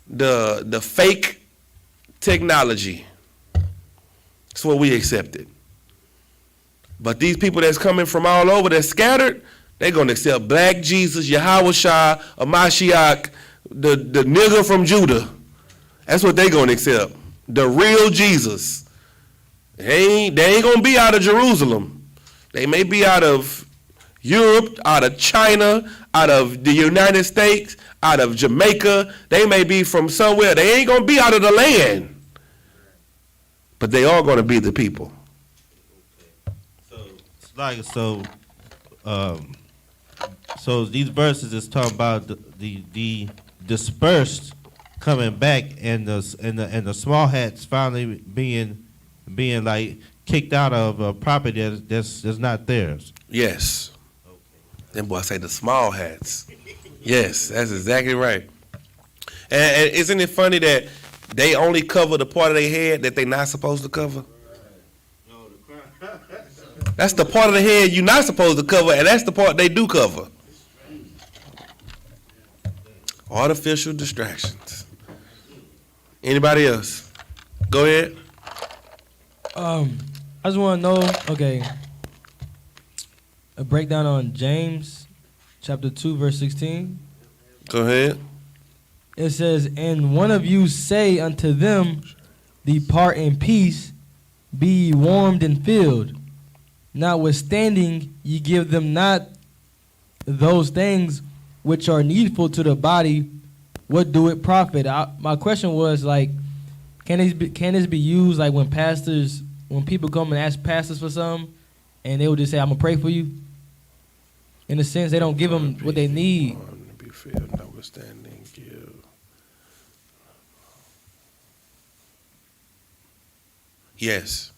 the fake technology. That's what we accepted. But these people that's coming from all over, that's scattered, they're gonna accept black Jesus, Yahawashi, a Mashiach, the nigger from Judah. That's what they gonna accept. The real Jesus. They ain't gonna be out of Jerusalem. They may be out of Europe, out of China, out of the United States, out of Jamaica. They may be from somewhere. They ain't gonna be out of the land. But they are gonna be the people. So these verses is talking about the dispersed coming back, and the small hats finally being like kicked out of a property that's not theirs. Yes. Them boys say the small hats. Yes, that's exactly right. And isn't it funny that they only cover the part of their head that they're not supposed to cover? That's the part of the head you're not supposed to cover, and that's the part they do cover. Artificial distractions. Anybody else? Go ahead. I just want to know, okay, a breakdown on James chapter 2, verse 16. Go ahead. It says, "And one of you say unto them, Depart in peace, be ye warmed and filled. Notwithstanding, ye give them not those things which are needful to the body. What do it profit?" My question was, like, can this be used like when people come and ask pastors for something, and they will just say, "I'm gonna pray for you"? In a sense, they don't give them what they need. Be filled, notwithstanding, give. Yes.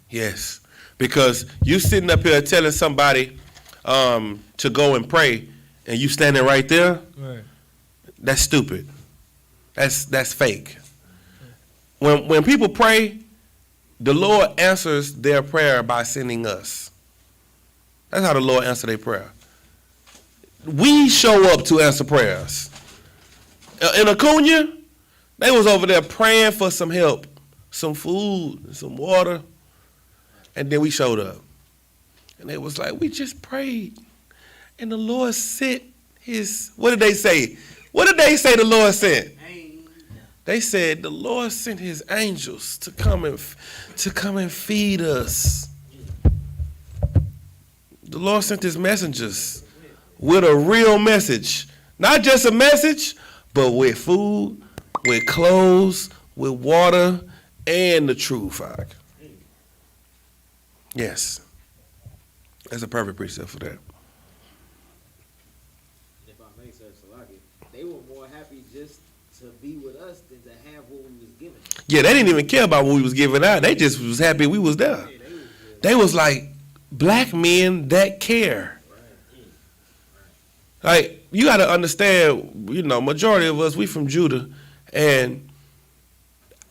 Yes. Because you sitting up here telling somebody to go and pray, and you standing right there. Right. That's stupid. That's fake. When people pray, the Lord answers their prayer by sending us. That's how the Lord answers their prayer. we show up to answer prayers. In Acuna, they was over there praying for some help, some food, some water, and then we showed up. And they was like, we just prayed, and the Lord sent his, what did they say? What did they say the Lord sent? They said the Lord sent his angels to come and feed us. The Lord sent his messengers with a real message. Not just a message, but with food, with clothes, with water, and the truth. Yes. That's a perfect precept for that. If I may, sir, Salaki, they were more happy just to be with us than to have what we was given. Yeah, they didn't even care about what we was giving out. They just was happy we was there. They was like black men that care. Like, you got to understand, you know, majority of us, we from Judah, and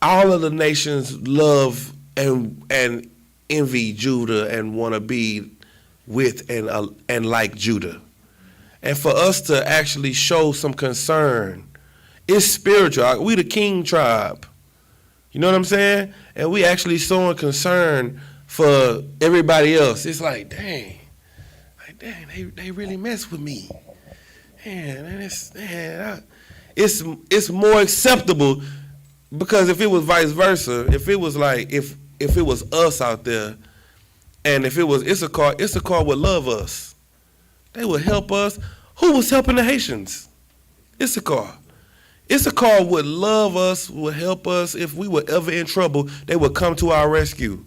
all of the nations love and envy Judah and want to be with and like Judah. And for us to actually show some concern, it's spiritual. We the king tribe. You know what I'm saying? And we actually showing concern for everybody else. It's like, dang, they really mess with me. Man, it's more acceptable, because if it was vice versa, if it was like if it was us out there, and if it was Issachar would love us, they would help us. Who was helping the Haitians? Issachar would love us, would help us. If we were ever in trouble, they would come to our rescue.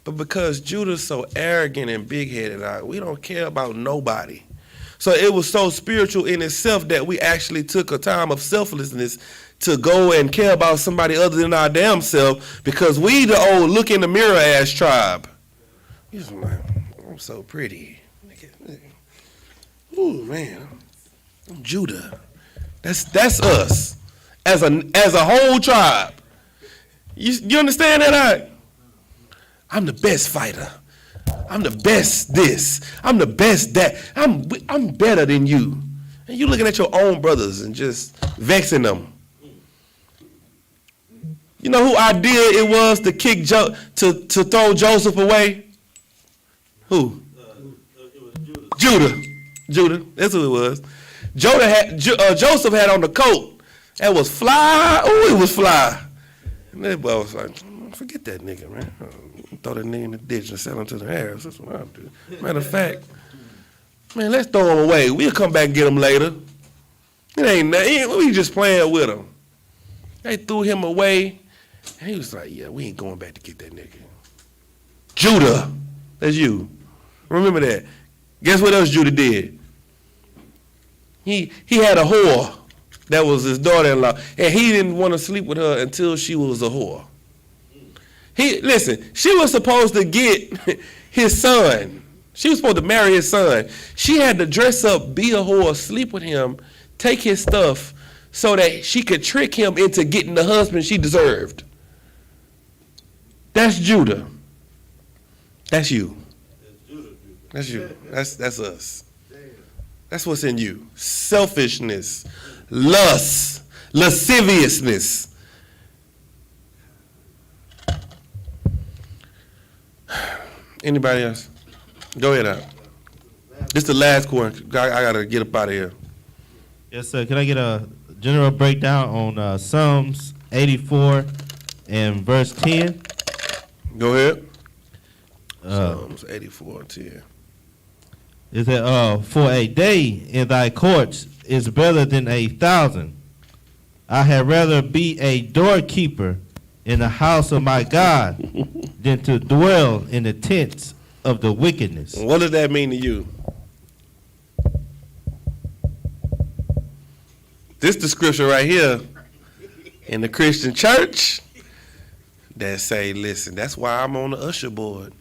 But because Judah's so arrogant and big-headed, we don't care about nobody. So it was so spiritual in itself that we actually took a time of selflessness to go and care about somebody other than our damn self, because we the old look in the mirror ass tribe. He's like, I'm so pretty. Ooh, man, I'm Judah. That's us as a whole tribe. You understand that? I'm the best fighter. I'm the best this. I'm the best that. I'm better than you. And you looking at your own brothers and just vexing them. You know who idea it was to kick to throw Joseph away? Who? Judah. That's who it was. Joseph had on the coat. That was fly. Oh, it was fly. And that boy was like, forget that nigga, man. Throw that nigga in the ditch and sell him to the Arabs. That's what I'm doing. Matter of fact, man, let's throw him away. We'll come back and get him later. We just playing with him. They threw him away. And he was like, yeah, we ain't going back to get that nigga. Judah. That's you. Remember that. Guess what else Judah did? He had a whore that was his daughter-in-law, and he didn't want to sleep with her until she was a whore. Listen, she was supposed to get his son. She was supposed to marry his son. She had to dress up, be a whore, sleep with him, take his stuff so that she could trick him into getting the husband she deserved. That's Judah. That's you. That's you. That's us. That's what's in you. Selfishness, lust, lasciviousness. Anybody else? Go ahead out. This is the last one. I gotta get up out of here. Yes, sir. Can I get a general breakdown on Psalms 84 and verse 10? Go ahead. Psalms 84 and 10. It said, for a day in thy courts is better than 1,000. I had rather be a doorkeeper in the house of my God than to dwell in the tents of the wickedness. What does that mean to you? This the scripture right here in the Christian church that say, listen, that's why I'm on the usher board.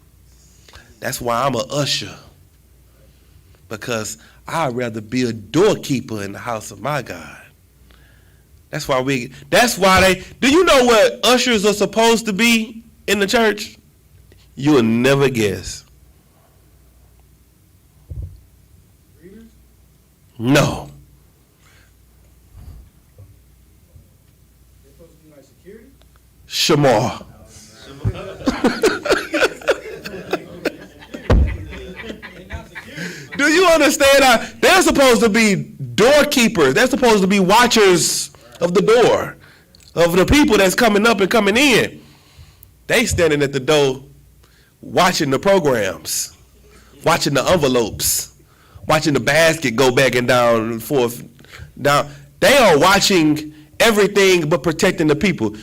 That's why I'm a usher. Because I'd rather be a doorkeeper in the house of my God. That's why do you know what ushers are supposed to be in the church? You'll never guess. No. Shamar. Do you understand? They're supposed to be doorkeepers. They're supposed to be watchers of the door, of the people that's coming up and coming in. They standing at the door watching the programs, watching the envelopes, watching the basket go back and down and forth. Down. They are watching everything but protecting the people.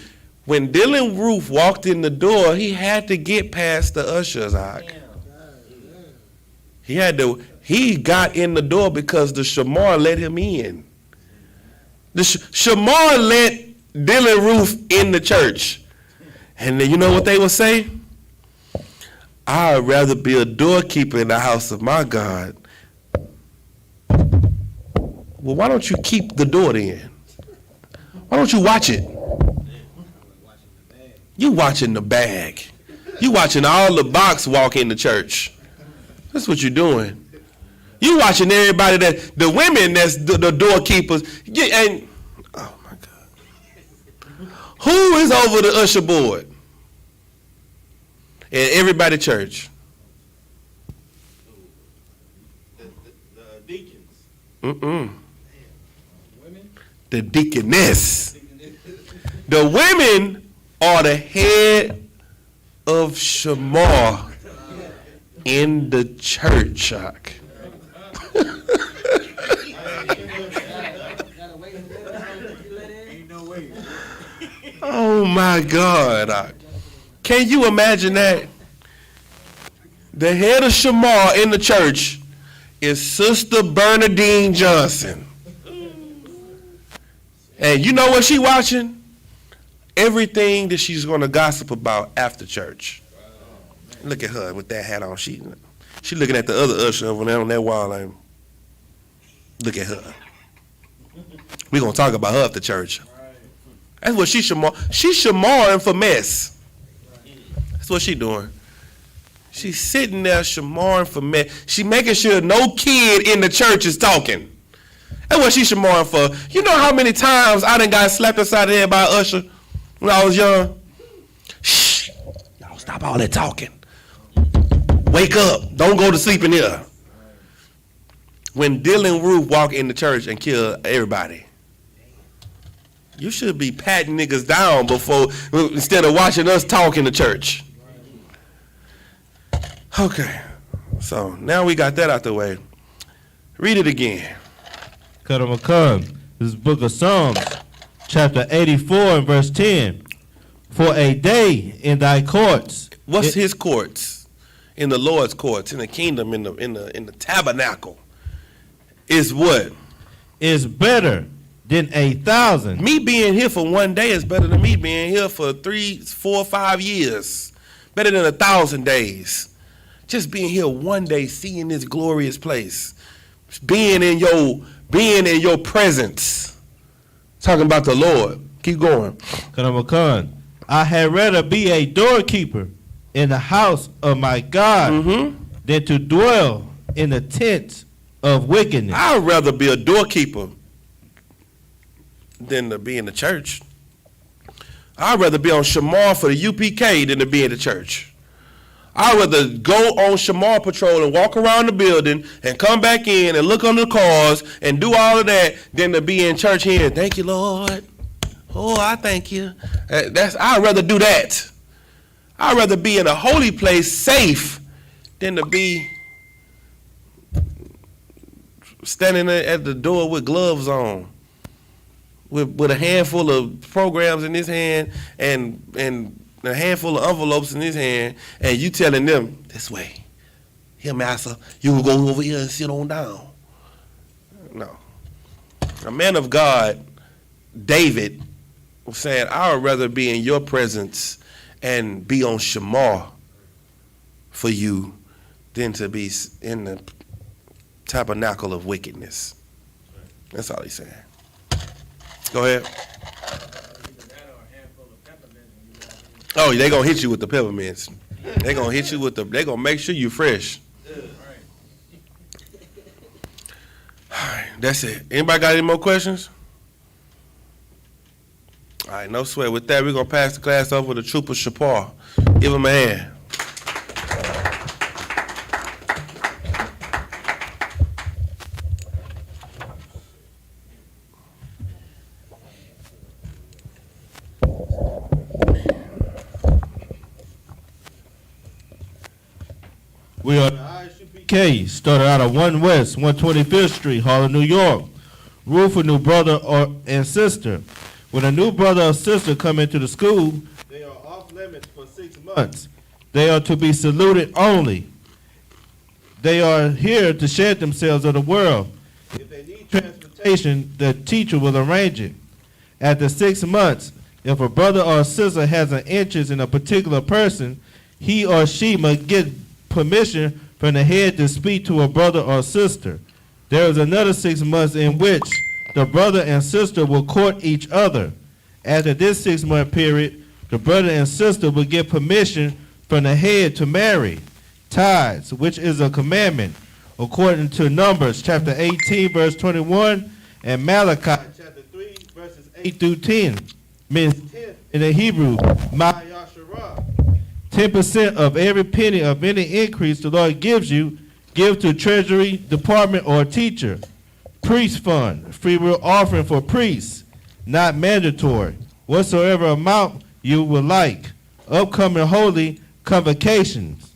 When Dylan Roof walked in the door, he had to get past the ushers. He got in the door because the Shamar let him in. The Shamar let Dylan Roof in the church. And then you know what they would say? I'd rather be a doorkeeper in the house of my God. Well, why don't you keep the door then? Why don't you watch it? You watching the bag. You watching all the box walk in the church. That's what you're doing. You watching everybody the women that's the doorkeepers. And oh my God. Who is over the usher board? And everybody church. The deacons. The deaconess. The women are the head of Shamar in the church. Shock. Oh my God. Can you imagine that? The head of Shamar in the church is Sister Bernadine Johnson. And you know what she watching? Everything that she's going to gossip about after church. Look at her with that hat on. She looking at the other usher over there on that wall. Like, look at her. We're going to talk about her after church. That's what she's Shamaring for mess. That's what she doing. She's sitting there Shamaring for mess. She making sure no kid in the church is talking. That's what she's Shamaring for. You know how many times I done got slapped upside the head by an usher when I was young? Shh. Y'all stop all that talking. Wake up. Don't go to sleep in here. When Dylan Roof walked in the church and killed everybody, you should be patting niggas down instead of watching us talk in the church. Okay. So now we got that out the way. Read it again. This is book of Psalms, chapter 84 and verse 10. For a day in thy courts. What's his courts? In the Lord's courts, in the kingdom, in the tabernacle. Is what? Is better than 1,000. Me being here for one day is better than me being here for 3, 4, 5 years. Better than 1,000 days. Just being here one day, seeing this glorious place. Being in your presence. Talking about the Lord. Keep going. I had rather be a doorkeeper in the house of my God than to dwell in the tents of wickedness. I'd rather be a doorkeeper than to be in the church. I'd rather be on Shamar for the UPK than to be in the church. I'd rather go on Shamar patrol and walk around the building and come back in and look under the cars and do all of that than to be in church here. Thank you, Lord. Oh, I thank you. I'd rather do that. I'd rather be in a holy place safe than to be standing at the door with gloves on. With a handful of programs in his hand and a handful of envelopes in his hand, and you telling them, this way. Here, master, you will go over here and sit on down. No. A man of God, David, was saying, I would rather be in your presence and be on Shamar for you than to be in the tabernacle of wickedness. That's all he's saying. Go ahead. Oh, they gonna hit you with the peppermints. They gonna hit you with they gonna make sure you fresh. All right. That's it. Anybody got any more questions? All right, no sweat. With that, we're going to pass the class over to Trooper Shapar. Give him a hand. We are the I.S.U.P.K, started out of 1 West, 125th Street, Harlem, New York. Rule for new brother and sister. When a new brother or sister come into the school, they are off limits for 6 months. They are to be saluted only. They are here to shed themselves of the world. If they need transportation, the teacher will arrange it. After 6 months, if a brother or a sister has an interest in a particular person, he or she must get permission from the head to speak to a brother or sister. There is another 6 months in which the brother and sister will court each other. After this 6-month period, the brother and sister will get permission from the head to marry. Tithes, which is a commandment, according to Numbers chapter 18, verse 21, and Malachi chapter 3, verses 8 through 10, means 10 in the Hebrew, Ma'asharah. 10% of every penny of any increase the Lord gives you, give to Treasury Department or teacher. Priest fund, free will offering for priests, not mandatory. Whatsoever amount you would like. Upcoming holy convocations.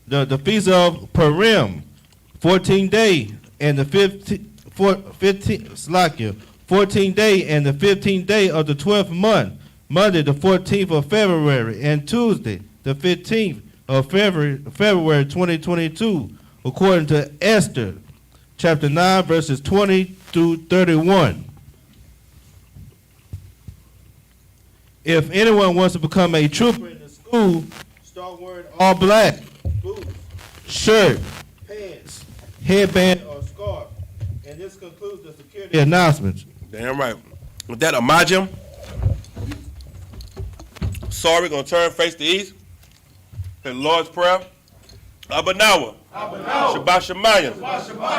The feast of Purim, 14 day and the 14th day and the 15th day of the 12th month, Monday the 14th of February and Tuesday the 15th of February 2022, according to Esther chapter 9 verses 20 through 31. If anyone wants to become a trooper in the school, start wearing all black, boots, shirt, pants, headband, or scarf. And this concludes the security announcements. Damn right. With that, Amajim. Sorry, we're going to turn face to east. The Lord's Prayer. Abanawa. Shabbat Shemayim.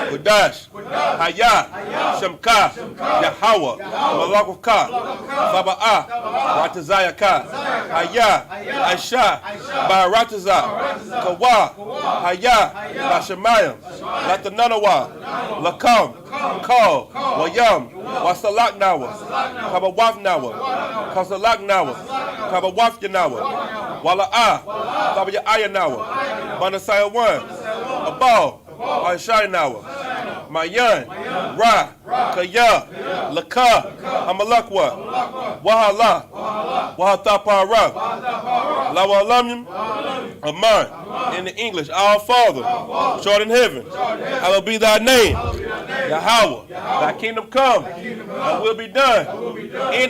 Kudash. Hayah. Shemka. Yahweh. Malakufka. Saba'ah. Ratazayaka. Hayah. Aisha. Baratazah. Kawa. Hayah. Bashemayim. Latananawa. Lakam. Kal. Wayam. Wasalaknawa. Kabawafnawa. Kasalaknawa. Kabawafyanawa. Wala'ah. Kabayayanawa. Manasaya 1. Abal, Aishayanawa, Mayan, Ra, Kaya, Laka, Amalakwa, Wahala, Wahatapara, Lawalamim, Aman, in the English, our Father, short in heaven, hallowed be thy name, Yahweh, thy kingdom come, thy will be done, in